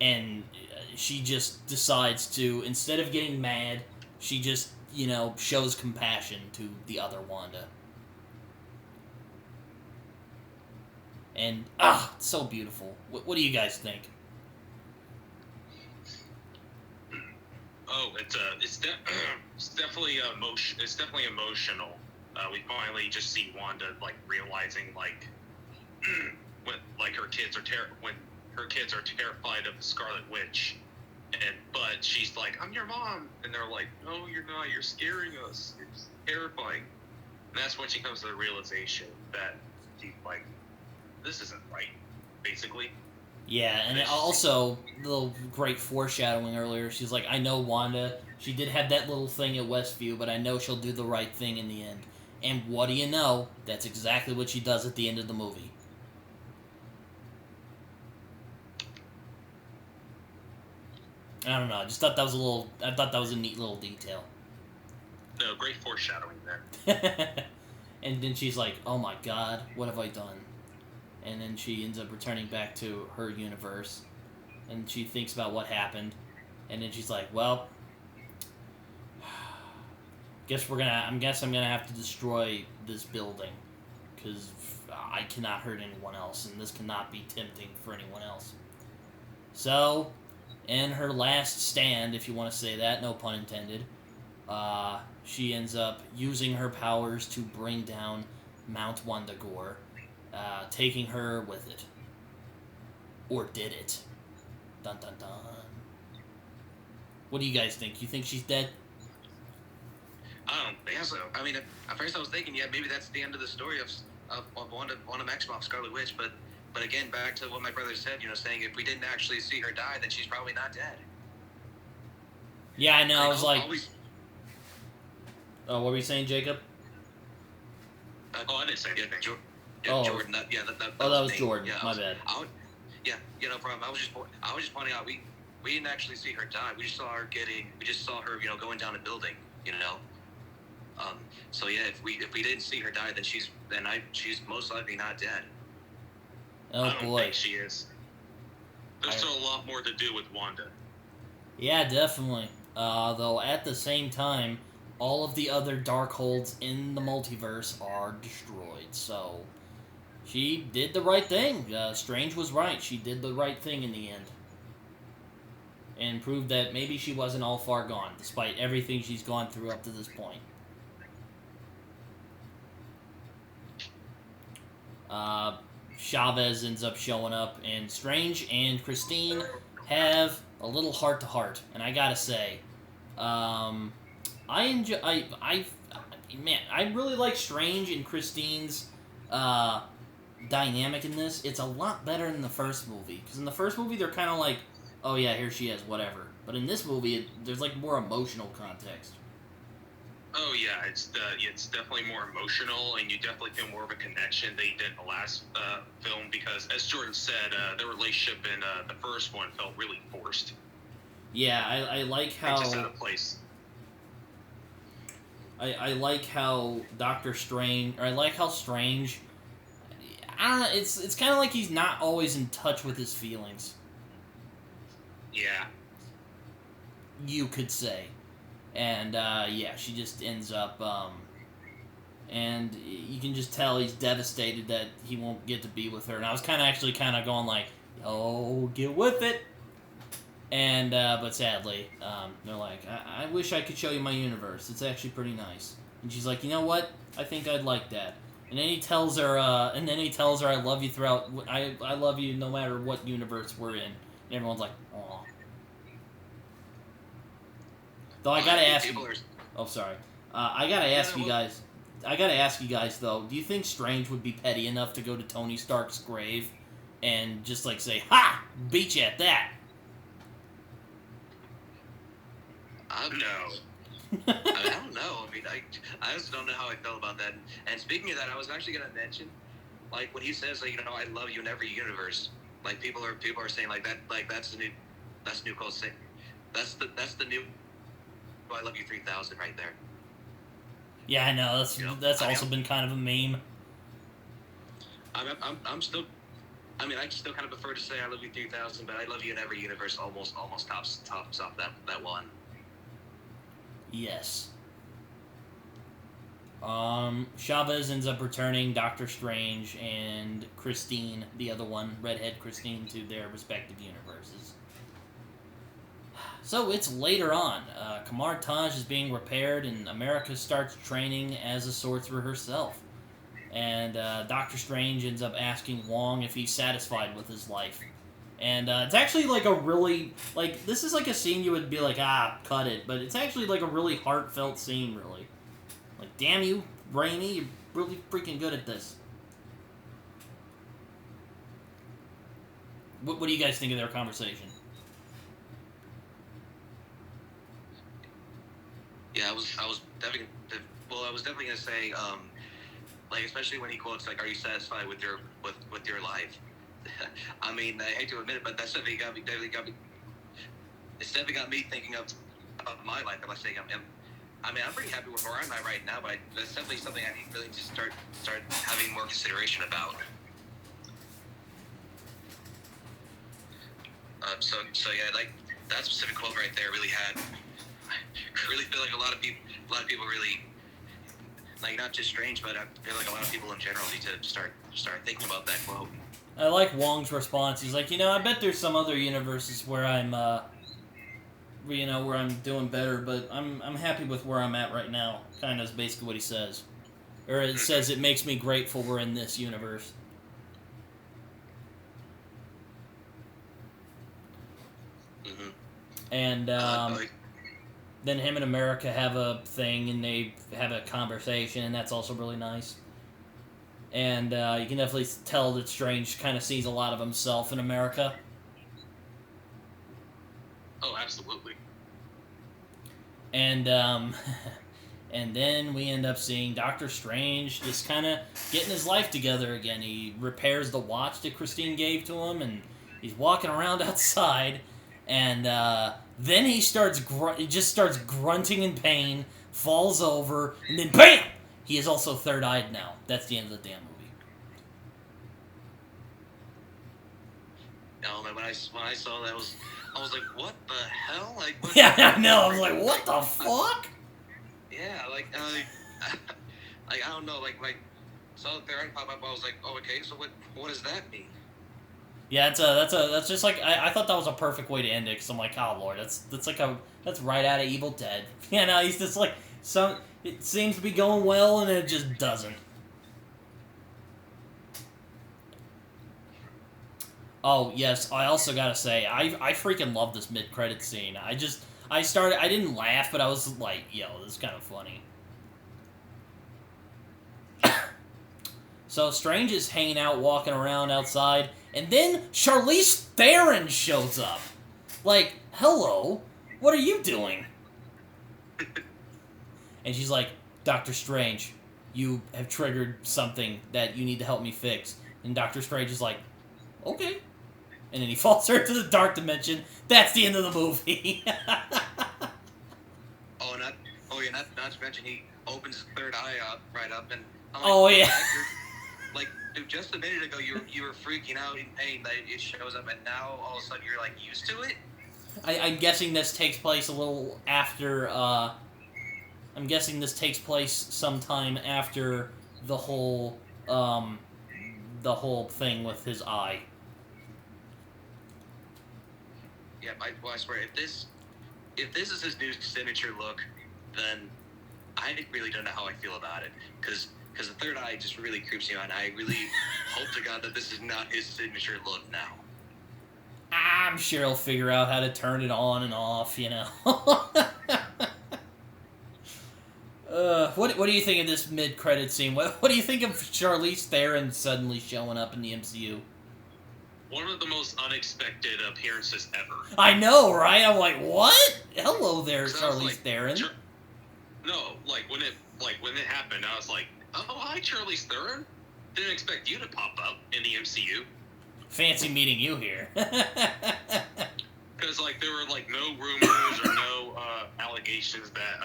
and she just decides to, instead of getting mad, she just, you know, shows compassion to the other Wanda. And, it's so beautiful. What do you guys think? Oh, it's definitely emotional. We finally just see Wanda like realizing like when like her kids are terrified of the Scarlet Witch, but she's like, I'm your mom, and they're like, no, you're not. You're scaring us. You're just terrifying. And that's when she comes to the realization that she's like, this isn't right, basically. Yeah, and also, little great foreshadowing earlier. She's like, I know Wanda, she did have that little thing at Westview, but I know she'll do the right thing in the end. And what do you know? That's exactly what she does at the end of the movie. I don't know, I just thought that was a neat little detail. No, great foreshadowing there. And then she's like, oh my god, what have I done? And then she ends up returning back to her universe, and she thinks about what happened, and then she's like, well, I'm gonna have to destroy this building, because I cannot hurt anyone else, and this cannot be tempting for anyone else. So, in her last stand, if you want to say that, no pun intended, she ends up using her powers to bring down Mount Wundagore, taking her with it. Or did it? Dun dun dun. What do you guys think? You think she's dead? I don't think so. I mean, at first I was thinking, yeah, maybe that's the end of the story of Wanda Maximoff, Scarlet Witch, but But again, back to what my brother said, saying if we didn't actually see her die, then she's probably not dead. Yeah, I know. I was like, always, oh, what were you saying, Jacob? I didn't say anything. Jordan. That was name. Jordan. Yeah, My bad. I was just pointing out we didn't actually see her die. We just saw her going down a building. So yeah, if we didn't see her die, then she's most likely not dead. Oh I don't boy. think she is. There's still a lot more to do with Wanda. Yeah, definitely. Though at the same time, all of the other Darkholds in the multiverse are destroyed. So she did the right thing. Strange was right. She did the right thing in the end. And proved that maybe she wasn't all far gone, despite everything she's gone through up to this point. Chavez ends up showing up, and Strange and Christine have a little heart-to-heart. And I gotta say, I really like Strange and Christine's dynamic in this. It's a lot better than the first movie. Because in the first movie, they're kind of like, oh yeah, here she is, whatever. But in this movie, there's like more emotional context. Oh yeah, it's definitely more emotional, and you definitely feel more of a connection than you did in the last film. Because as Jordan said, the relationship in the first one felt really forced. Yeah, I like how. Just out of place. I like how Doctor Strange, or I like how Strange. I don't know. It's kind of like he's not always in touch with his feelings. Yeah. You could say. And, yeah, she just ends up, and you can just tell he's devastated that he won't get to be with her. And I was kind of going like, oh, get with it. And, but sadly, they're like, I wish I could show you my universe. It's actually pretty nice. And she's like, you know what? I think I'd like that. And then he tells her, I love you throughout, I love you no matter what universe we're in. And everyone's like, aw. Though I gotta ask you. Oh, sorry. I gotta ask you guys. Though, do you think Strange would be petty enough to go to Tony Stark's grave and just like say, "Ha! Beat you at that"? No. I don't know. I mean, I just don't know how I felt about that. And speaking of that, I was actually gonna mention, like when he says, like, I love you in every universe. Like people are saying like that. Like that's the new code saying. That's the new. I love you 3000 right there. Yeah, I know. That's also been kind of a meme. I'm still. I mean, I still kind of prefer to say I love you 3000, but I love you in every universe almost tops off that one. Yes. Chavez ends up returning Doctor Strange and Christine, the other one, redhead Christine, to their respective universes. So it's later on. Kamar-Taj is being repaired, and America starts training as a sorcerer herself. And Doctor Strange ends up asking Wong if he's satisfied with his life. And it's actually like a really, like, this is like a scene you would be like, cut it. But it's actually like a really heartfelt scene, really. Like, damn you, Raimi, you're really freaking good at this. What do you guys think of their conversation? Yeah, I was definitely gonna say, like, especially when he quotes like, "Are you satisfied with your life?" I mean, I hate to admit it, but that's definitely got me. It's definitely got me thinking of my life. I'm like saying, I'm pretty happy with where I'm at right now, but that's definitely something I need really to start having more consideration about. So yeah, like that specific quote right there really had. I really feel like a lot of people really, like, not just Strange, but I feel like a lot of people in general need to start thinking about that quote. I like Wong's response. He's like, I bet there's some other universes where I'm, where I'm doing better, but I'm happy with where I'm at right now. Kind of is basically what he says. Or it says it makes me grateful we're in this universe. Mm-hmm. And, then him and America have a thing, and they have a conversation, and that's also really nice. And you can definitely tell that Strange kind of sees a lot of himself in America. Oh, absolutely. And and then we end up seeing Doctor Strange just kind of getting his life together again. He repairs the watch that Christine gave to him, and he's walking around outside. And then he just starts grunting in pain, falls over, and then BAM! He is also third-eyed now. That's the end of the damn movie. No, man, when I saw that, I was like, what the hell? Like, what Yeah, I know. I was like, what the fuck? Yeah, like I don't know, like saw the Theron pop up. I was like, oh, okay, so what does that mean? Yeah, that's just like I thought that was a perfect way to end it. Because I'm like, oh lord, that's right out of Evil Dead. You know, he's just like it seems to be going well, and it just doesn't. Oh yes, I also gotta say I freaking love this mid-credit scene. I didn't laugh, but I was like, yo, this is kind of funny. So Strange is hanging out, walking around outside, and then Charlize Theron shows up. Like, hello, what are you doing? And she's like, Doctor Strange, you have triggered something that you need to help me fix. And Doctor Strange is like, okay. And then he falls her to the dark dimension. That's the end of the movie. Not to mention he opens his third eye up, right up, and I'm like, oh yeah. Like, dude, just a minute ago you were freaking out in pain that it shows up, and now all of a sudden you're like used to it. I'm guessing this takes place a little after. I'm guessing this takes place sometime after the whole thing with his eye. Yeah, I swear, if this is his new signature look, then I really don't know how I feel about it, because the third eye just really creeps me out, and I really hope to God that this is not his signature look now. I'm sure he'll figure out how to turn it on and off, you know. What do you think of this mid-credit scene? What do you think of Charlize Theron suddenly showing up in the MCU? One of the most unexpected appearances ever. I know, right? I'm like, what? Hello there, Charlize like, Theron. No, when it happened, I was like, oh, hi, Charlize Theron. Didn't expect you to pop up in the MCU. Fancy meeting you here. Because there were no rumors or no allegations that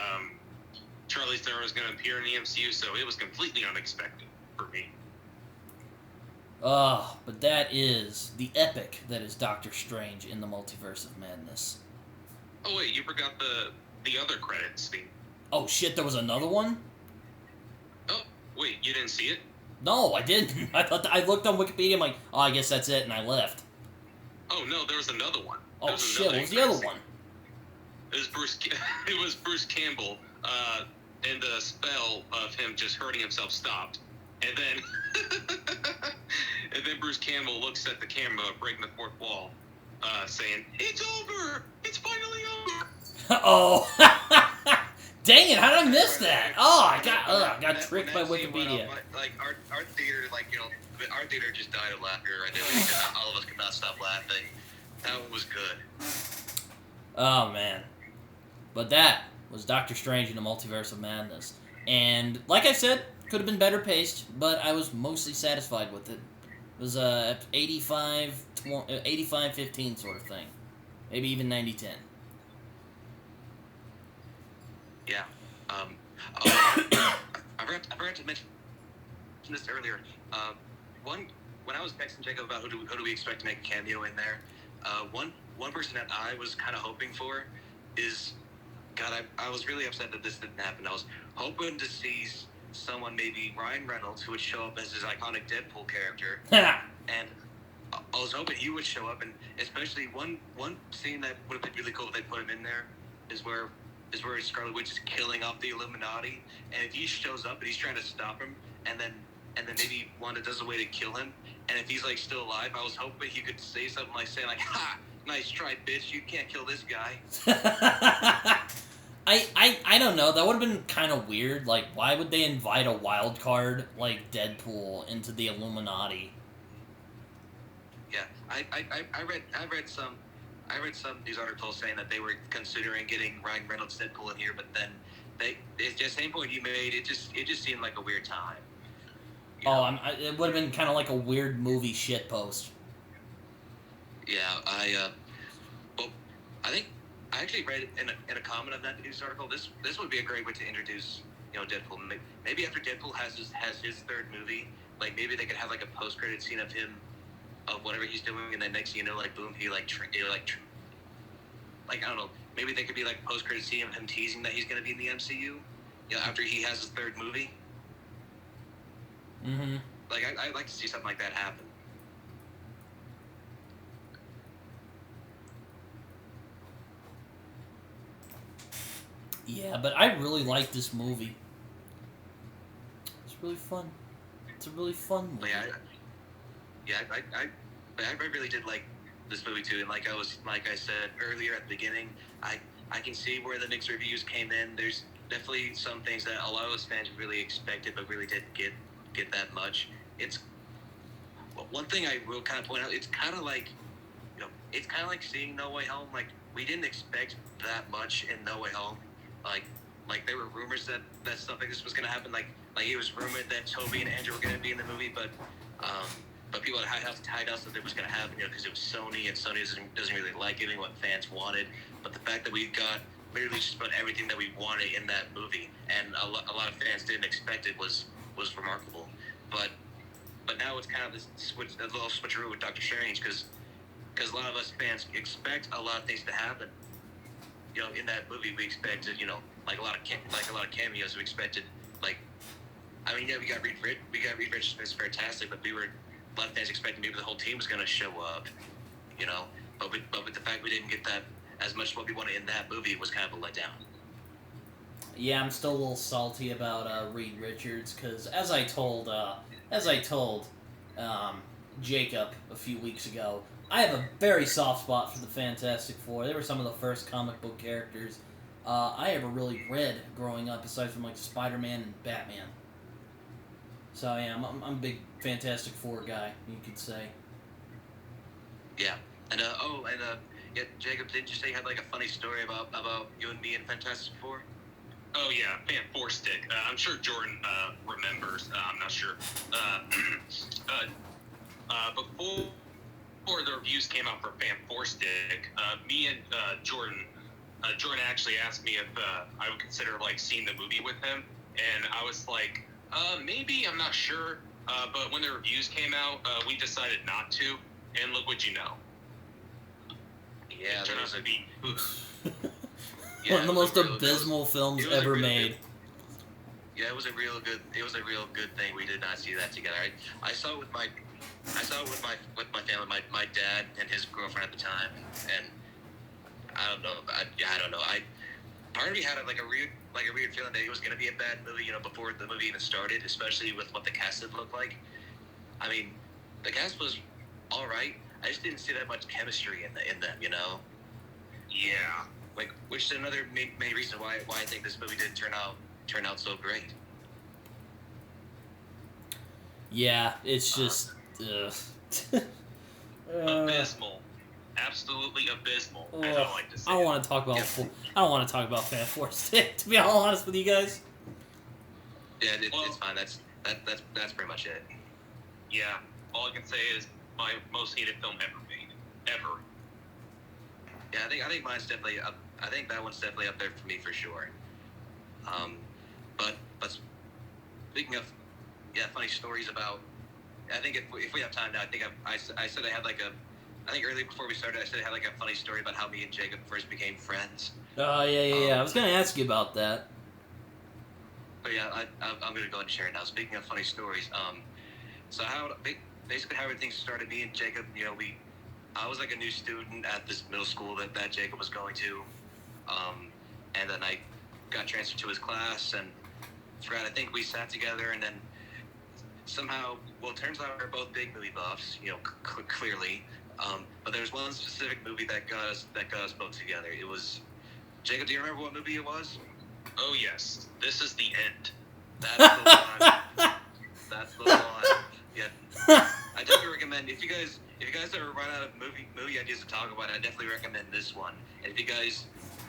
Charlize Theron was going to appear in the MCU, so it was completely unexpected for me. But that is the epic that is Doctor Strange in the Multiverse of Madness. Oh wait, you forgot the other credits scene. Oh shit, there was another one? Oh, wait, you didn't see it? No, I didn't. I looked on Wikipedia, I'm like, oh, I guess that's it, and I left. Oh no, there was another one. Oh shit, what was the other one? It was Bruce Campbell, and the spell of him just hurting himself stopped. And then Bruce Campbell looks at the camera, breaking the fourth wall, saying, "It's over! It's finally over!" Oh, dang it! How did I miss that? Oh, I got tricked by Wikipedia. Our theater, our theater just died of laughter. Right there. All of us could not stop laughing. That was good. Oh man, but that was Doctor Strange in the Multiverse of Madness, and like I said, could have been better paced, but I was mostly satisfied with it. It was a 85-15 sort of thing, maybe even 90-10. Yeah. I forgot to mention this earlier. When I was texting Jacob about who do we expect to make a cameo in there, one person that I was kind of hoping for is, God, I was really upset that this didn't happen. I was hoping to see someone, maybe Ryan Reynolds, who would show up as his iconic Deadpool character, and I was hoping he would show up, and especially one scene that would have been really cool if they put him in there is where Scarlet Witch is killing off the Illuminati, and if he shows up and he's trying to stop him, and then maybe Wanda does a way to kill him, and if he's still alive, I was hoping he could say something saying "Ha, nice try, bitch! You can't kill this guy." I don't know. That would have been kind of weird. Like, why would they invite a wild card like Deadpool into the Illuminati? Yeah, I read some news articles saying that they were considering getting Ryan Reynolds Deadpool in here, but then it's the same point you made. It just seemed like a weird time. It would have been kind of like a weird movie shitpost. Yeah, I think I actually read in a comment of that news article. This would be a great way to introduce Deadpool. Maybe after Deadpool has his third movie, like maybe they could have like a post credit scene of him, of whatever he's doing, and then next thing you know, like boom, he like I don't know. Maybe they could be like post credit scene of him teasing that he's going to be in the MCU. After he has his third movie. Mm-hmm. Like I'd like to see something like that happen. Yeah, but I really like this movie. It's really fun. It's a really fun movie. I really did like this movie too, and like I said earlier at the beginning, I can see where the mixed reviews came in. There's definitely some things that a lot of us fans really expected, but really didn't get that much. It's one thing I will kind of point out. It's kind of like, it's kind of like seeing No Way Home. Like we didn't expect that much in No Way Home. Like there were rumors that stuff like this was gonna happen. Like it was rumored that Toby and Andrew were gonna be in the movie, but people at High House that it was gonna happen, because it was Sony, and Sony doesn't really like giving what fans wanted. But the fact that we got literally just about everything that we wanted in that movie, and a lot of fans didn't expect it, was remarkable. But now it's kind of this a little switcheroo with Doctor Strange, because a lot of us fans expect a lot of things to happen. In that movie, we expected, like a lot of cameos. We expected, we got Reed Richards, it's fantastic, but a lot of fans expected maybe the whole team was going to show up, But with the fact we didn't get that as much as what we wanted in that movie, it was kind of a letdown. Yeah, I'm still a little salty about Reed Richards, because as I told Jacob a few weeks ago, I have a very soft spot for the Fantastic Four. They were some of the first comic book characters I ever really read growing up, aside from like Spider-Man and Batman. So yeah, I'm a big Fantastic Four guy, you could say. Yeah, and Jacob, didn't you say you had like a funny story about you and me and Fantastic Four? Oh yeah, Fan Four Stick. I'm sure Jordan remembers. I'm not sure. Before the reviews came out for Fan Four Stick, me and Jordan actually asked me if I would consider like seeing the movie with him, and I was like, maybe, I'm not sure. But when the reviews came out, we decided not to, and look what you know. Yeah, it turned out to be one of the most abysmal films ever made. Yeah, it was a real good thing. We did not see that together. I saw it with my family, my dad and his girlfriend at the time, and I don't know. Part of me had a weird feeling that it was going to be a bad movie, before the movie even started, especially with what the cast had looked like. I mean, the cast was all right. I just didn't see that much chemistry in them, Yeah. Which is another main reason why I think this movie didn't turn out so great. Yeah, it's just abysmal. Absolutely abysmal, as I like to say. I don't want to talk about Fan Four Stick, to be all honest with you guys. Yeah, it's fine. That's pretty much it. Yeah, all I can say is my most hated film ever made. Ever. Yeah, I think mine's definitely up. I think that one's definitely up there for me for sure. But speaking of funny stories about, I think if we have time now, I think I said I had I think earlier before we started, I said I had a funny story about how me and Jacob first became friends. Oh yeah. I was gonna ask you about that. But yeah, I'm gonna go ahead and share it now. Speaking of funny stories, so basically how everything started. Me and Jacob, I was like a new student at this middle school that Jacob was going to, and then I got transferred to his class, and I think we sat together, and then somehow, well, it turns out we're both big movie buffs, clearly. But there's one specific movie that got us both together. It was Jacob, do you remember what movie it was? Oh yes, this is the end. That's the one. That's the one. Yeah. I definitely recommend if you guys ever run out of movie ideas to talk about, I definitely recommend this one. And if you guys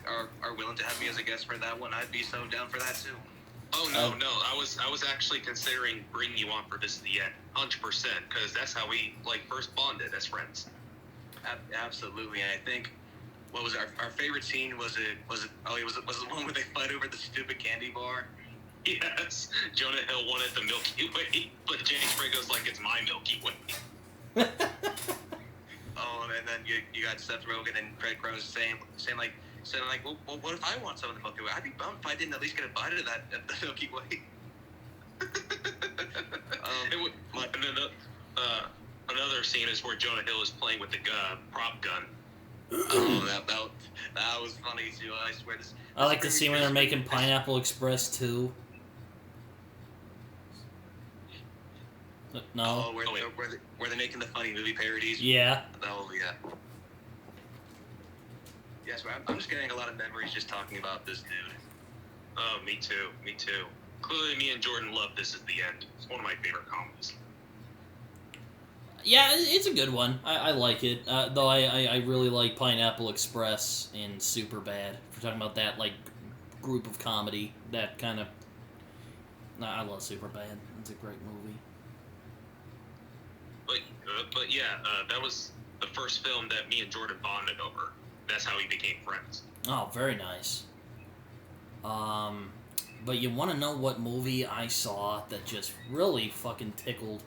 are willing to have me as a guest for that one, I'd be so down for that too. Oh no, I was actually considering bringing you on for This Is the End, 100%, because that's how we first bonded as friends. Absolutely, and I think what was our favorite scene was it the one where they fight over the stupid candy bar. Yes, Jonah Hill wanted the Milky Way, but James Franco's like, it's my Milky Way. Oh, and then you got Seth Rogen and Craig Cross saying well, what if I want some of the Milky Way? I'd be bummed if I didn't at least get a bite of that at the Milky Way. And then another scene is where Jonah Hill is playing with the prop gun. Oh, that was funny too. I swear this. I like the scene when they're making Pineapple Express 2. No. Oh, where they're making the funny movie parodies. Yeah. Oh yeah. Yes, I'm just getting a lot of memories just talking about this dude. Oh, me too. Clearly, me and Jordan love This Is the End. It's one of my favorite comedies. Yeah, it's a good one. I like it. Though I really like Pineapple Express and Superbad. If we're talking about that group of comedy, that kind of. I love Superbad. It's a great movie. But yeah, that was the first film that me and Jordan bonded over. That's how we became friends. Oh, very nice. But you want to know what movie I saw that just really fucking tickled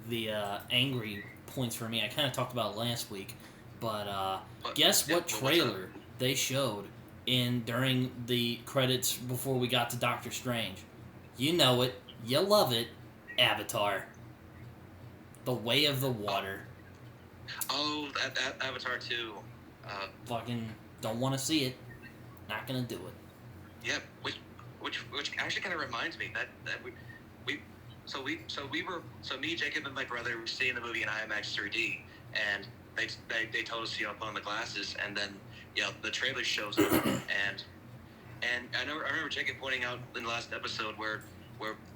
the angry points for me? I kind of talked about it last week, but guess what trailer they showed during the credits before we got to Doctor Strange? You know it, you love it, Avatar. The Way of the Water. Oh, Avatar 2. Fucking don't want to see it. Not gonna do it. Yep. Which actually kind of reminds me that me, Jacob, and my brother were seeing the movie in IMAX 3D, and they told us put on the glasses, and then the trailer shows up, and I remember Jacob pointing out in the last episode where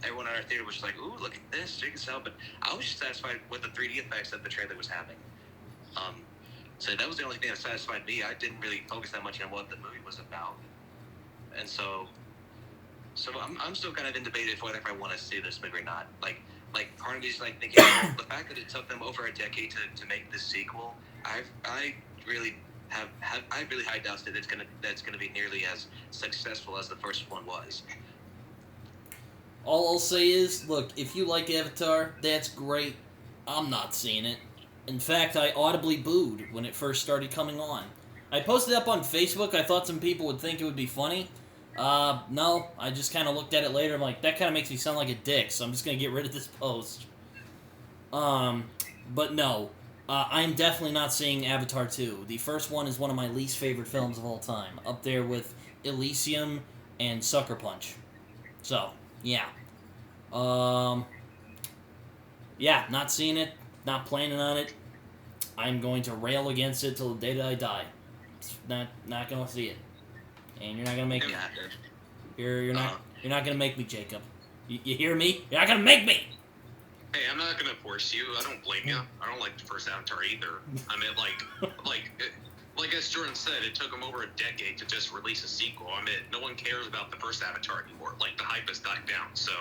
everyone in our theater was just like, ooh, look at this, check this out. But I was just satisfied with the 3D effects that the trailer was having. So that was the only thing that satisfied me. I didn't really focus that much on what the movie was about. And so I'm still kind of in debate if whether I want to see this movie or not. Like part of me is thinking the fact that it took them over a decade to make this sequel. I really have high doubts that it's gonna be nearly as successful as the first one was. All I'll say is, look, if you like Avatar, that's great. I'm not seeing it. In fact, I audibly booed when it first started coming on. I posted it up on Facebook. I thought some people would think it would be funny. No, I just kind of looked at it later. I'm like, that kind of makes me sound like a dick, so I'm just going to get rid of this post. But no, I'm definitely not seeing Avatar 2. The first one is one of my least favorite films of all time. Up there with Elysium and Sucker Punch. So, yeah. Yeah, not seeing it. Not planning on it. I'm going to rail against it till the day that I die. It's not going to see it, and you're not going to make me. You're not going to make me, Jacob. You hear me? You're not going to make me. Hey, I'm not going to force you. I don't blame you. I don't like the first Avatar either. I mean, like as Jordan said, it took them over a decade to just release a sequel. I mean, no one cares about the first Avatar anymore. Like, the hype has died down. So.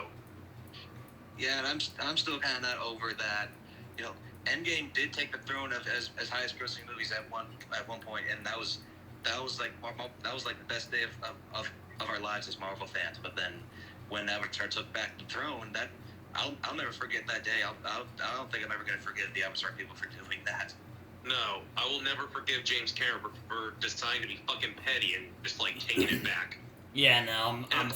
Yeah, and I'm still kind of not over that. Endgame did take the throne of as highest grossing movies at one point, and that was like the best day of our lives as Marvel fans. But then when Avatar took back the throne, that I'll never forget that day. I don't think I'm ever going to forget the Avatar people for doing that. No, I will never forgive James Cameron for deciding to be fucking petty and just taking it back. Yeah, no, I'm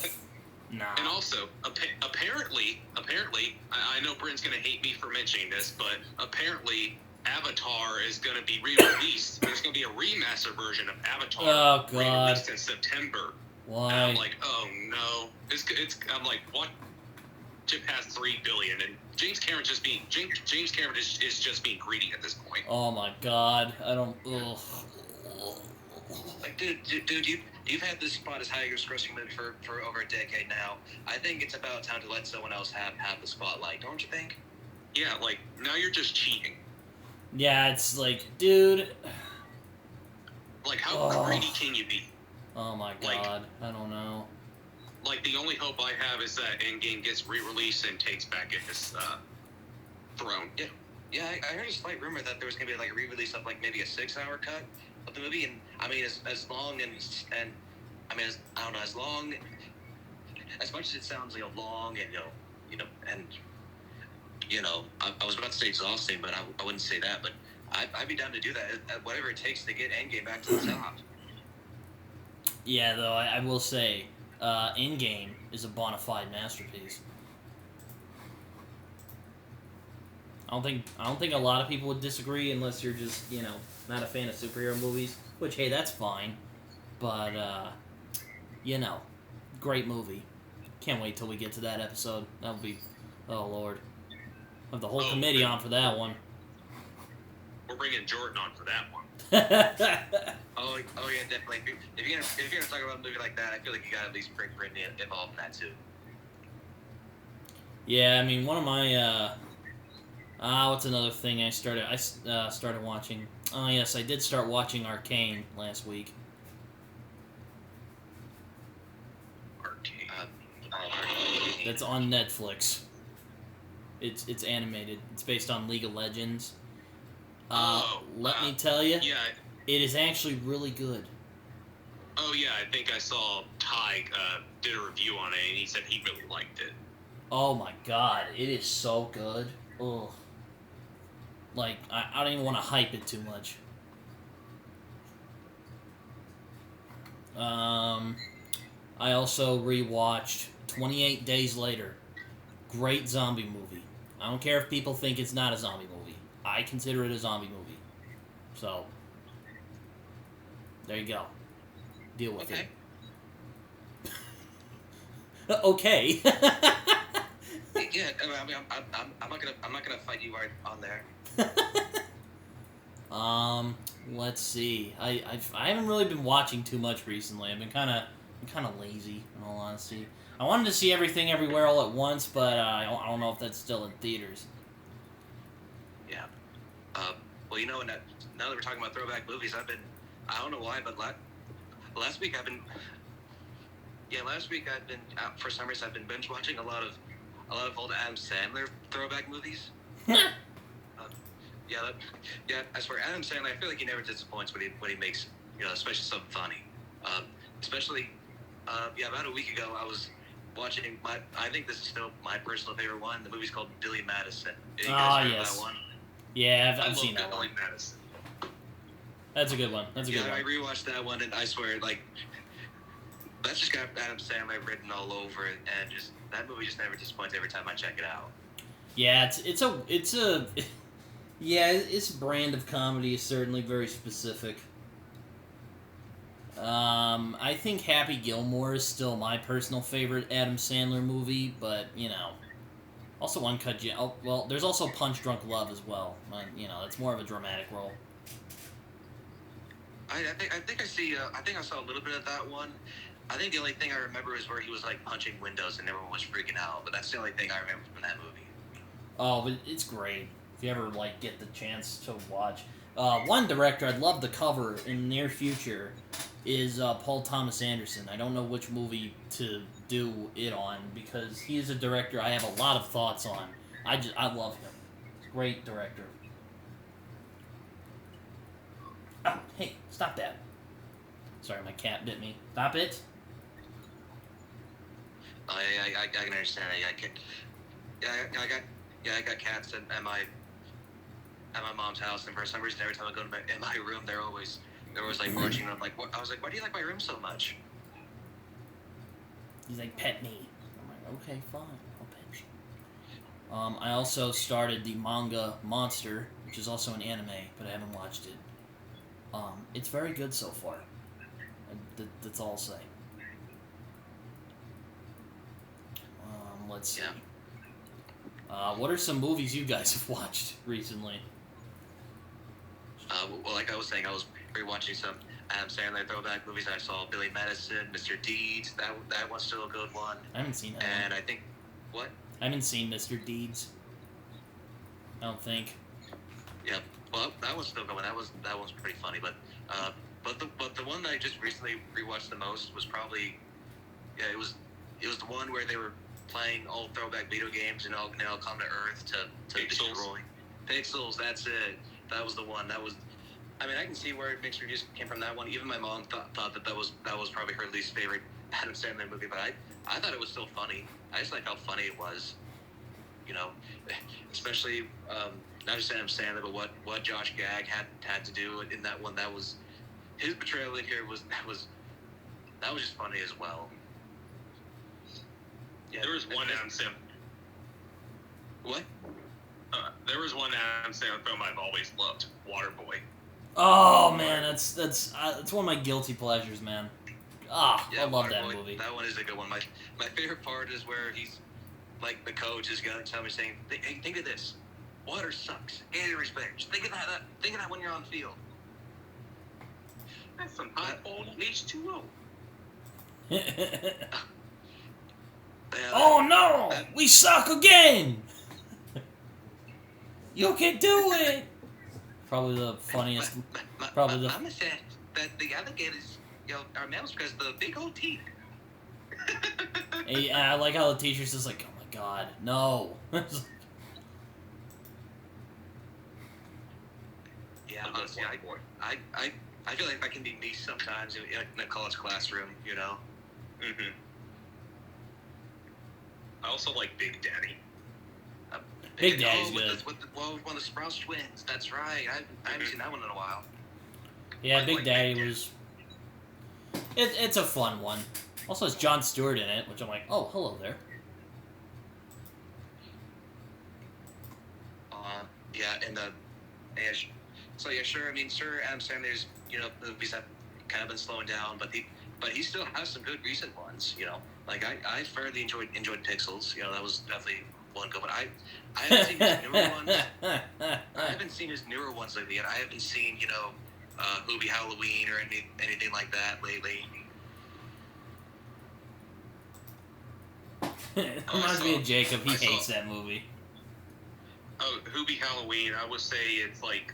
no. And also, apparently, I know Britton's going to hate me for mentioning this, but apparently Avatar is going to be re-released. There's going to be a remaster version of Avatar re-released in September. Why? And I'm like, oh no. I'm like, what? Chip has $3 billion, and James Cameron is just being greedy at this point. Oh my God, I don't. Ugh. Like, dude, you've had this spot as highest grossing movie for over a decade now. I think it's about time to let someone else have the spotlight, don't you think? Yeah, like, now you're just cheating. Yeah, it's like, dude. Like, how greedy can you be? Oh my god, I don't know. Like, the only hope I have is that Endgame gets re-released and takes back his throne. Yeah, I heard a slight rumor that there was gonna be like a re-release of like maybe a 6-hour cut of the movie, and I mean as long and I mean I don't know, as long as much as it sounds like long and I was about to say exhausting, but I wouldn't say that, but I'd be down to do that, whatever it takes to get Endgame back to the top. Yeah, though I will say, Endgame is a bona fide masterpiece. I don't think a lot of people would disagree unless you're just, not a fan of superhero movies, which, hey, that's fine. But, great movie. Can't wait till we get to that episode. That'll be, oh, Lord. Have the whole committee on for that one. We're bringing Jordan on for that one. Oh yeah, definitely. If you're gonna talk about a movie like that, I feel like you gotta at least bring Brittany involved in that too. Yeah, I mean, one of my, what's another thing I started watching? Oh, yes, I did start watching Arcane last week. Arcane. That's on Netflix. It's animated. It's based on League of Legends. Let me tell you, yeah. It is actually really good. Oh, yeah, I think I saw Ty did a review on it, and he said he really liked it. Oh my god, it is so good. Ugh. Like, I don't even want to hype it too much. I also rewatched 28 Days Later. Great zombie movie. I don't care if people think it's not a zombie movie. I consider it a zombie movie. So, there you go. Deal with it. Okay. Yeah, I mean, I'm not gonna fight you right on there. Let's see. I haven't really been watching too much recently. I've been kind of lazy, in all honesty. I wanted to see Everything Everywhere All at Once, but I don't know if that's still in theaters. Yeah. Well, now that we're talking about throwback movies, I don't know why, but last week I've been out for some reason. I've been binge watching a lot of old Adam Sandler throwback movies. Yeah, I swear, Adam Sandler, I feel like he never disappoints when he makes, especially something funny. About a week ago, I was watching I think this is still my personal favorite one. The movie's called Billy Madison. You guys heard yes. that one? Yeah, I've seen that Billy one. Madison. That's a good one. That's a good one. I rewatched that one, and I swear, that's just got Adam Sandler written all over it, and just that movie just never disappoints every time I check it out. Yeah, its brand of comedy is certainly very specific. I think Happy Gilmore is still my personal favorite Adam Sandler movie, but, also Uncut Gems. Oh, well, there's also Punch Drunk Love as well. It's more of a dramatic role. I think I saw a little bit of that one. I think the only thing I remember is where he was, punching windows and everyone was freaking out, but that's the only thing I remember from that movie. Oh, but it's great. If you ever, get the chance to watch. One director I'd love to cover in the near future is Paul Thomas Anderson. I don't know which movie to do it on because he is a director I have a lot of thoughts on. I love him. He's a great director. Oh, hey, stop that. Sorry, my cat bit me. Stop it. I can understand that. I got cats at my mom's house, and for some reason, every time I go to my room, they're always marching. And I'm like, what? I was like, why do you like my room so much? He's like, pet me. I'm like, okay, fine, I'll pet you. I also started the manga Monster, which is also an anime, but I haven't watched it. It's very good so far. That's all I'll say. Let's see. What are some movies you guys have watched recently? Well, like I was saying, I was rewatching some Adam Sandler throwback movies. I saw Billy Madison, Mr. Deeds. That one's still a good one. I haven't seen that And one. I think what? I haven't seen Mr. Deeds. I don't think. Yeah, well, that one's still going. That one's pretty funny. But the one that I just recently rewatched the most was probably, yeah, it was the one where they were playing old throwback video games and all now come to Earth to Pixels. destroy. Pixels, that's it. That was the one. That was. I mean, I can see where mixed reviews came from that one. Even my mom thought that was probably her least favorite Adam Sandler movie, but I thought it was still funny. I just like how funny it was. You know, especially not just Adam Sandler, but what Josh Gad had to do in that one. That was his portrayal in here was just funny as well. Yeah, There was one Adam Sandler. What? There was one Adam Sandler film I've always loved, Waterboy. Oh man, that's one of my guilty pleasures, man. Yeah, I love that Waterboy, movie. That one is a good one. My favorite part is where he's like the coach is gonna tell me saying, "Hey, think of this. Water sucks. Gatorade bears. Think of that when you're on the field." That's some hot old H2O. Oh no! We suck again! You can do it! Probably the funniest. Probably the. Mama said that the alligators, are mammals because of the big old teeth. Yeah, I like how the teacher's just like, oh my god, no. Yeah, honestly, I feel like that can be me sometimes in a college classroom, you know. Mm-hmm. I also like Big Daddy. Big Daddy's good. With one of the Sprouse twins. That's right. I haven't seen that one in a while. Yeah, I Big like Daddy Big was. It's a fun one. Also, has Jon Stewart in it, which I'm like, oh, hello there. Yeah, and so yeah, sure. I mean, sure, Adam Sandler's movies have kind of been slowing down, but he still has some good recent ones. You know, like I thoroughly enjoyed Pixels. You know, that was definitely one good one. I haven't seen his newer ones. I haven't seen his newer ones lately yet. I haven't seen Movie Halloween or anything like that lately. It reminds me of Jacob. He hates that movie. Oh, Hoobie Halloween, I would say it's like,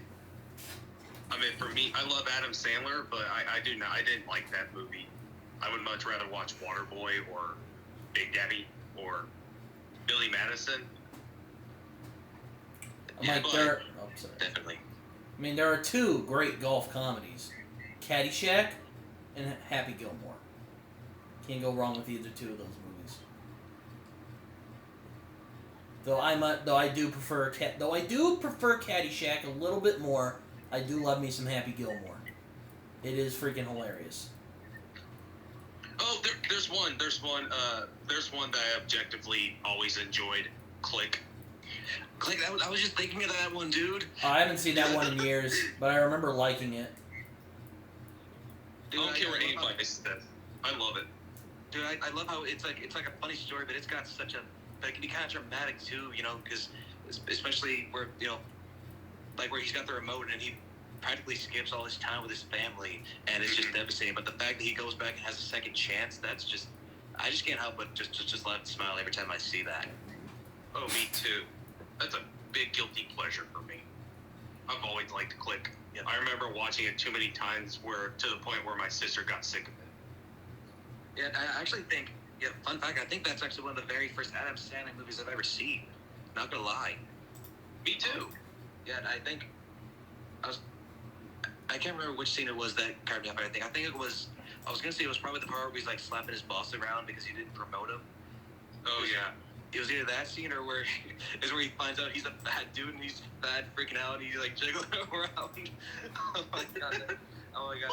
I mean, for me, I love Adam Sandler, but I didn't like that movie. I would much rather watch Waterboy or Big Daddy or Billy Madison. Definitely. I mean, there are two great golf comedies, Caddyshack and Happy Gilmore. Can't go wrong with either two of those movies. Though I do prefer Caddyshack a little bit more. I do love me some Happy Gilmore. It is freaking hilarious. Oh, there's one that I objectively always enjoyed. Click. I was just thinking of that one, dude. I haven't seen that one in years, but I remember liking it. Dude, I don't care what anybody says. I love it. Dude, I love how it's like a funny story, but it's got such a, it can be kind of dramatic too, because especially where like where he's got the remote and he practically skips all his time with his family, and it's just devastating. But the fact that he goes back and has a second chance, that's just, I just can't help but just laugh and smile every time I see that. Oh, me too. That's a big guilty pleasure for me. I've always liked Click. Yep. I remember watching it too many times to the point where my sister got sick of it. Yeah, I actually think, fun fact, I think that's actually one of the very first Adam Sandler movies I've ever seen. Not gonna lie. Me too. Yeah, I think I can't remember which scene it was that carved me up. I think it was. I was gonna say it was probably the part where he's like slapping his boss around because he didn't promote him. Oh yeah. It was either that scene or where he finds out he's a fat dude and he's fat, freaking out, and he's like jiggling around. Oh my god! Oh my god!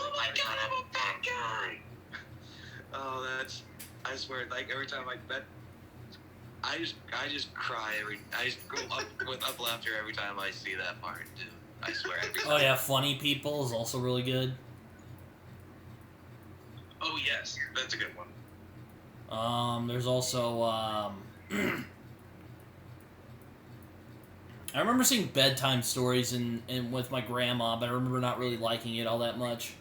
I'm a fat guy. Oh, I swear, like every time I just cry I just go up with laughter every time I see that part, dude. I swear. Every time. Oh yeah, Funny People is also really good. Oh yes, that's a good one. There's also I remember seeing Bedtime Stories in with my grandma, but I remember not really liking it all that much.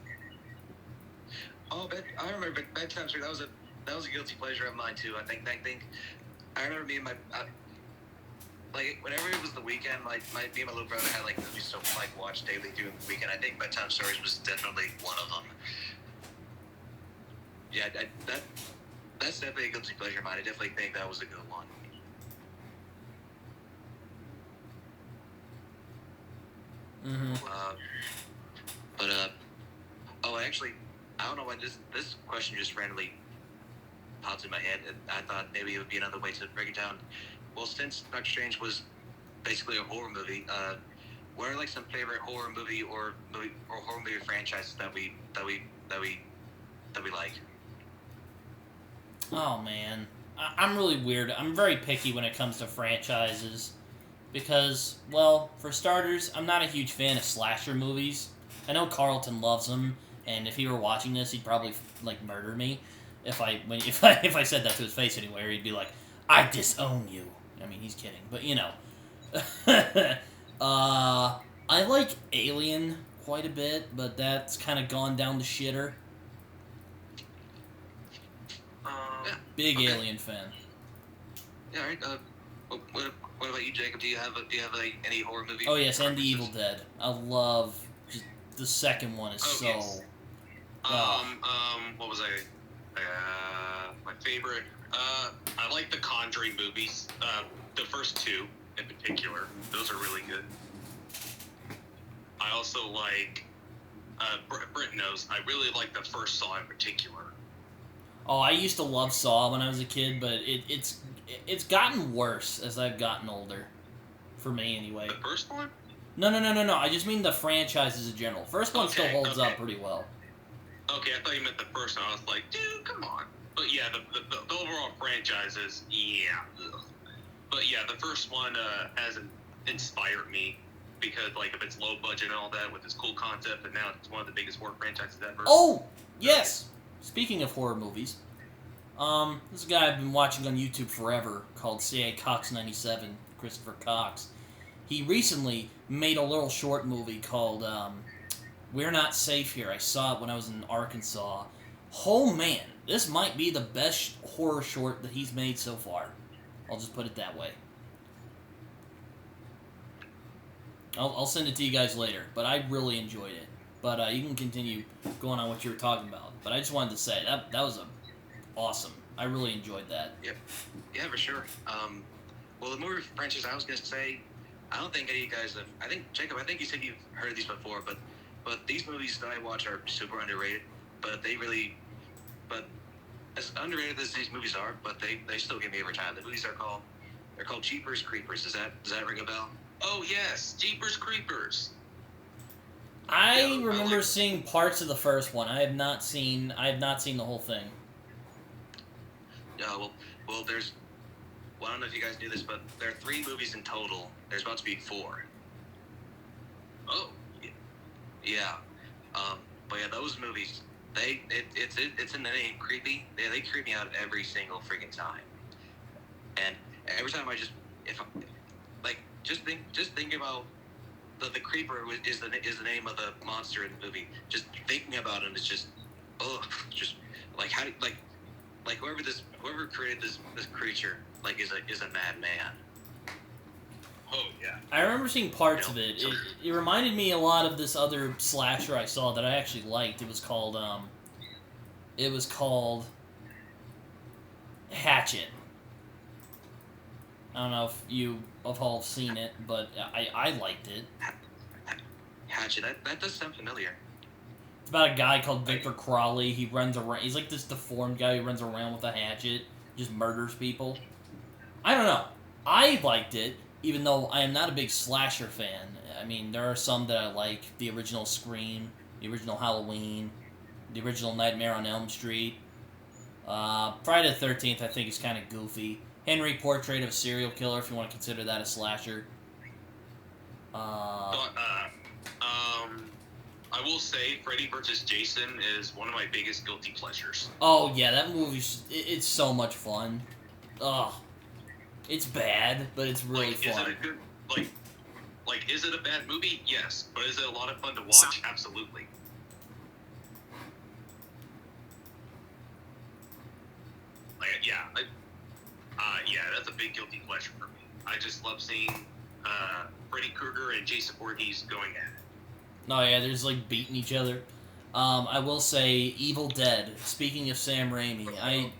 I remember Bedtime Story. That was a guilty pleasure of mine too. I think I remember me and my like whenever it was the weekend, me and my little brother had like movies to like watch daily during the weekend. I think Bedtime Stories was definitely one of them. Yeah, that's definitely a guilty pleasure of mine. I definitely think that was a good one. Mm-hmm. Actually, I don't know why this question just randomly popped in my head. And I thought maybe it would be another way to break it down. Well, since Doctor Strange was basically a horror movie, what are like some favorite horror movie or horror movie franchises that we like? Oh man, I'm really weird. I'm very picky when it comes to franchises because, well, for starters, I'm not a huge fan of slasher movies. I know Carlton loves them, and if he were watching this, he'd probably like murder me if I said that to his face anywhere. He'd be like, "I disown you." I mean, he's kidding, but you know. I like Alien quite a bit, but that's kind of gone down the shitter. Big okay. Alien fan. Yeah, all right. What about you, Jacob? Do you have any horror movie? Oh yes, and The Evil Dead. I love the second one is so. Yes. What was my favorite? I like the Conjuring movies. The first two in particular. Those are really good. I also like. Brit knows. I really like the first Saw in particular. Oh, I used to love Saw when I was a kid, but it's gotten worse as I've gotten older. For me, anyway. The first one? No. I just mean the franchises in general. First one still holds up pretty well. Okay, I thought you meant the first one. I was like, dude, come on. But yeah, the overall franchises, yeah. Ugh. But yeah, the first one hasn't inspired me because like of its low budget and all that with its cool concept, and now it's one of the biggest horror franchises ever. Oh, yes. Speaking of horror movies, this guy I've been watching on YouTube forever called C.A. Cox 97, Christopher Cox. He recently made a little short movie called We're Not Safe Here. I saw it when I was in Arkansas. Oh man, this might be the best horror short that he's made so far. I'll just put it that way. I'll send it to you guys later, but I really enjoyed it. But you can continue going on what you were talking about. But I just wanted to say, that was awesome. I really enjoyed that. Yep. Yeah, for sure. Well, the movie franchise I was going to say, I don't think any of you guys have... I think, Jacob, you said you've heard these before, but these movies that I watch are super underrated. But as underrated as these movies are, but they still get me every time. The movies they're called Jeepers Creepers. Does that ring a bell? Oh, yes. Jeepers Creepers. I remember seeing parts of the first one. I have not seen the whole thing. Well, there's. Well, I don't know if you guys knew this, but there are 3 movies in total. There's about to be 4. Oh. Yeah. But yeah, those movies. It's in the name creepy. They creep me out every single freaking time. And every time just think about. The creeper is the name of the monster in the movie. Just thinking about him is just like how like whoever created this creature like is a madman. Oh yeah. I remember seeing parts of it. It reminded me a lot of this other slasher I saw that I actually liked. It was called Hatchet. I don't know if you have all seen it, but I liked it. Hatchet, that does sound familiar. It's about a guy called Victor Crowley. He runs around. He's like this deformed guy who runs around with a hatchet, just murders people. I don't know. I liked it, even though I am not a big slasher fan. I mean, there are some that I like. The original Scream, the original Halloween, the original Nightmare on Elm Street. Friday the 13th, I think, is kind of goofy. Henry, Portrait of a Serial Killer, if you want to consider that a slasher. I will say Freddy vs. Jason is one of my biggest guilty pleasures. Oh, yeah, that movie's... It's so much fun. Ugh. It's bad, but it's really fun. Is it a good... is it a bad movie? Yes. But is it a lot of fun to watch? Absolutely. Yeah, that's a big guilty pleasure for me. I just love seeing Freddy Krueger and Jason Voorhees going at it. Oh yeah, there's like beating each other. I will say Evil Dead. Speaking of Sam Raimi,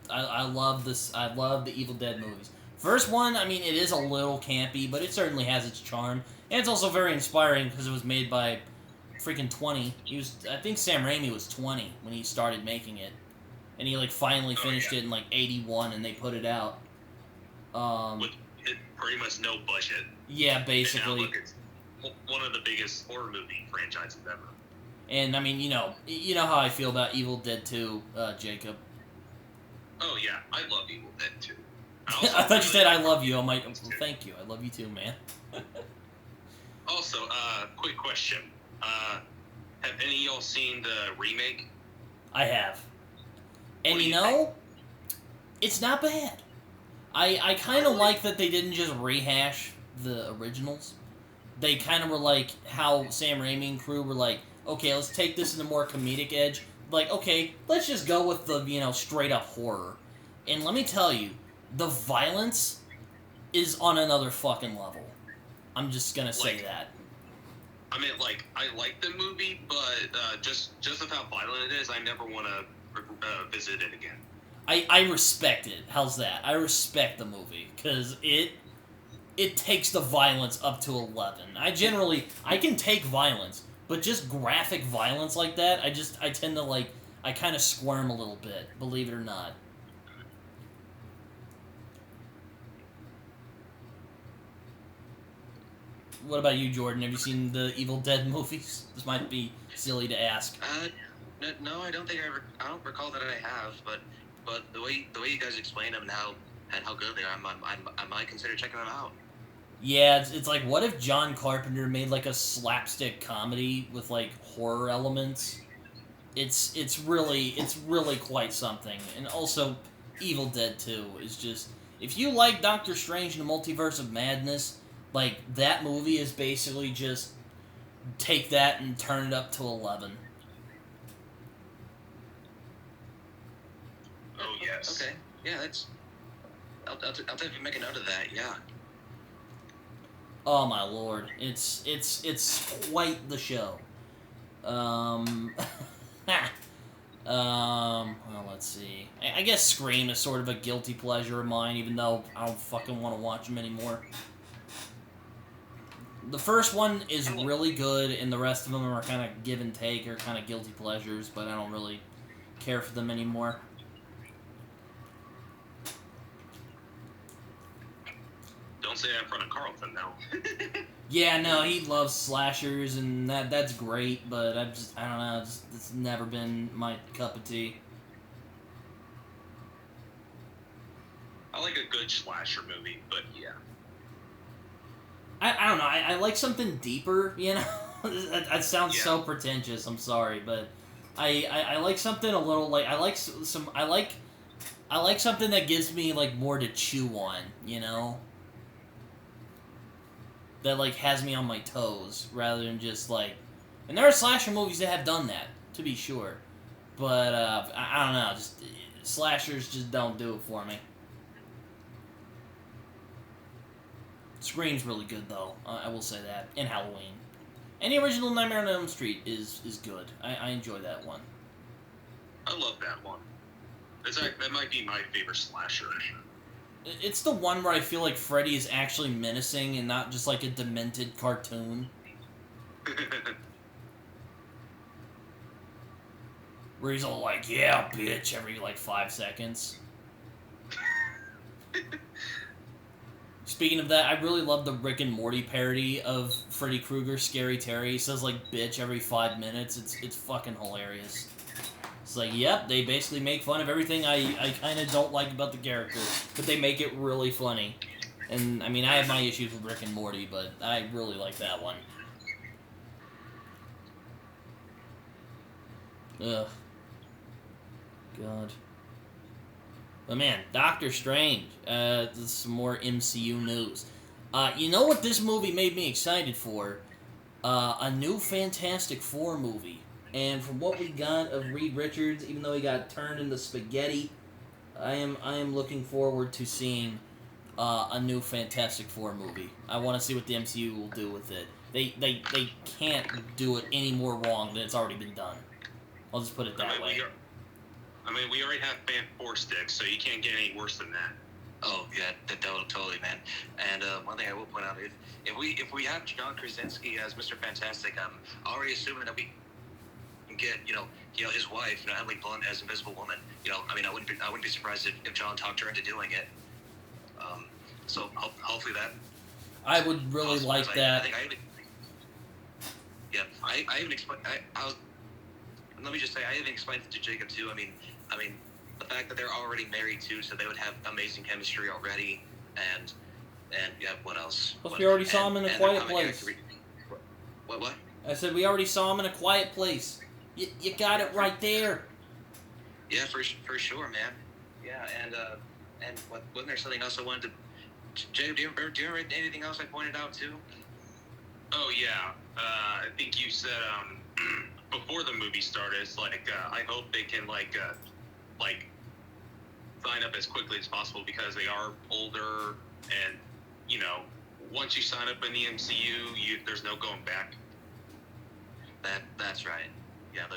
I love this. I love the Evil Dead movies. First one, I mean, it is a little campy, but it certainly has its charm, and it's also very inspiring because it was made by freaking 20. I think Sam Raimi was 20 when he started making it, and he like finally finished it in like 81, and they put it out. With pretty much no budget. Yeah, basically. And now, look, it's one of the biggest horror movie franchises ever. And I mean, you know how I feel about Evil Dead 2, Jacob. Oh yeah, I love Evil Dead 2. I thought you said I love you. I'm like, thank you. I love you too, man. Also, quick question. Have any of y'all seen the remake? I have. And What do you you know, it's not bad. I kind of like that they didn't just rehash the originals. They kind of were like how Sam Raimi and crew were like, okay, let's take this in a more comedic edge. Like, okay, let's just go with the, straight up horror. And let me tell you, the violence is on another fucking level. I'm just gonna say that. I mean, like, I like the movie, but just of how violent it is, I never want to visit it again. I respect it. How's that? I respect the movie, because it takes the violence up to 11. I can take violence, but just graphic violence like that, I tend to, I kind of squirm a little bit, believe it or not. What about you, Jordan? Have you seen the Evil Dead movies? This might be silly to ask. No, I don't think I don't recall that I have, but the way you guys explain them and how good they are, I might consider checking them out. Yeah, it's like, what if John Carpenter made like a slapstick comedy with like horror elements? It's really quite something. And also, Evil Dead 2 is just, if you like Doctor Strange and the Multiverse of Madness, like, that movie is basically just take that and turn it up to 11. Oh yes. Okay. Yeah, I'll definitely make a note of that. Yeah. Oh my lord, it's quite the show. Well, let's see. I guess Scream is sort of a guilty pleasure of mine, even though I don't fucking want to watch them anymore. The first one is really good, and the rest of them are kind of give and take, or kind of guilty pleasures, but I don't really care for them anymore. Don't say that in front of Carlton, now. Yeah, no, he loves slashers, and that's great, but I don't know, it's never been my cup of tea. I like a good slasher movie, but yeah. I don't know, I like something deeper, that sounds so pretentious, I'm sorry, but I like something a little, like, I like something that gives me, like, more to chew on, that, like, has me on my toes, rather than just, like... And there are slasher movies that have done that, to be sure. But, I don't know, just... Slashers just don't do it for me. Scream's really good, though. I will say that. And Halloween. And the original Nightmare on Elm Street is good. I enjoy that one. I love that one. That might be my favorite slasher. It's the one where I feel like Freddy is actually menacing and not just like a demented cartoon. Where he's all like, yeah, bitch, every like 5 seconds. Speaking of that, I really love the Rick and Morty parody of Freddy Krueger, Scary Terry. He says like bitch every 5 minutes. It's fucking hilarious. It's like, yep, they basically make fun of everything I kind of don't like about the character, but they make it really funny. And, I mean, I have my issues with Rick and Morty, but I really like that one. Ugh. God. But man, Doctor Strange. Some more MCU news. You know what this movie made me excited for? A new Fantastic Four movie. And from what we got of Reed Richards, even though he got turned into spaghetti I am looking forward to seeing a new Fantastic Four movie. I want to see what the MCU will do with it. They can't do it any more wrong than it's already been done. I'll just put it that way. We already have Fan Four sticks, so you can't get any worse than that. Oh yeah, totally, man. And one thing I will point out, if we have John Krasinski as Mr. Fantastic, I'm already assuming that we can get his wife, Emily Blunt as Invisible Woman. I wouldn't be surprised if John talked her into doing it. So hopefully that. I would really like that. I even explained. Let me just say, I even explained it to Jacob too. I mean, the fact that they're already married too, so they would have amazing chemistry already, and yeah, what else? Plus, we already saw him in A Quiet Place. What? I said we already saw him in A Quiet Place. You got it right there. Yeah, for sure, man. Yeah, and wasn't there something else I wanted to? Jacob, do you remember anything else I pointed out too? Oh yeah, I think you said before the movie started, it's like I hope they can like sign up as quickly as possible because they are older, and once you sign up in the MCU, there's no going back. That's right. Yeah,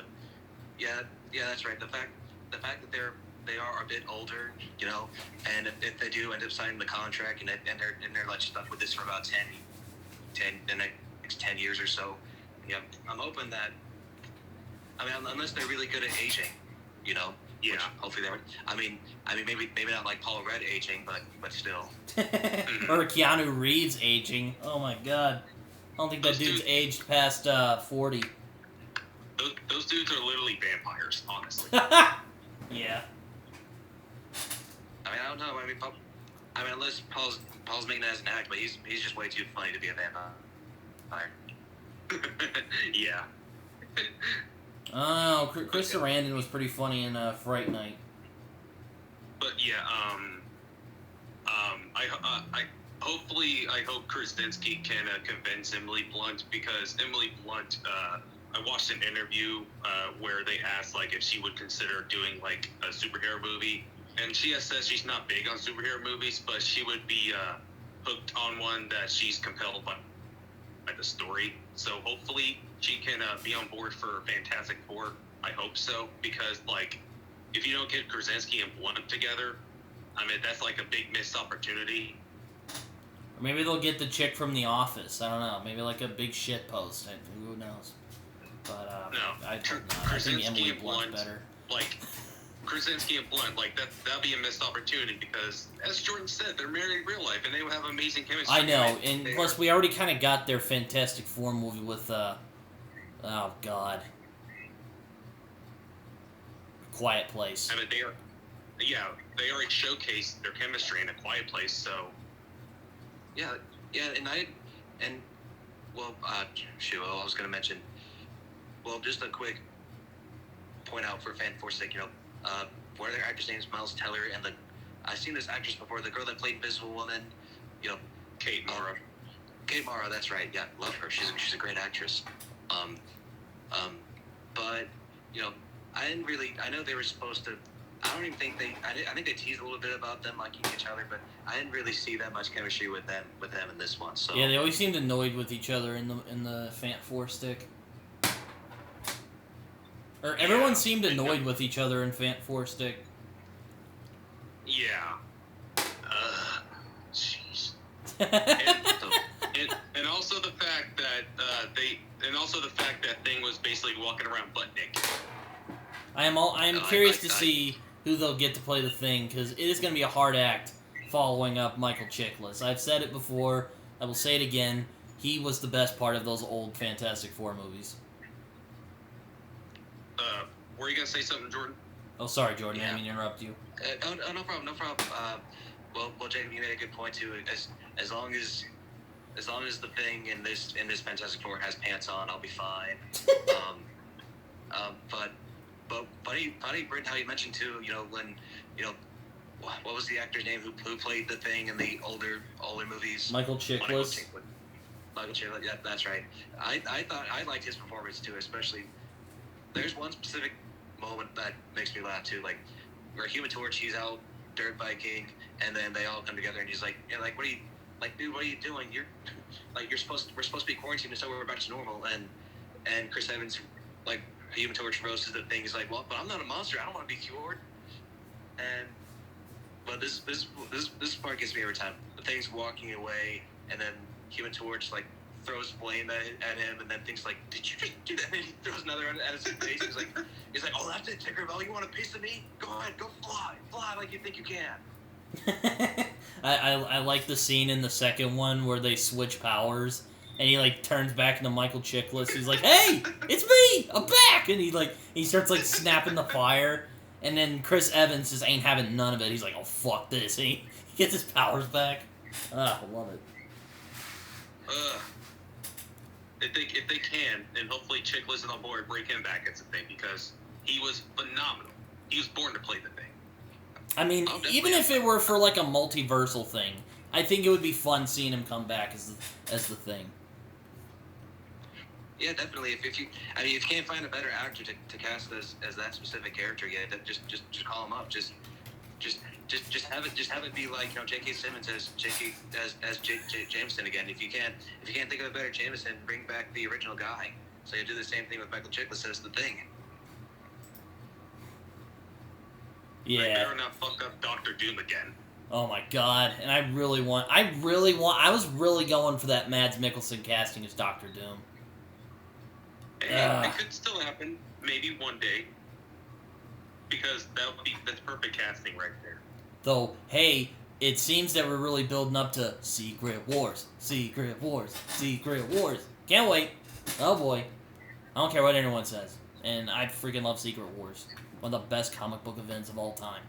that's right. The fact that they are a bit older, and if they do end up signing the contract and they're like stuck with this for about the next 10 years or so, I'm hoping that. Unless they're really good at aging, Yeah. Which hopefully they would. Maybe not like Paul Rudd aging, but still. Or Keanu Reeves aging. Oh my god. I don't think that dude's aged past 40. Those dudes are literally vampires, honestly. Yeah. I don't know. Unless Paul's making it as an act, but he's just way too funny to be a vampire. Yeah. Oh, Chris Sarandon was pretty funny in Fright Night. But yeah, I hope Krasinski can convince Emily Blunt, because Emily Blunt, I watched an interview where they asked like if she would consider doing like a superhero movie, and she has said she's not big on superhero movies, but she would be hooked on one that she's compelled by the story. So hopefully she can be on board for Fantastic Four. I hope so, because like if you don't get Krasinski and Blunt together, that's like a big missed opportunity. Or maybe they'll get the chick from The Office. I don't know. Maybe like a big shit post. Who knows? But no, I think Emily Blunt's better. Like Krasinski and Blunt, like that'd be a missed opportunity, because as Jordan said, they're married in real life and they would have amazing chemistry. I know, and plus we already kind of got their Fantastic Four movie with oh god, Quiet Place. They already showcased their chemistry in A Quiet Place, so yeah, I was gonna mention, just a quick point out for Fan Four's sake, one of their actors' names is Miles Teller, and I've seen this actress before, the girl that played Invisible Woman, Kate Mara. Kate Mara, that's right. Yeah, love her. She's a great actress. But I didn't really. I know they were supposed to. I don't even think they. I think they teased a little bit about them liking each other, but I didn't really see that much chemistry with them in this one. So yeah, they always seemed annoyed with each other in the Fan Four stick. Or everyone seemed annoyed with each other in Fan Four stick. Yeah. Jeez. And also the fact that Thing was basically walking around butt naked. I am curious to see who they'll get to play the Thing, because it is going to be a hard act following up Michael Chiklis. I've said it before. I will say it again. He was the best part of those old Fantastic Four movies. Were you gonna say something, Jordan? Oh, sorry, Jordan. I didn't mean to interrupt you. No problem. Well, Jacob, you made a good point too. As long as the Thing in this Fantastic Four has pants on, I'll be fine. But funny, Brit, how you mentioned too. When what was the actor's name who played the Thing in the older movies? Michael Chiklis. Michael Chiklis. Yeah, that's right. I thought I liked his performance too, especially. There's one specific moment that makes me laugh too, like where Human Torch, he's out dirt biking, and then they all come together, and he's like, yeah, like, what are you, like, dude, what are you doing? You're, like, we're supposed to be quarantined, so we're back to normal, and Chris Evans, like, Human Torch roasts the thing. He's like, well, but I'm not a monster. I don't want to be cured. But this part gets me every time. The Thing's walking away, and then Human Torch like throws blame at him, and then Thing's like, "Did you just do that?" And he throws another at his face. He's like, "Oh, that's it, Tinkerbell. You want a piece of me? Go ahead, go fly like you think you can." I like the scene in the second one where they switch powers, and he like turns back into Michael Chiklis. He's like, "Hey, it's me! I'm back!" And he starts like snapping the fire. And then Chris Evans just ain't having none of it. He's like, "Oh, fuck this." And he gets his powers back. I love it. If they can, and hopefully Chiklis and on board bring him back, it's a thing, because he was phenomenal. He was born to play the Thing. I mean, even if it were for like a multiversal thing, I think it would be fun seeing him come back as the Thing. Yeah, definitely. If you can't find a better actor to cast as that specific character yet, just call him up. Just have it be like, J.K. Simmons as Jameson again. If you can't think of a better Jameson, bring back the original guy. So you do the same thing with Michael Chiklis as the Thing. Yeah. They better not fuck up Dr. Doom again. Oh my god! And I was really going for that Mads Mikkelsen casting as Dr. Doom. It could still happen, maybe one day, because that's perfect casting right there. Though, hey, it seems that we're really building up to Secret Wars, Secret Wars, Secret Wars. Can't wait. Oh boy. I don't care what anyone says. And I freaking love Secret Wars. One of the best comic book events of all time.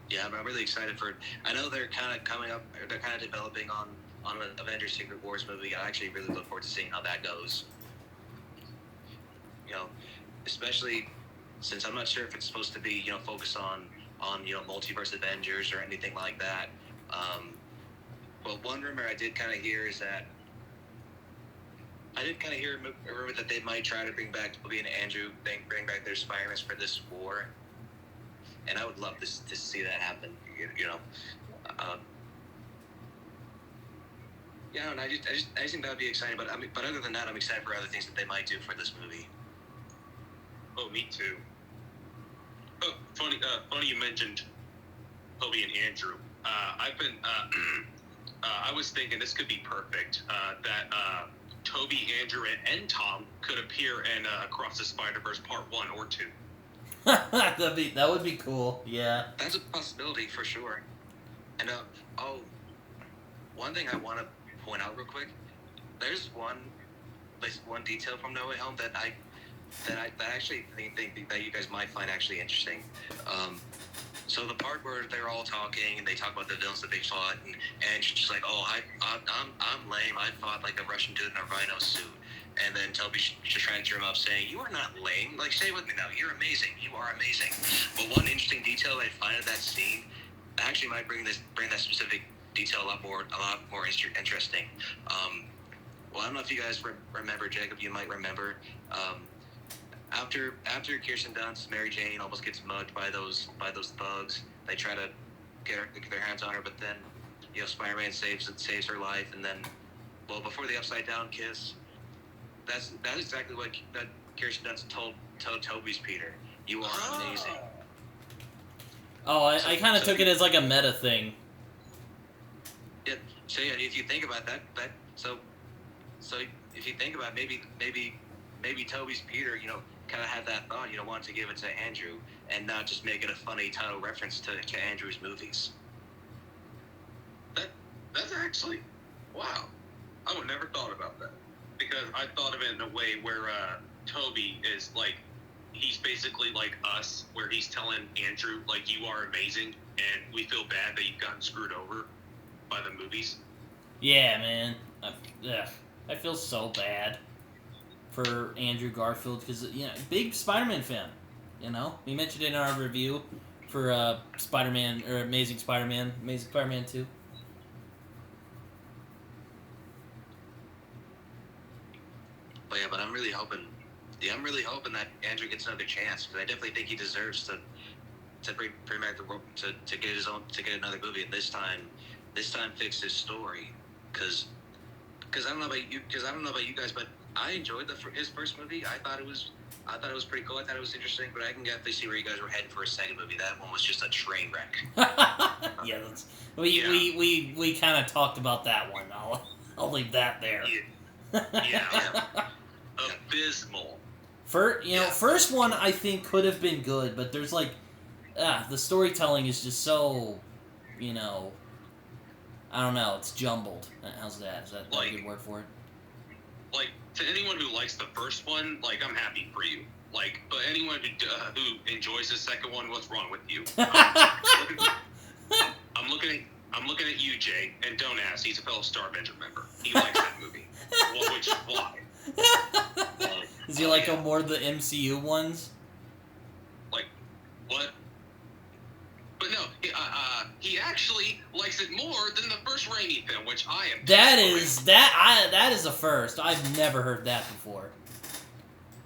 Yeah, I'm really excited for it. I know they're kind of developing on an Avengers Secret Wars movie. I actually really look forward to seeing how that goes. Especially since I'm not sure if it's supposed to be, focused on Multiverse Avengers or anything like that. But one rumor I did kind of hear is that a rumor that they might try to bring back Toby and Andrew, bring back their Spider-Man for this war. And I would love to see that happen, and I just think that would be exciting. But but other than that, I'm excited for other things that they might do for this movie. Oh, me too. Oh, funny you mentioned Toby and Andrew. I was thinking this could be perfect. That Toby, Andrew, and Tom could appear in Across the Spider-Verse Part 1 or 2. that would be cool. Yeah. That's a possibility for sure. And one thing I want to point out real quick. There's one detail from No Way Home that I actually think that you guys might find actually interesting. So the part where they're all talking and they talk about the villains that they fought, and she's like, "Oh, I'm lame. I fought like a Russian dude in a rhino suit." And then Toby's just trying to cheer him up, saying, "You are not lame. Like, say it with me now. You're amazing. You are amazing." But one interesting detail I find in that scene actually might bring that specific detail a lot more interesting. Well, I don't know if you guys remember, Jacob. You might remember. After Kirsten Dunst, Mary Jane almost gets mugged by those thugs. They try to get their hands on her, but then Spider-Man saves her life, and then before the upside down kiss. That's exactly what that Kirsten Dunst told Toby's Peter. You are amazing. Oh, I kind of took it as like a meta thing. Yeah. So yeah, if you think about that, so if you think about maybe Toby's Peter, kind of had that thought, wanted to give it to Andrew and not just make it a funny title reference to Andrew's movies. That's actually, wow. I would never thought about that. Because I thought of it in a way where Toby is like, he's basically like us, where he's telling Andrew, like, you are amazing, and we feel bad that you've gotten screwed over by the movies. Yeah, man. I feel so bad for Andrew Garfield, because, big Spider-Man fan, We mentioned it in our review for Spider-Man, or Amazing Spider-Man 2. But yeah, but I'm really hoping I'm really hoping that Andrew gets another chance, because I definitely think he deserves to bring back the world to get another movie, and this time fix his story, because I don't know about you guys, but I enjoyed his first movie. I thought it was pretty cool. I thought it was interesting, but I can definitely see where you guys were heading for a second movie. That one was just a train wreck. Yeah, we kind of talked about that one. I'll leave that there. Yeah. Abysmal. First one I think could have been good, but there's like, the storytelling is just so, I don't know, it's jumbled. How's that? Is that a good word for it? Like, to anyone who likes the first one, like, I'm happy for you. Like, but anyone who enjoys the second one, what's wrong with you? I'm looking at you, Jay, and don't ask. He's a fellow Star Avenger member. He likes that movie. Why? Is he like more of the MCU ones? Like, what? But no, he actually likes it more than the first Raimi film, which I am. That is a first. I've never heard that before.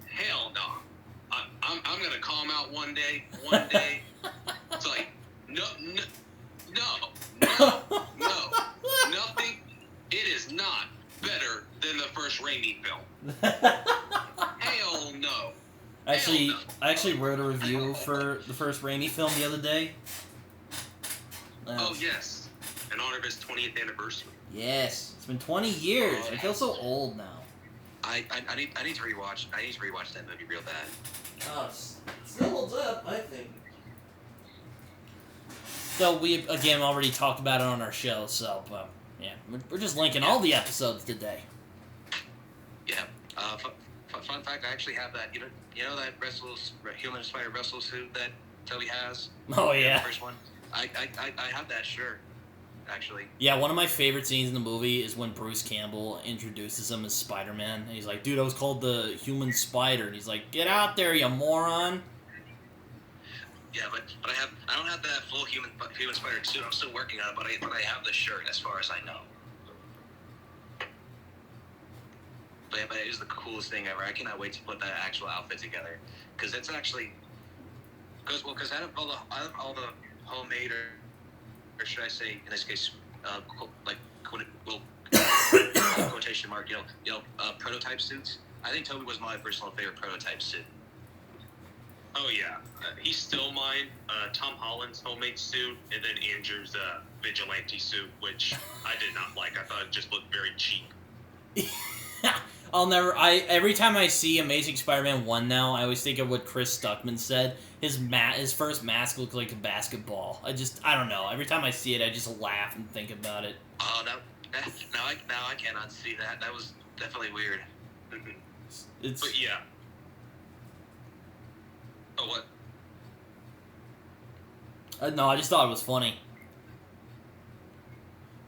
Hell no. I'm gonna call him out one day. It's like no, nothing. It is not better than the first Raimi film. Hell no. I actually wrote a review for the first Raimi film the other day. Oh yes, in honor of his 20th anniversary. Yes, it's been 20 years. I feel so old now. I need to rewatch. I need to rewatch that movie real bad. Oh, it still holds up, I think. So we again already talked about it on our show. So yeah, we're just linking all the episodes today. Yeah. Fun fact: I actually have that. You know that human spider wrestle suit that Toby has. Oh yeah. The first one. I have that shirt, actually. Yeah, one of my favorite scenes in the movie is when Bruce Campbell introduces him as Spider-Man. And he's like, dude, I was called the human spider. And he's like, get out there, you moron. Yeah, but I don't have that full human spider suit. I'm still working on it, but I have the shirt as far as I know. But it is the coolest thing ever. I cannot wait to put that actual outfit together, because it's actually because out of all the homemade, or should I say, in this case, quotation mark, prototype suits. I think Toby was my personal favorite prototype suit. Oh yeah, he's still mine. Tom Holland's homemade suit, and then Andrew's vigilante suit, which I did not like. I thought it just looked very cheap. Every time I see Amazing Spider-Man 1 now, I always think of what Chris Stuckman said. His first mask looked like a basketball. I don't know. Every time I see it, I just laugh and think about it. Oh, now I cannot see that. That was definitely weird. But yeah. Oh, what? No, I just thought it was funny.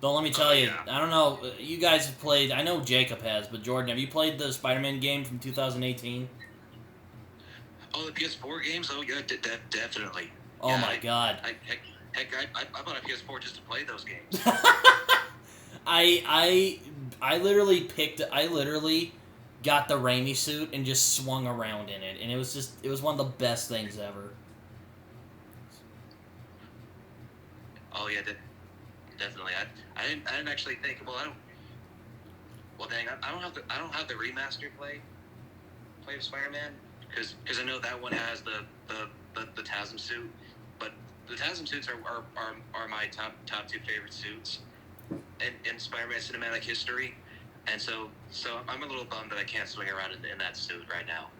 Don't let me tell you. Yeah. I don't know. You guys have played. I know Jacob has, but Jordan, have you played the Spider-Man game from 2018? Oh, the PS4 games? Oh, yeah, definitely. Oh, yeah, my God. I bought a PS4 just to play those games. I literally got the Raimi suit and just swung around in it, and it was one of the best things ever. Oh yeah, definitely. I didn't actually think. Well, dang, I don't have the remastered play of Spider-Man, because I know that one has the TASM suit, but the TASM suits are my top two favorite suits in Spider-Man cinematic history. And so I'm a little bummed that I can't swing around in that suit right now.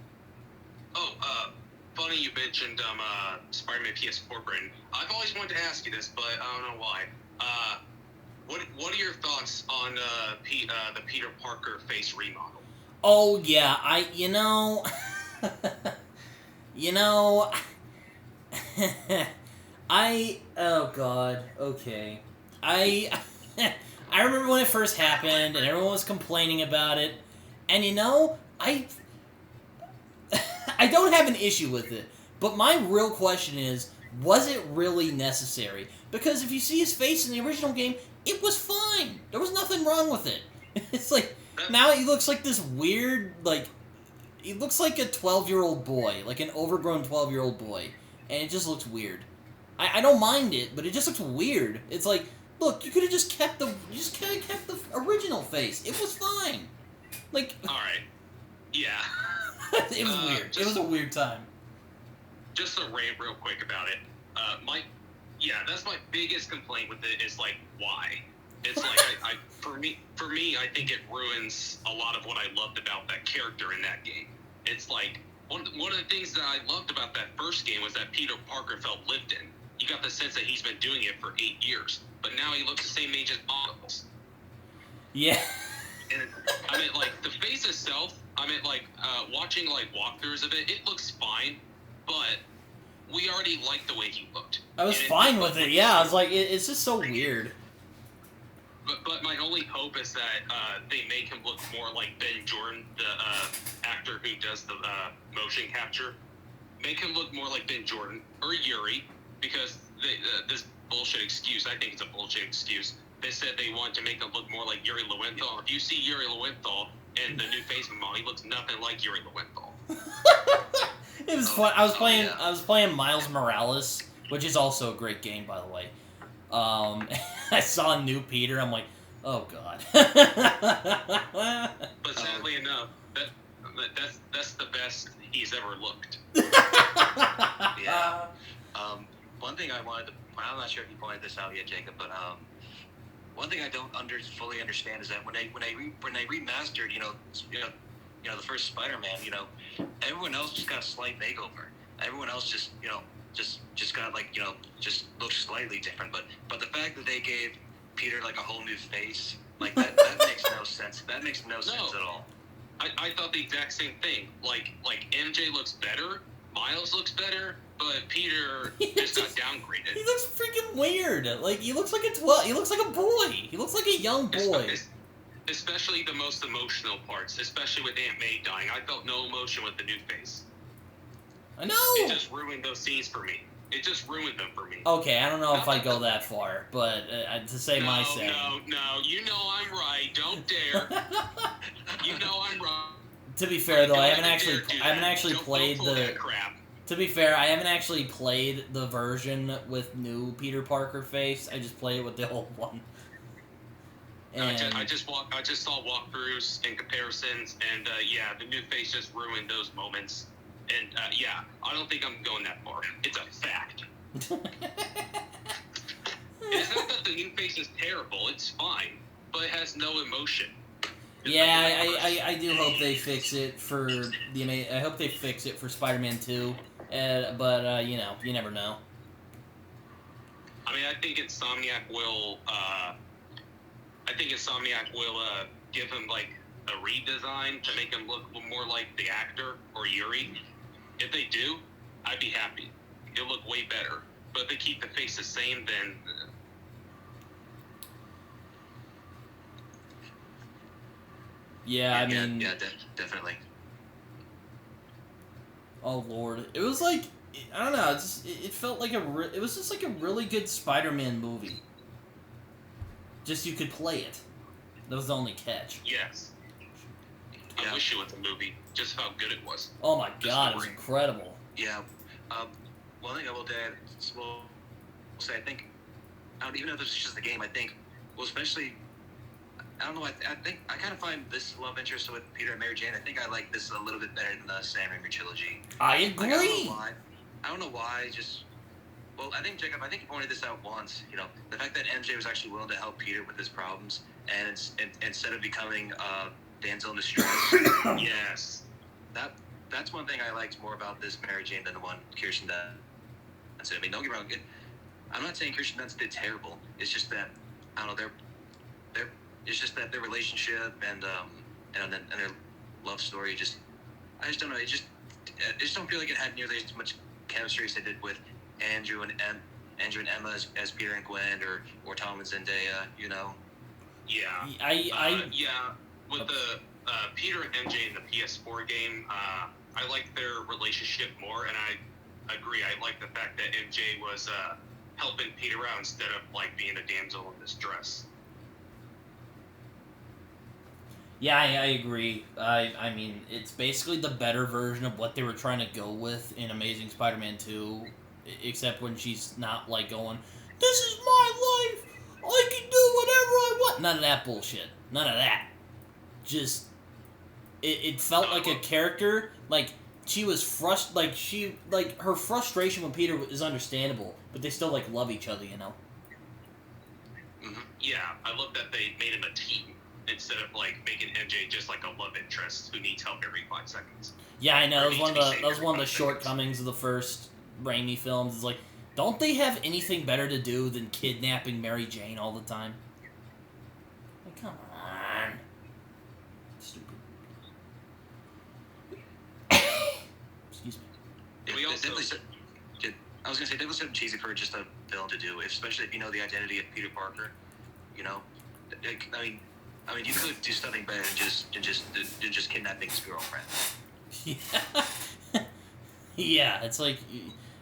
Oh, funny you mentioned Spider-Man PS4, Britton. I've always wanted to ask you this, but I don't know why. What are your thoughts on the Peter Parker face remodel? Oh yeah, oh God, okay. I remember when it first happened, and everyone was complaining about it, and I don't have an issue with it, but my real question is, was it really necessary? Because if you see his face in the original game, it was fine. There was nothing wrong with it. It's like, now he looks like this weird, like, he looks like a 12-year-old boy, like an overgrown 12-year-old boy, and it just looks weird. I don't mind it, but it just looks weird. It's like, look, you could have just kept the original face. It was fine. Like, all right, yeah. It was weird. It was a weird time. Just to rant real quick about it. That's my biggest complaint with it is like why. It's like for me, I think it ruins a lot of what I loved about that character in that game. It's like one of the things that I loved about that first game was that Peter Parker felt lived in. You got the sense that he's been doing it for 8 years, but now he looks the same age as Miles. Yeah. And I mean, like the face itself. I mean, like watching like walkthroughs of it, it looks fine, but we already liked the way he looked. I was fine with it. Yeah, I was like, it's just so weird. But my only hope is that they make him look more like Ben Jordan, the actor who does the motion capture. Make him look more like Ben Jordan or Yuri, because this bullshit excuse, I think it's a bullshit excuse. They said they want to make him look more like Yuri Lowenthal. If you see Yuri Lowenthal in the new face model, he looks nothing like Yuri Lowenthal. It was fun. I was playing Miles Morales, which is also a great game, by the way. I saw a new Peter. I'm like, oh god. But sadly enough, that's the best he's ever looked. Yeah. One thing I'm not sure if you pointed this out yet, Jacob, but one thing I don't fully understand is that when they remastered, the first Spider-Man, everyone else just got a slight makeover. Everyone else just got just looked slightly different. But the fact that they gave Peter like a whole new face, like that makes no sense. That makes no sense at all. I thought the exact same thing. Like MJ looks better, Miles looks better, but Peter just got downgraded. He looks freaking weird. Like he looks like he looks like a boy. He looks like a young boy. Especially the most emotional parts, especially with Aunt May dying. I felt no emotion with the new face. I know. It just ruined those scenes for me. It just ruined them for me. Okay, I don't know if I go that far, but to say my say. No, you know I'm right. Don't dare. You know I'm wrong. To be fair, though, I haven't actually played the. Crap. To be fair, I haven't actually played the version with new Peter Parker face. I just played it with the old one. And I just saw walkthroughs and comparisons, and the new face just ruined those moments. And I don't think I'm going that far. It's a fact. It's not that the new face is terrible. It's fine, but it has no emotion. I do hope they fix it for I hope they fix it for Spider-Man 2. But you never know. I mean, I think Insomniac will. Give him like a redesign to make him look more like the actor or Yuri. If they do, I'd be happy. It'll look way better. But if they keep the face the same, then. Yeah, definitely. Oh Lord, it was like I don't know. It felt like it was just like a really good Spider-Man movie. Just you could play it. That was the only catch. Yes. I wish it was a movie. Just how good it was. Oh my god, it was incredible. Yeah. One thing I will say, I think, even though this is just the game, I think, especially, I don't know, I think, I kind of find this love interest with Peter and Mary Jane, I think I like this a little bit better than the Sam Raimi trilogy. I agree. I don't know why, I think, Jacob, you pointed this out once, the fact that MJ was actually willing to help Peter with his problems, and instead of becoming damsel in distress. Yes. That's one thing I liked more about this Mary Jane than the one Kirsten Dunst. I mean, don't get me wrong. I'm not saying Kirsten Dunst did terrible. It's just that I don't know. It's just that their relationship and their love story I just don't know. I just don't feel like it had nearly as much chemistry as they did with Andrew and Emma as Peter and Gwen or Tom and Zendaya. Yeah. With the Peter and MJ in the PS4 game, I like their relationship more, and I agree. I like the fact that MJ was helping Peter out instead of like being a damsel in distress. Yeah, I agree. I mean, it's basically the better version of what they were trying to go with in Amazing Spider-Man 2, except when she's not, like, going, "This is my life! I can do whatever I want!" None of that bullshit. None of that. Just, it felt like a character, like, she was her frustration with Peter is understandable, but they still, like, love each other, you know? Mm-hmm. Yeah, I love that they made him a team instead of like making MJ just like a love interest who needs help every 5 seconds. Yeah, I know. That was one of the seconds. shortcomings of the first Raimi films. It's like, don't they have anything better to do than kidnapping Mary Jane all the time? Like, come on. Stupid. Excuse me. I was gonna say, definitely something cheesy for just a villain to do, especially if you know the identity of Peter Parker. You know, I mean, you could do something better than just kidnapping his girlfriend. Yeah. Yeah, it's like,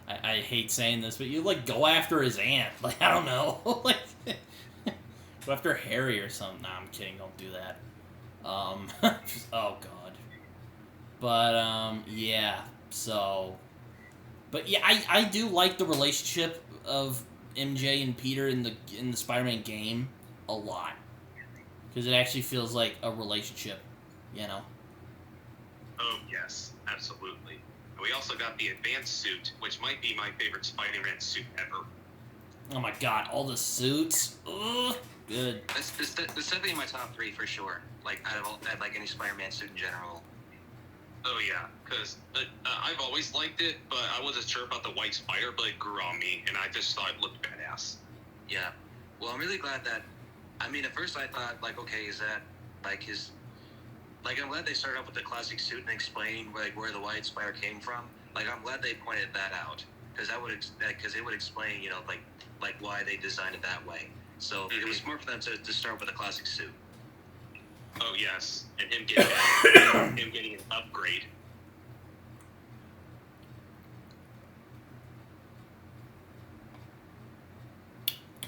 I hate saying this, but you, like, go after his aunt. Like, I don't know. Like, go after Harry or something. Nah, I'm kidding. Don't do that. Oh, God. But, yeah, so... But, yeah, I do like the relationship of MJ and Peter in the Spider-Man game a lot. Because it actually feels like a relationship, you know? Oh, yes, absolutely. And we also got the advanced suit, which might be my favorite Spider-Man suit ever. Oh my god, all the suits. Ugh, good. That's definitely in my top 3 for sure. Like, out of like any Spider-Man suit in general. Oh, yeah, because I've always liked it, but I wasn't sure about the white spider, but it grew on me, and I just thought it looked badass. Yeah. Well, I'm really glad that... I mean, at first I thought, like, okay, is that, like, his... Like, I'm glad they started off with the classic suit and explained, like, where the white spider came from. Like, I'm glad they pointed that out. Because it would explain, you know, like why they designed it that way. So it was smart for them to start with a classic suit. Oh, yes. And him getting an upgrade.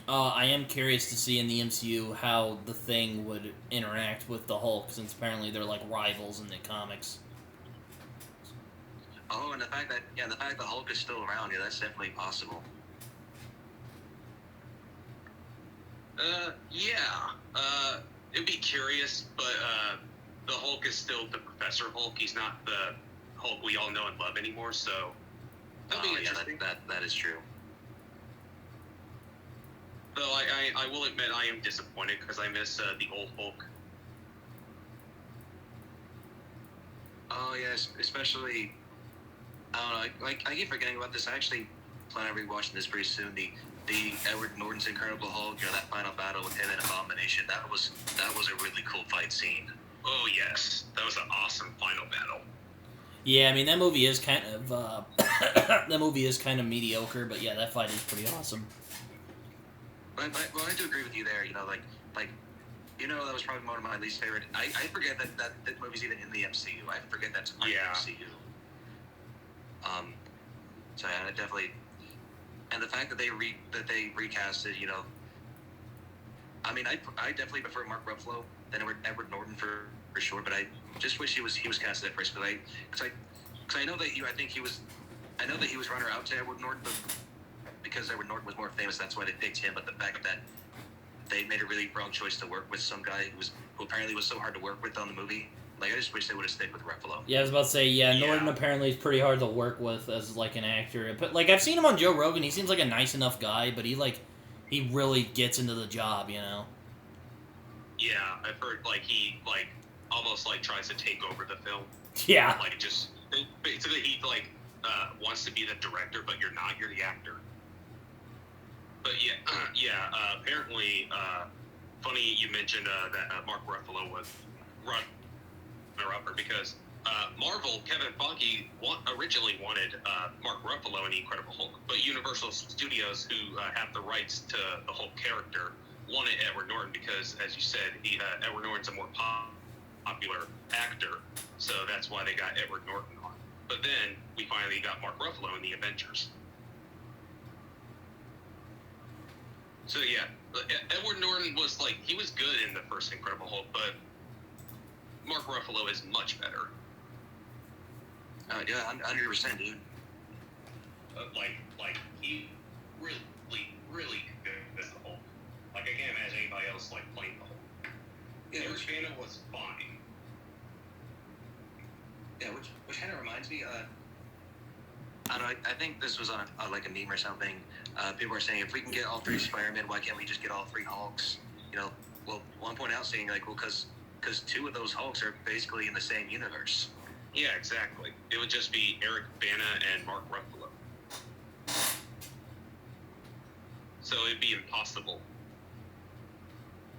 I am curious to see in the MCU how the Thing would interact with the Hulk, since apparently they're like rivals in the comics. Oh, and the fact that the Hulk is still around, yeah, that's definitely possible. Yeah. It'd be curious, but the Hulk is still the Professor Hulk. He's not the Hulk we all know and love anymore, so that'll be interesting. That is true. Though I will admit I am disappointed because I miss the old Hulk. Oh yes, especially I don't know. I keep forgetting about this. I actually plan on rewatching this pretty soon. The Edward Norton's Incredible Hulk. You know, that final battle with him and Abomination. That was a really cool fight scene. Oh yes, that was an awesome final battle. Yeah, I mean that movie is kind of mediocre, but yeah, that fight is pretty awesome. Well, I do agree with you there. You know, like you know, that was probably one of my least favorite. I forget that movie's even in the MCU. I forget that's in the MCU. So yeah, definitely. And the fact that they recasted, you know, I mean, I definitely prefer Mark Ruffalo than Edward Norton for sure. But I just wish he was casted at first, because I know that he was runner out to Edward Norton, but because Edward Norton was more famous, that's why they picked him. But the fact that they made a really wrong choice to work with some guy who apparently was so hard to work with on the movie. Like, I just wish they would have stayed with Ruffalo. Yeah, I was about to say, Norton apparently is pretty hard to work with as, like, an actor. But, like, I've seen him on Joe Rogan. He seems like a nice enough guy, but he really gets into the job, you know? Yeah, I've heard, like, he, like, almost, like, tries to take over the film. Yeah. Like, just, basically, he, like, wants to be the director, but you're not. You're the actor. But, apparently, funny you mentioned that Mark Ruffalo was runner-upper, because Marvel, Kevin Feige originally wanted Mark Ruffalo in The Incredible Hulk, but Universal Studios, who have the rights to the Hulk character, wanted Edward Norton because, as you said, Edward Norton's a more popular actor, so that's why they got Edward Norton on. But then we finally got Mark Ruffalo in the Avengers. So yeah, Edward Norton was he was good in the first Incredible Hulk, but Mark Ruffalo is much better. Yeah, 100%, dude. Like he really good as the Hulk. Like I can't imagine anybody else like playing the Hulk. Yeah, Eric Bana was fine. Yeah, which kind of reminds me. I don't know. I think this was on like a meme or something. People are saying if we can get all 3 Spider-Men, why can't we just get all 3 Hulks? You know, well, one point out saying like, well, because 2 of those Hulks are basically in the same universe. Yeah, exactly. It would just be Eric Bana and Mark Ruffalo. So it'd be impossible.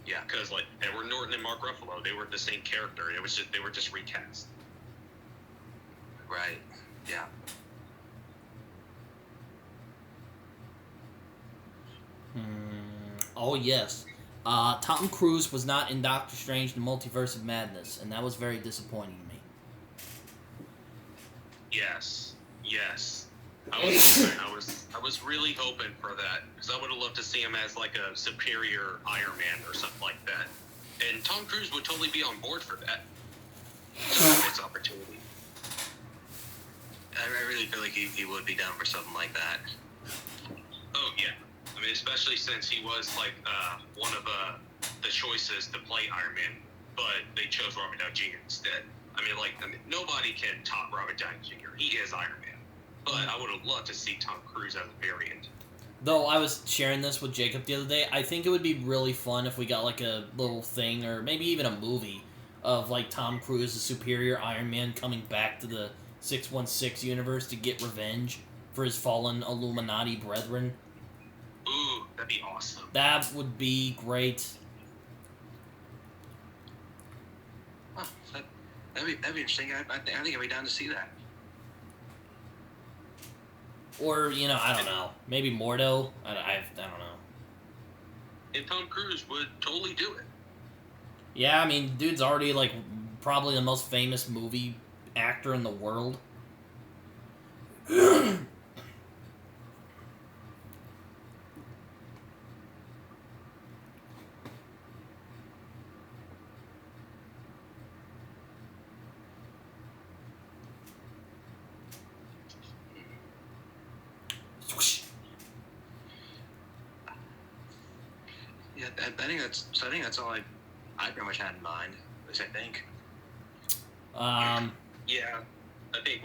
Yeah, because like Edward Norton and Mark Ruffalo, they were the same character. They were just recast. Right. Yeah. Oh yes, Tom Cruise was not in Doctor Strange: The Multiverse of Madness, and that was very disappointing to me. Yes. I was really hoping for that because I would have loved to see him as like a superior Iron Man or something like that, and Tom Cruise would totally be on board for that. It's opportunity. I really feel like he would be down for something like that. Oh yeah, I mean especially since he was like one of the choices to play Iron Man, but they chose Robert Downey Jr. instead. I mean nobody can top Robert Downey Jr. He is Iron Man. But I would have loved to see Tom Cruise as a variant. Though I was sharing this with Jacob the other day, I think it would be really fun if we got like a little thing or maybe even a movie of like Tom Cruise, the superior Iron Man, coming back to the 616 universe to get revenge for his fallen Illuminati brethren. Ooh, that'd be awesome. That would be great. Well, that'd be interesting. I think I'd be down to see that. Or, I don't know. Maybe Mordo. I don't know. And Tom Cruise would totally do it. Yeah, I mean, dude's already, like, probably the most famous movie actor in the world. Yeah, I think that's all I pretty much had in mind. At least I think. Yeah, I think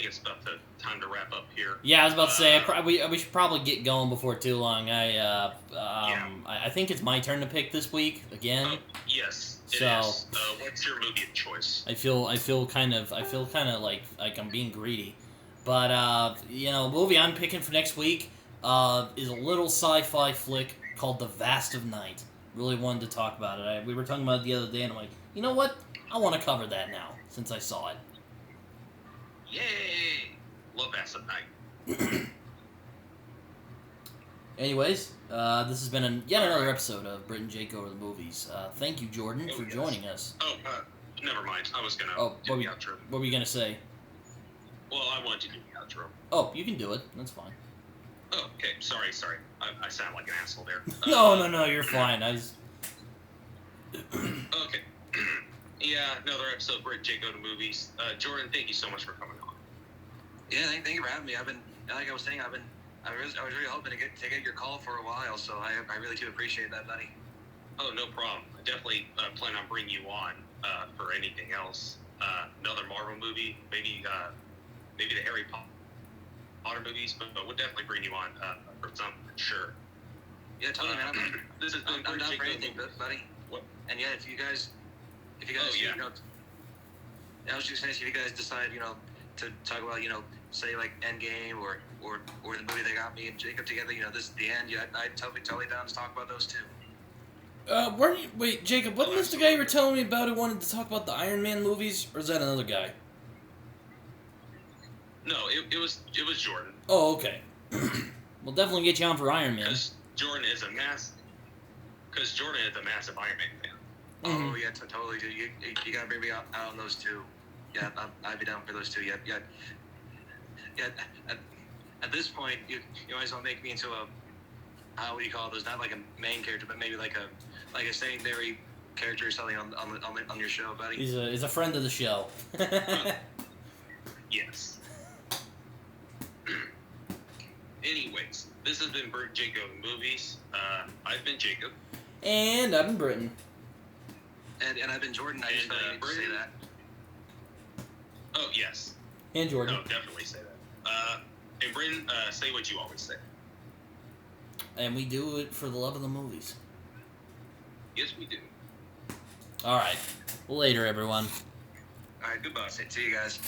it's about time to wrap up here. Yeah, I was about to say we should probably get going before too long. I think it's my turn to pick this week again. Yes, it so, is. What's your movie of choice? I feel kind of like I'm being greedy, but movie I'm picking for next week is a little sci-fi flick called The Vast of Night. Really wanted to talk about it. We were talking about it the other day, and I'm like, you know what? I want to cover that now since I saw it. Yay! Love Vast of Night. Anyways, this has been yet another episode of Brit and Jacob Over the Movies. Thank you, Jordan, for joining us. Oh, never mind. I was gonna do the outro. What were you gonna say? Well, I wanted to do the outro. Oh, you can do it. That's fine. Oh, okay. Sorry. I sound like an asshole there. No, you're fine. Okay. Yeah, another episode of Brit and Jacob Over the Movies. Jordan, thank you so much for coming on. Yeah, thank you for having me. Like I was saying, I was really hoping to get your call for a while, so I really do appreciate that, buddy. Oh, no problem. I definitely plan on bringing you on for anything else. Another Marvel movie, maybe the Harry Potter movies, but we'll definitely bring you on for something, sure. Yeah, totally, man. I'm down for anything, buddy. What? And yeah, if you guys, I was just gonna say, if you guys decide, to talk about, say like Endgame or the movie that got me and Jacob together, this is the end. Yeah, I'd totally down to talk about those too. Wait, Jacob, wasn't this the guy you were telling me about who wanted to talk about the Iron Man movies, or is that another guy? No, it was Jordan. Oh, okay. We'll definitely get you on for Iron Man. Because Jordan is a massive Iron Man fan. Mm-hmm. Oh yeah, totally, dude. You gotta bring me out on those two. Yeah, I'd be down for those two. Yeah. At this point, you might as well make me into a what do you call those? Not like a main character, but maybe like a secondary character you're selling on your show, buddy. He's a friend of the show. Yes. Anyways, this has been Brit and Jacob Movies. I've been Jacob. And I've been Britton. And I've been Jordan. I just thought you could say that. Oh, yes. And Jordan. No, definitely say that. And Britton, say what you always say. And we do it for the love of the movies. Yes, we do. Alright. Later, everyone. All right, goodbye. See you guys.